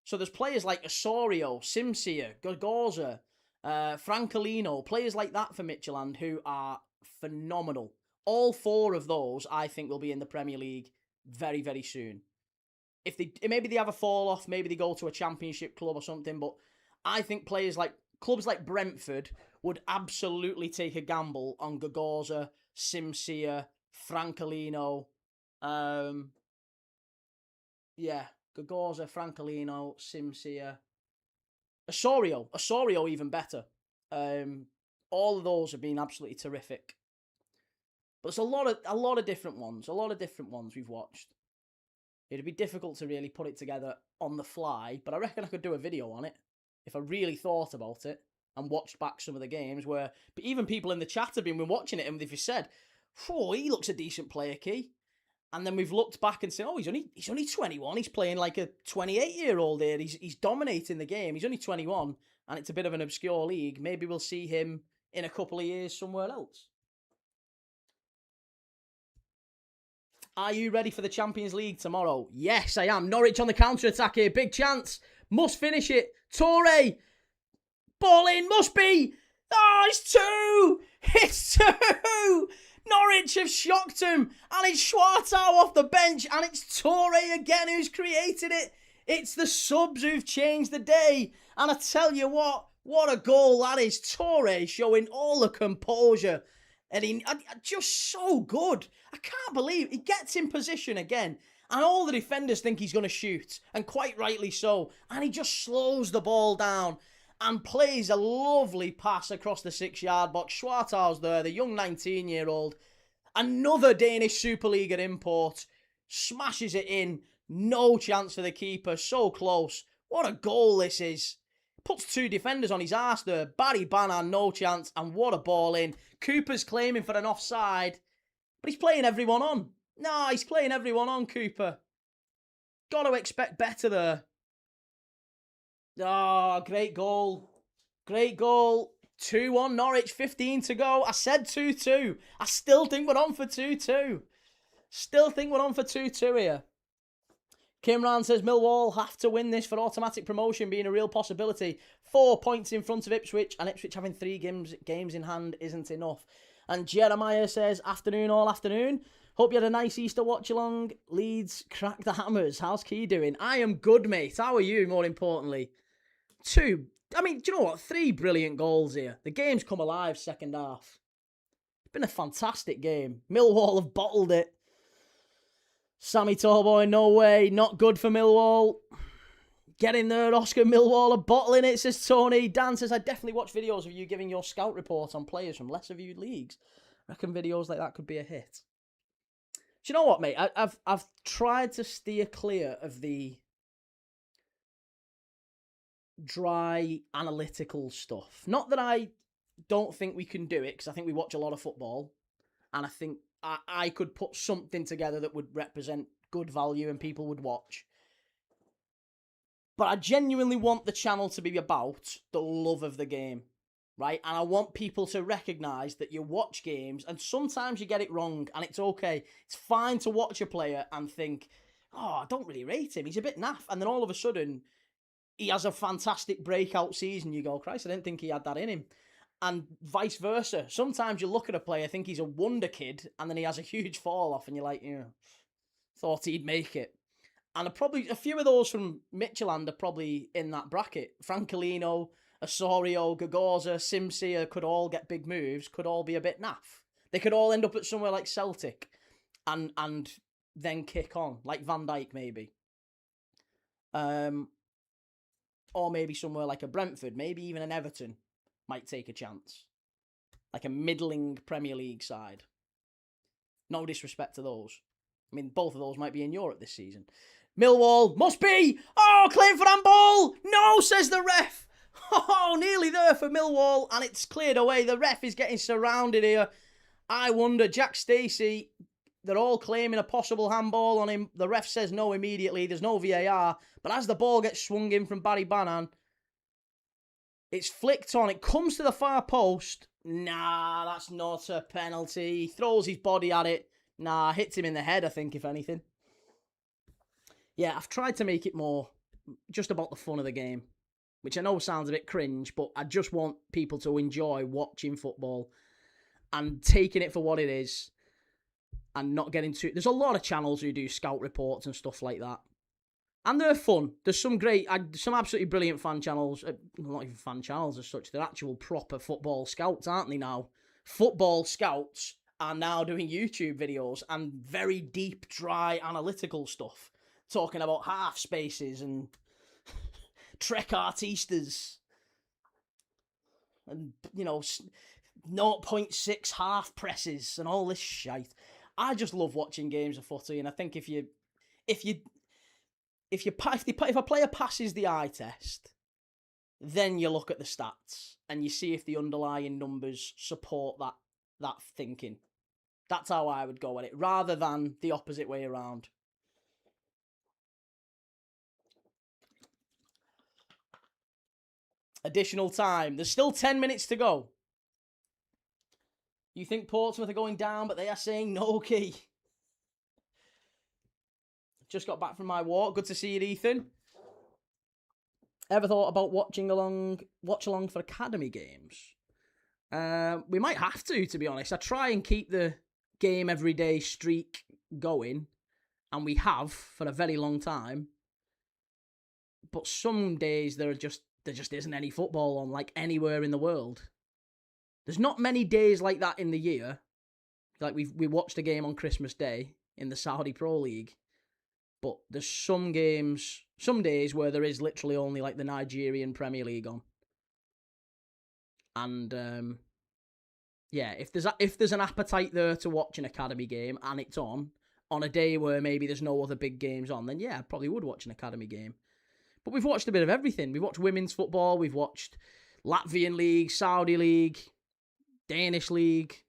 A: So there's players like Osorio, Simsia, Gogorza, Francolino, players like that for Midtjylland who are phenomenal. All 4 of those, I think, will be in the Premier League very, very soon. If maybe they have a fall off, maybe they go to a Championship club or something, but I think clubs like Brentford would absolutely take a gamble on Gogorza, Simsia, Francolino. Gogorza, Francolino, Simsia. Osorio even better. All of those have been absolutely terrific. But there's a lot of different ones. A lot of different ones we've watched. It'd be difficult to really put it together on the fly, but I reckon I could do a video on it if I really thought about it and watched back some of the games where even people in the chat have been watching it and they've said, "Oh, he looks a decent player, Key." And then we've looked back and said, "Oh, he's only 21. He's playing like a 28-year-old here. He's dominating the game. He's only 21, and it's a bit of an obscure league. Maybe we'll see him in a couple of years somewhere else." Are you ready for the Champions League tomorrow? Yes, I am. Norwich on the counter-attack here. Big chance. Must finish it. Torre. Ball in. Must be. Oh, it's 2. It's 2. Norwich have shocked him. And it's Schwartau off the bench. And it's Torre again who's created it. It's the subs who've changed the day. And I tell you what a goal that is. Torre showing all the composure. And just so good. I can't believe he gets in position again. And all the defenders think he's going to shoot. And quite rightly so. And he just slows the ball down. And plays a lovely pass across the 6-yard box. Schwartau's there, the young 19-year-old. Another Danish Superliga import. Smashes it in. No chance for the keeper. So close. What a goal this is. Puts 2 defenders on his arse there. Barry Bannan, no chance. And what a ball in. Cooper's claiming for an offside. But he's playing everyone on. No, he's playing everyone on, Cooper. Got to expect better there. Oh, great goal. Great goal. 2-1 Norwich, 15 to go. I said 2-2. I still think we're on for 2-2. Still think we're on for 2-2 here. Kimran says Millwall have to win this for automatic promotion being a real possibility. 4 points in front of Ipswich, and Ipswich having 3 games in hand isn't enough. And Jeremiah says, afternoon all afternoon. Hope you had a nice Easter watch-along. Leeds crack the hammers. How's Key doing? I am good, mate. How are you, more importantly? 2. I mean, do you know what? 3 brilliant goals here. The game's come alive second half. It's been a fantastic game. Millwall have bottled it. Sammy Tallboy, no way. Not good for Millwall. Get in there, Oscar Millwall are bottling it, says Tony. Dan says, I definitely watch videos of you giving your scout reports on players from lesser viewed leagues. Reckon videos like that could be a hit. Do you know what, mate? I've tried to steer clear of the dry, analytical stuff. Not that I don't think we can do it, because I think we watch a lot of football, and I think I could put something together that would represent good value and people would watch. But I genuinely want the channel to be about the love of the game, right? And I want people to recognise that you watch games and sometimes you get it wrong, and it's okay. It's fine to watch a player and think, oh, I don't really rate him. He's a bit naff. And then all of a sudden, he has a fantastic breakout season. You go, Christ, I didn't think he had that in him. And vice versa. Sometimes you look at a player, think he's a wonder kid, and then he has a huge fall off, and you're like, yeah, thought he'd make it. And probably a few of those from Midtjylland are probably in that bracket. Francolino, Osorio, Gagorza, Simsia could all get big moves, could all be a bit naff. They could all end up at somewhere like Celtic and then kick on, like Van Dijk maybe. Or maybe somewhere like a Brentford, maybe even an Everton might take a chance. Like a middling Premier League side. No disrespect to those. I mean, both of those might be in Europe this season. Millwall, must be! Oh, claim for handball! No, says the ref! Oh, nearly there for Millwall, and it's cleared away. The ref is getting surrounded here. I wonder, Jack Stacey, they're all claiming a possible handball on him. The ref says no immediately. There's no VAR. But as the ball gets swung in from Barry Bannan, it's flicked on. It comes to the far post. Nah, that's not a penalty. He throws his body at it. Nah, hits him in the head, I think, if anything. Yeah, I've tried to make it more just about the fun of the game, which I know sounds a bit cringe, but I just want people to enjoy watching football and taking it for what it is and not getting too... There's a lot of channels who do scout reports and stuff like that. And they're fun. There's some absolutely brilliant fan channels. Not even fan channels as such. They're actual proper football scouts, aren't they now? Football scouts are now doing YouTube videos and very deep, dry, analytical stuff. Talking about half spaces and Trek artistas. And, 0.6 half presses and all this shite. I just love watching games of footy, and I think if a player passes the eye test, then you look at the stats and you see if the underlying numbers support that thinking. That's how I would go at it, rather than the opposite way around. Additional time. There's still 10 minutes to go. You think Portsmouth are going down, but they are saying no, Key. Just got back from my walk. Good to see you, Ethan. Ever thought about watch-along for academy games? We might have to be honest. I try and keep the game every day streak going, and we have for a very long time. But some days there just isn't any football on, like anywhere in the world. There's not many days like that in the year. Like we watched a game on Christmas Day in the Saudi Pro League, but there's some days where there is literally only like the Nigerian Premier League on. And if there's an appetite there to watch an academy game and it's on a day where maybe there's no other big games on, then yeah, I probably would watch an academy game. But we've watched a bit of everything. We've watched women's football, we've watched Latvian League, Saudi League, Danish League,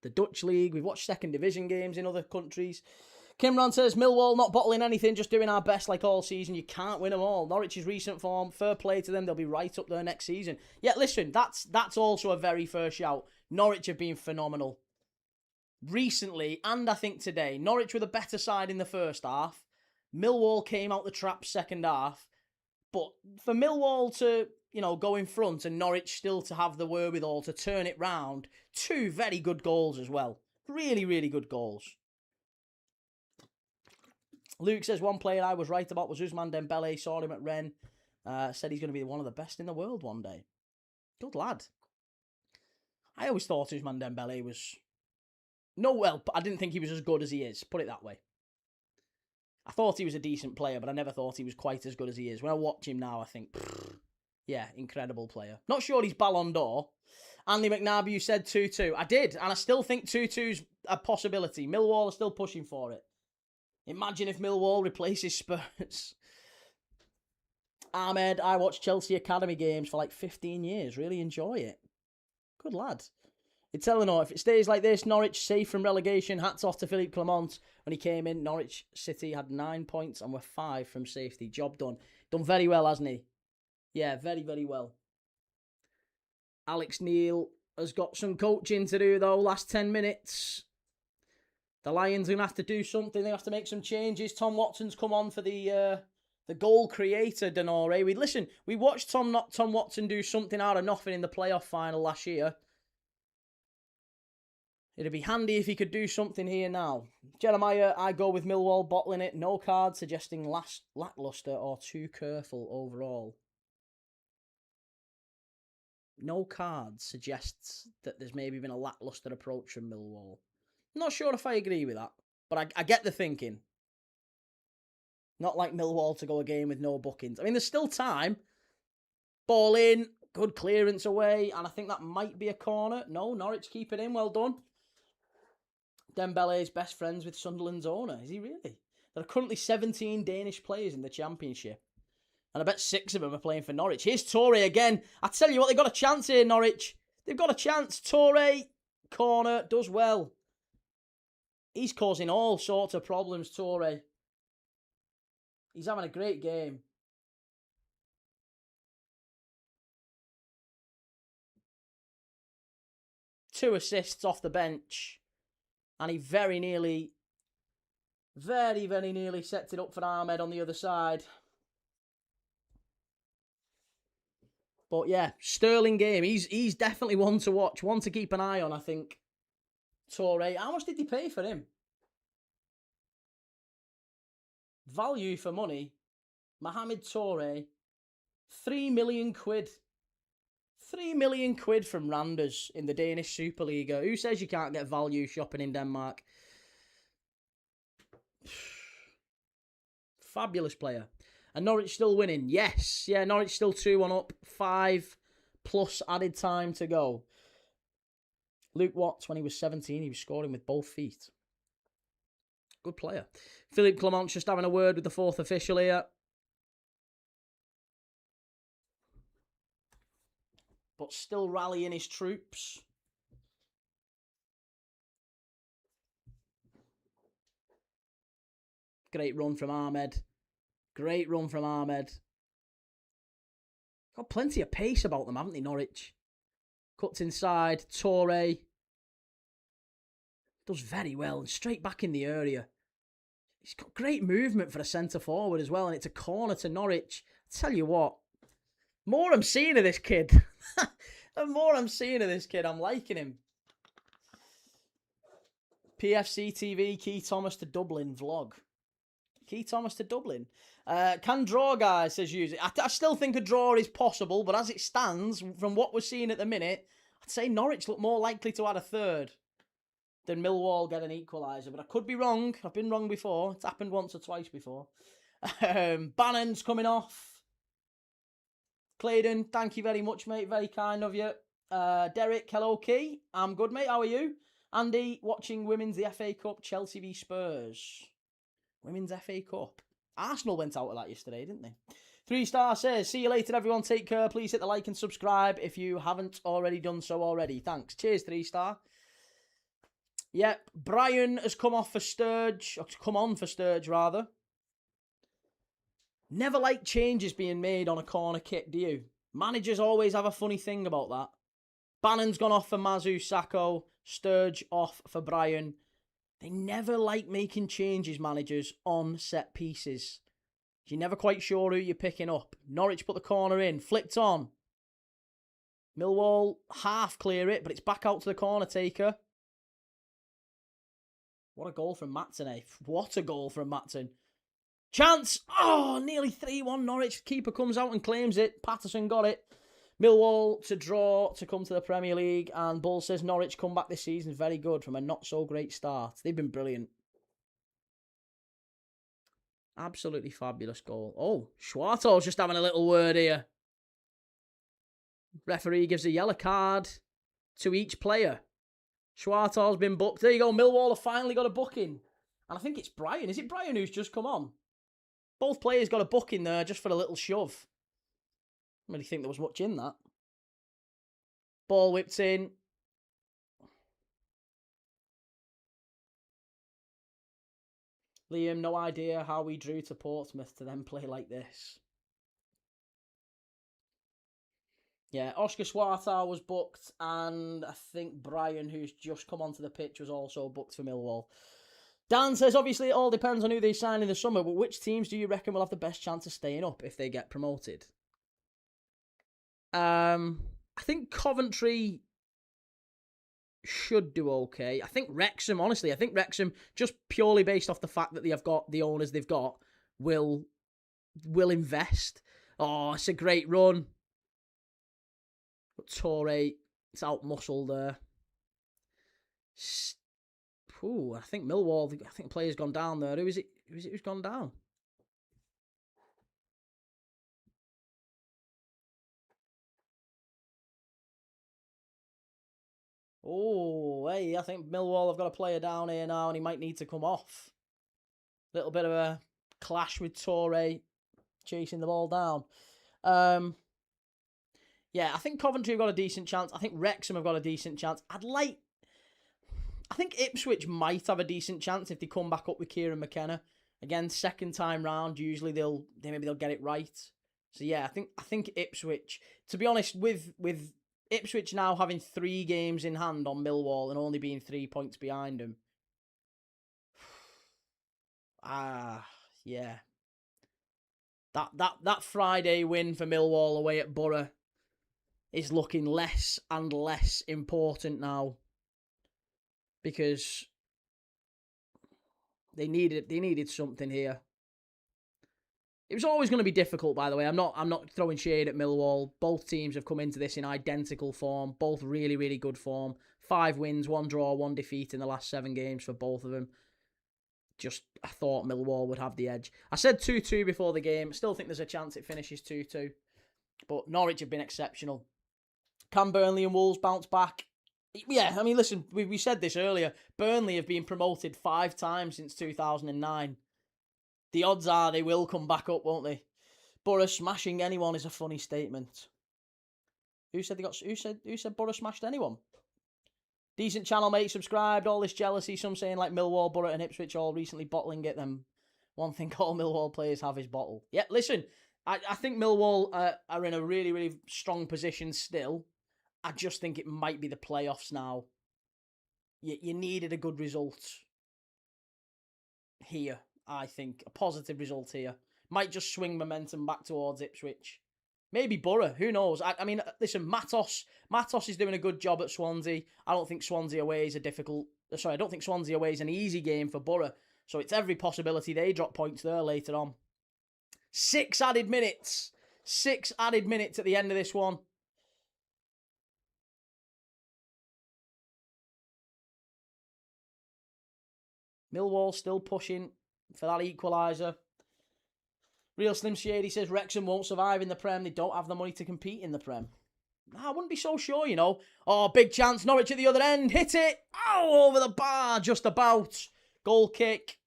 A: the Dutch League. We've watched second division games in other countries. Kimran says, Millwall not bottling anything, just doing our best like all season. You can't win them all. Norwich's recent form, fair play to them. They'll be right up there next season. Yeah, listen, that's also a very fair shout. Norwich have been phenomenal recently, and I think today. Norwich were the better side in the first half. Millwall came out the trap second half. But for Millwall to, go in front and Norwich still to have the wherewithal to turn it round, two very good goals as well. Really, really good goals. Luke says, one player I was right about was Ousmane Dembele. Saw him at Rennes. Said he's going to be one of the best in the world one day. Good lad. I always thought Ousmane Dembele was... I didn't think he was as good as he is. Put it that way. I thought he was a decent player, but I never thought he was quite as good as he is. When I watch him now, I think, yeah, incredible player. Not sure he's Ballon d'Or. Andy McNabb, you said 2-2. I did, and I still think 2-2's a possibility. Millwall are still pushing for it. Imagine if Millwall replaces Spurs. Ahmed, I watched Chelsea Academy games for like 15 years. Really enjoy it. Good lad. It's Eleanor, if it stays like this, Norwich safe from relegation. Hats off to Philippe Clement. When he came in, Norwich City had 9 points and were 5 from safety. Job done. Done very well, hasn't he? Yeah, very, very well. Alex Neil has got some coaching to do, though. Last 10 minutes. The Lions are going to have to do something. They have to make some changes. Tom Watson's come on for the goal creator, Denore. We watched Tom Watson do something out of nothing in the playoff final last year. It'd be handy if he could do something here now. Jeremiah, I go with Millwall bottling it. No card suggesting lacklustre or too careful overall. No card suggests that there's maybe been a lacklustre approach from Millwall. Not sure if I agree with that, but I get the thinking. Not like Millwall to go a game with no bookings. I mean, there's still time. Ball in, good clearance away, and I think that might be a corner. No, Norwich keep it in, well done. Dembele is best friends with Sunderland's owner. Is he really? There are currently 17 Danish players in the Championship. And I bet 6 of them are playing for Norwich. Here's Toure again. I tell you what, they've got a chance here, Norwich. They've got a chance. Toure, corner, does well. He's causing all sorts of problems, Toure. He's having a great game. Two assists off the bench. And he very nearly sets it up for Ahmed on the other side. But yeah, sterling game. He's definitely one to watch, one to keep an eye on, I think. Toure. How much did they pay for him? Value for money. Mohamed Toure. 3 million quid. 3 million quid from Randers in the Danish Superliga. Who says you can't get value shopping in Denmark? Fabulous player. And Norwich still winning. Yes. Yeah, Norwich still 2-1 up. 5 plus added time to go. Luke Watts, when he was 17, he was scoring with both feet. Good player. Philippe Clement just having a word with the fourth official here. But still rallying his troops. Great run from Ahmed. Great run from Ahmed. Got plenty of pace about them, haven't they, Norwich? Cuts inside. Toure. Does very well. And straight back in the area. He's got great movement for a centre-forward as well, and it's a corner to Norwich. I tell you what, more I'm seeing of this kid. The more I'm seeing of this kid, I'm liking him. PFC TV, Key Thomas to Dublin vlog. Key Thomas to Dublin. Can draw, guys, says usually. I still think a draw is possible, but as it stands, from what we're seeing at the minute, I'd say Norwich look more likely to add a third than Millwall get an equaliser. But I could be wrong. I've been wrong before. It's happened once or twice before. Bannon's coming off. Claydon, thank you very much, mate. Very kind of you. Derek, hello, Key. I'm good, mate. How are you? Andy, watching Women's the FA Cup, Chelsea v Spurs. Women's FA Cup. Arsenal went out of that yesterday, didn't they? 3-star says, see you later, everyone. Take care. Please hit the like and subscribe if you haven't already done so already. Thanks. Cheers, 3-star. Yep, Brian has come off for Sturge. Or come on for Sturge, rather. Never like changes being made on a corner kick, do you? Managers always have a funny thing about that. Bannon's gone off for Mazu Sacco. Sturge off for Brian. They never like making changes, managers, on set pieces. You're never quite sure who you're picking up. Norwich put the corner in. Flipped on. Millwall half clear it, but it's back out to the corner taker. What a goal from Matson, eh? What a goal from Matson. Chance! Oh, nearly 3-1 Norwich. Keeper comes out and claims it. Patterson got it. Millwall to draw to come to the Premier League. And Bull says Norwich come back this season very good from a not-so-great start. They've been brilliant. Absolutely fabulous goal. Oh, Schwartall's just having a little word here. Referee gives a yellow card to each player. Schwartall's been booked. There you go. Millwall have finally got a booking. And I think it's Brian. Is it Brian who's just come on? Both players got a booking there just for a little shove. I really think there was much in that. Ball whipped in. Liam, no idea how we drew to Portsmouth to then play like this. Yeah, Oscar Schwartall was booked, and I think Brian, who's just come onto the pitch, was also booked for Millwall. Dan says, obviously it all depends on who they sign in the summer, but which teams do you reckon will have the best chance of staying up if they get promoted? I think Coventry should do okay. I think Wrexham, honestly, just purely based off the fact that they have got the owners they've got, will invest. Oh, it's a great run. But Torre, it's out muscled there. Ooh, I think Millwall, I think the player's gone down there. Who is it who's gone down? Oh, hey, I think Millwall have got a player down here now and he might need to come off. Little bit of a clash with Torre chasing the ball down. Yeah, I think Coventry have got a decent chance. I think Wrexham have got a decent chance. I think Ipswich might have a decent chance if they come back up with Kieran McKenna. Again, second time round, usually maybe they'll get it right. So yeah, I think Ipswich. To be honest, with Ipswich now having 3 games in hand on Millwall and only being 3 points behind them. Yeah. That Friday win for Millwall away at Borough is looking less and less important now. Because they needed something here. It was always going to be difficult, by the way. I'm not throwing shade at Millwall. Both teams have come into this in identical form. Both really, really good form. 5 wins, 1 draw, 1 defeat in the last 7 games for both of them. I thought Millwall would have the edge. I said 2-2 before the game. Still think there's a chance it finishes 2-2. But Norwich have been exceptional. Can Burnley and Wolves bounce back? Yeah, I mean, listen, we said this earlier. Burnley have been promoted 5 times since 2009. The odds are they will come back up, won't they? Borough smashing anyone is a funny statement. Who said Borough smashed anyone? Decent channel, mate. Subscribed. All this jealousy. Some saying like Millwall, Borough, and Ipswich all recently bottling it. Then one thing all Millwall players have is bottle. Yeah, listen. I think Millwall are in a really, really strong position still. I just think it might be the playoffs now. You needed a good result here. I think. A positive result here. Might just swing momentum back towards Ipswich. Maybe Borough. Who knows? I mean, listen, Matos is doing a good job at Swansea. I don't think Swansea away is I don't think Swansea away is an easy game for Borough. So it's every possibility they drop points there later on. 6 added minutes. 6 added minutes at the end of this one. Millwall still pushing for that equaliser. Real Slim Shady says Wrexham won't survive in the Prem. They don't have the money to compete in the Prem. I wouldn't be so sure, you know. Oh, big chance. Norwich at the other end. Hit it. Oh, over the bar. Just about. Goal kick.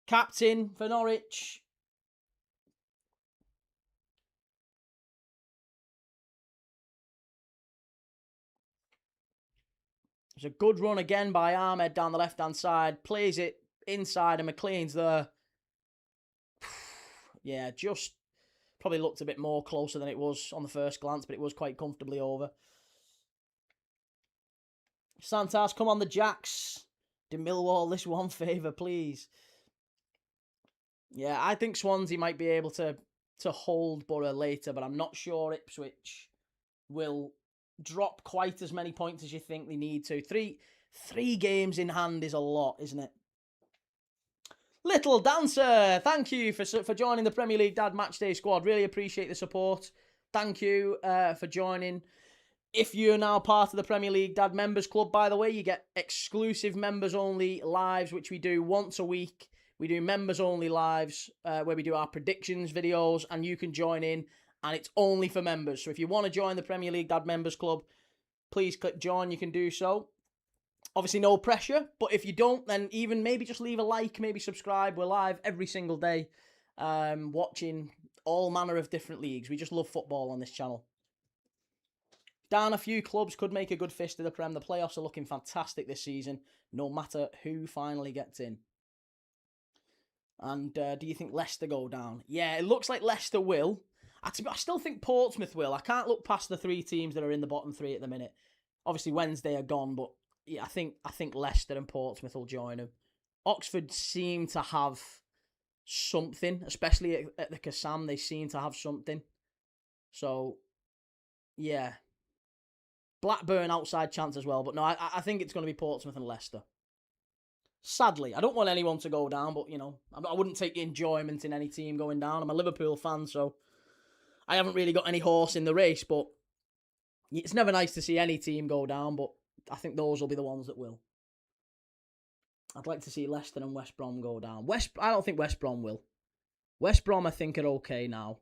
A: Captain for Norwich. It's a good run again by Ahmed down the left-hand side. Plays it inside and McLean's there. Yeah, just probably looked a bit more closer than it was on the first glance, but it was quite comfortably over. Santas, come on the Jacks. Do Millwall this one favour, please. Yeah, I think Swansea might be able to hold Borough later, but I'm not sure Ipswich will drop quite as many points as you think they need to. Three games in hand is a lot, isn't it? Little Dancer, thank you for joining the Premier League Dad Matchday squad. Really appreciate the support. Thank you for joining. If you're now part of the Premier League Dad Members Club, by the way, you get exclusive members-only lives, which we do once a week. We do members-only lives where we do our predictions videos, and you can join in, and it's only for members. So if you want to join the Premier League Dad Members Club, please click join. You can do so. Obviously, no pressure, but if you don't, then even maybe just leave a like, maybe subscribe. We're live every single day, watching all manner of different leagues. We just love football on this channel. Dan, a few clubs could make a good fist of the Prem. The playoffs are looking fantastic this season, no matter who finally gets in. And do you think Leicester go down? Yeah, it looks like Leicester will. I still think Portsmouth will. I can't look past the 3 teams that are in the bottom 3 at the minute. Obviously, Wednesday are gone, but yeah, I think Leicester and Portsmouth will join them. Oxford seem to have something, especially at the Kassam. They seem to have something. So, yeah. Blackburn outside chance as well, but no, I think it's going to be Portsmouth and Leicester. Sadly, I don't want anyone to go down, but, you know, I wouldn't take enjoyment in any team going down. I'm a Liverpool fan, so I haven't really got any horse in the race, but it's never nice to see any team go down, but I think those will be the ones that will. I'd like to see Leicester and West Brom go down. I don't think West Brom will. West Brom, I think, are okay now.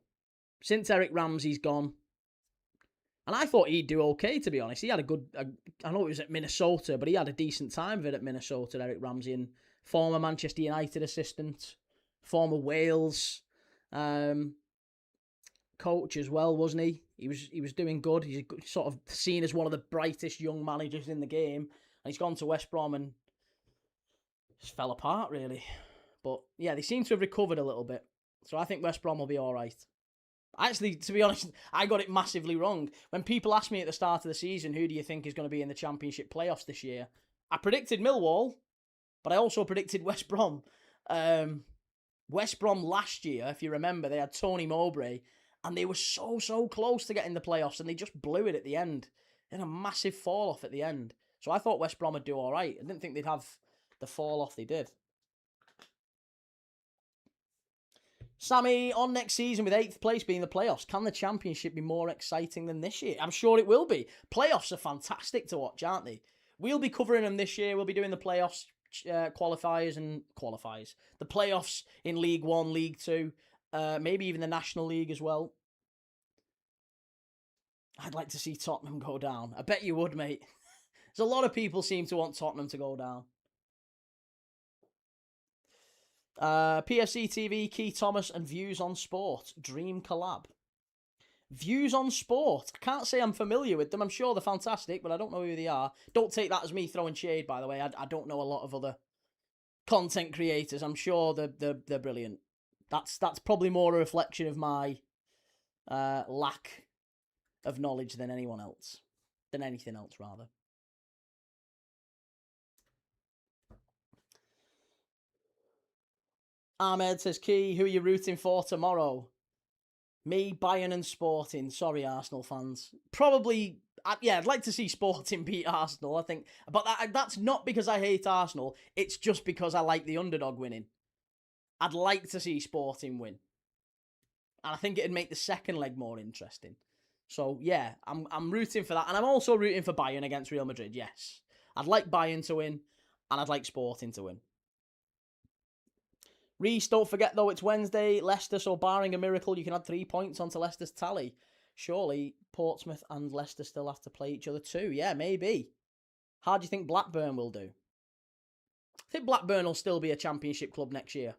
A: Since Eric Ramsey's gone, and I thought he'd do okay, to be honest. He had I know it was at Minnesota, but he had a decent time of it at Minnesota, Eric Ramsey, and former Manchester United assistant, former Wales coach as well, wasn't he? He was doing good. He's sort of seen as one of the brightest young managers in the game, and he's gone to West Brom and just fell apart, really. But yeah, they seem to have recovered a little bit, so I think West Brom will be all right. Actually, to be honest, I got it massively wrong. When people asked me at the start of the season, who do you think is going to be in the Championship playoffs this year? I predicted Millwall, but I also predicted West Brom. West Brom last year, if you remember, they had Tony Mowbray, and they were so close to getting the playoffs, and they just blew it at the end. They had a massive fall-off at the end. So I thought West Brom would do all right. I didn't think they'd have the fall-off they did. Sammy, on next season with 8th place being the playoffs, can the Championship be more exciting than this year? I'm sure it will be. Playoffs are fantastic to watch, aren't they? We'll be covering them this year. We'll be doing the playoffs, qualifiers. The playoffs in League 1, League 2, maybe even the National League as well. I'd like to see Tottenham go down. I bet you would, mate. There's a lot of people seem to want Tottenham to go down. PFC TV, Keith Thomas, and Views on Sport. Dream collab. Views on Sport. I can't say I'm familiar with them. I'm sure they're fantastic, but I don't know who they are. Don't take that as me throwing shade, by the way. I don't know a lot of other content creators. I'm sure they're brilliant. That's probably more a reflection of my lack of knowledge than anything else, rather. Ahmed says, Key, who are you rooting for tomorrow? Me, Bayern and Sporting. Sorry, Arsenal fans. Probably, I'd like to see Sporting beat Arsenal, I think. But that's not because I hate Arsenal. It's just because I like the underdog winning. I'd like to see Sporting win. And I think it'd make the second leg more interesting. So, yeah, I'm rooting for that. And I'm also rooting for Bayern against Real Madrid, yes. I'd like Bayern to win, and I'd like Sporting to win. Reese, don't forget, though, it's Wednesday, Leicester, so barring a miracle, you can add 3 points onto Leicester's tally. Surely, Portsmouth and Leicester still have to play each other too. Yeah, maybe. How do you think Blackburn will do? I think Blackburn will still be a championship club next year.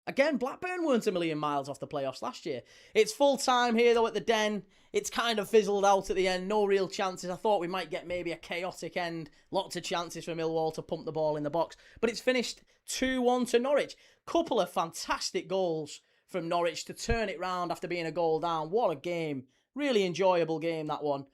A: Again, Blackburn weren't a million miles off the playoffs last year. It's full time here, though, at the Den. It's kind of fizzled out at the end. No real chances. I thought we might get maybe a chaotic end. Lots of chances for Millwall to pump the ball in the box. But it's finished 2-1 to Norwich. Couple of fantastic goals from Norwich to turn it round after being a goal down. What a game. Really enjoyable game, that one.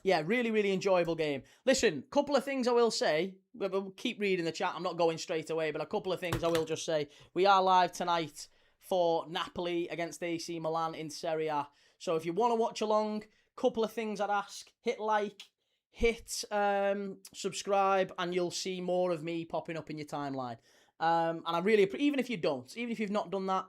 A: Yeah, really, really enjoyable game. Listen, couple of things I will say. We'll keep reading the chat. I'm not going straight away, but a couple of things I will just say. We are live tonight for Napoli against AC Milan in Serie A. So if you want to watch along, couple of things I'd ask. Hit like, hit subscribe, and you'll see more of me popping up in your timeline. And I really, even if you've not done that,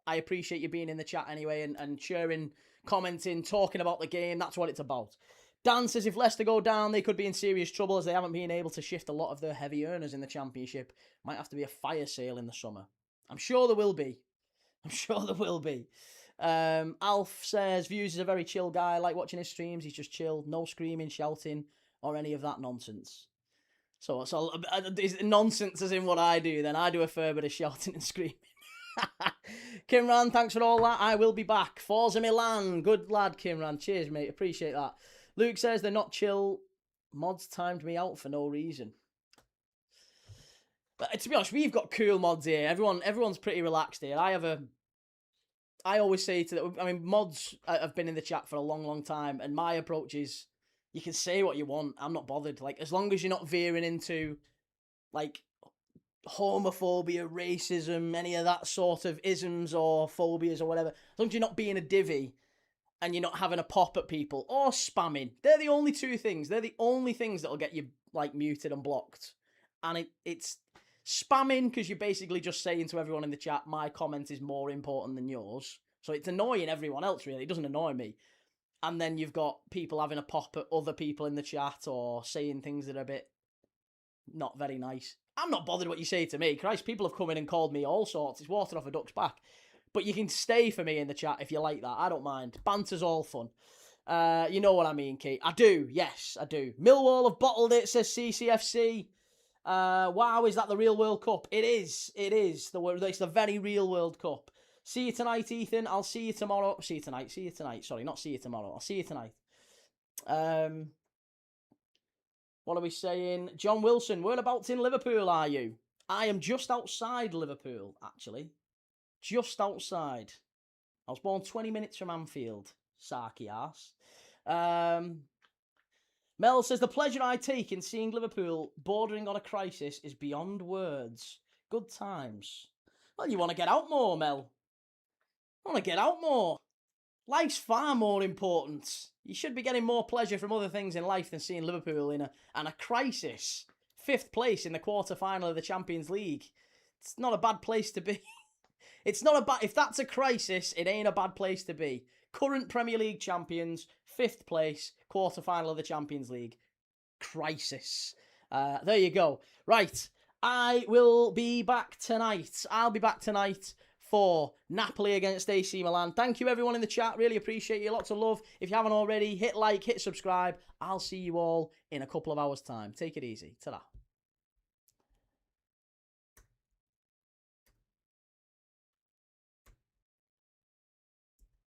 A: I appreciate you being in the chat anyway and sharing, commenting, talking about the game. That's what it's about. Dan says if Leicester go down, they could be in serious trouble as they haven't been able to shift a lot of their heavy earners in the Championship. Might have to be a fire sale in the summer. I'm sure there will be. Alf says Views is a very chill guy. I like watching his streams. He's just chill. No screaming, shouting, or any of that nonsense. So nonsense as in what I do. Then I do a fair bit of shouting and screaming. Kimran, thanks for all that. I will be back. Forza Milan. Good lad, Kimran. Cheers, mate. Appreciate that. Luke says they're not chill. Mods timed me out for no reason. But to be honest, we've got cool mods here. Everyone's pretty relaxed here. I always say mods have been in the chat for a long, long time, and my approach is you can say what you want. I'm not bothered. Like, as long as you're not veering into, like, homophobia, racism, any of that sort of isms or phobias or whatever. As long as you're not being a divvy and you're not having a pop at people or spamming. They're the only two things. They're the only things that'll get you, like, muted and blocked. And it's spamming because you're basically just saying to everyone in the chat, my comment is more important than yours. So it's annoying everyone else, really. It doesn't annoy me. And then you've got people having a pop at other people in the chat or saying things that are a bit not very nice. I'm not bothered what you say to me. Christ, people have come in and called me all sorts. It's water off a duck's back. But you can stay for me in the chat if you like that. I don't mind. Banter's all fun. You know what I mean, Kate. I do. Yes, I do. Millwall have bottled it, says CCFC. Wow, is that the real World Cup? It is. It's the very real World Cup. See you tonight, Ethan. I'll see you tomorrow. See you tonight. Sorry, not see you tomorrow. I'll see you tonight. What are we saying? John Wilson, whereabouts in Liverpool are you? I am just outside Liverpool, actually. Just outside. I was born 20 minutes from Anfield. Sarky arse. Mel says, the pleasure I take in seeing Liverpool bordering on a crisis is beyond words. Good times. Well, you want to get out more, Mel. I want to get out more. Life's far more important. You should be getting more pleasure from other things in life than seeing Liverpool in a crisis. 5th place in the quarter-final of the Champions League. It's not a bad place to be. If that's a crisis, it ain't a bad place to be. Current Premier League champions, 5th place, quarter-final of the Champions League. Crisis. There you go. Right, I will be back tonight. I'll be back tonight for Napoli against AC Milan. Thank you, everyone in the chat. Really appreciate you. Lots of love. If you haven't already, hit like, hit subscribe. I'll see you all in a couple of hours' time. Take it easy. Ta-da.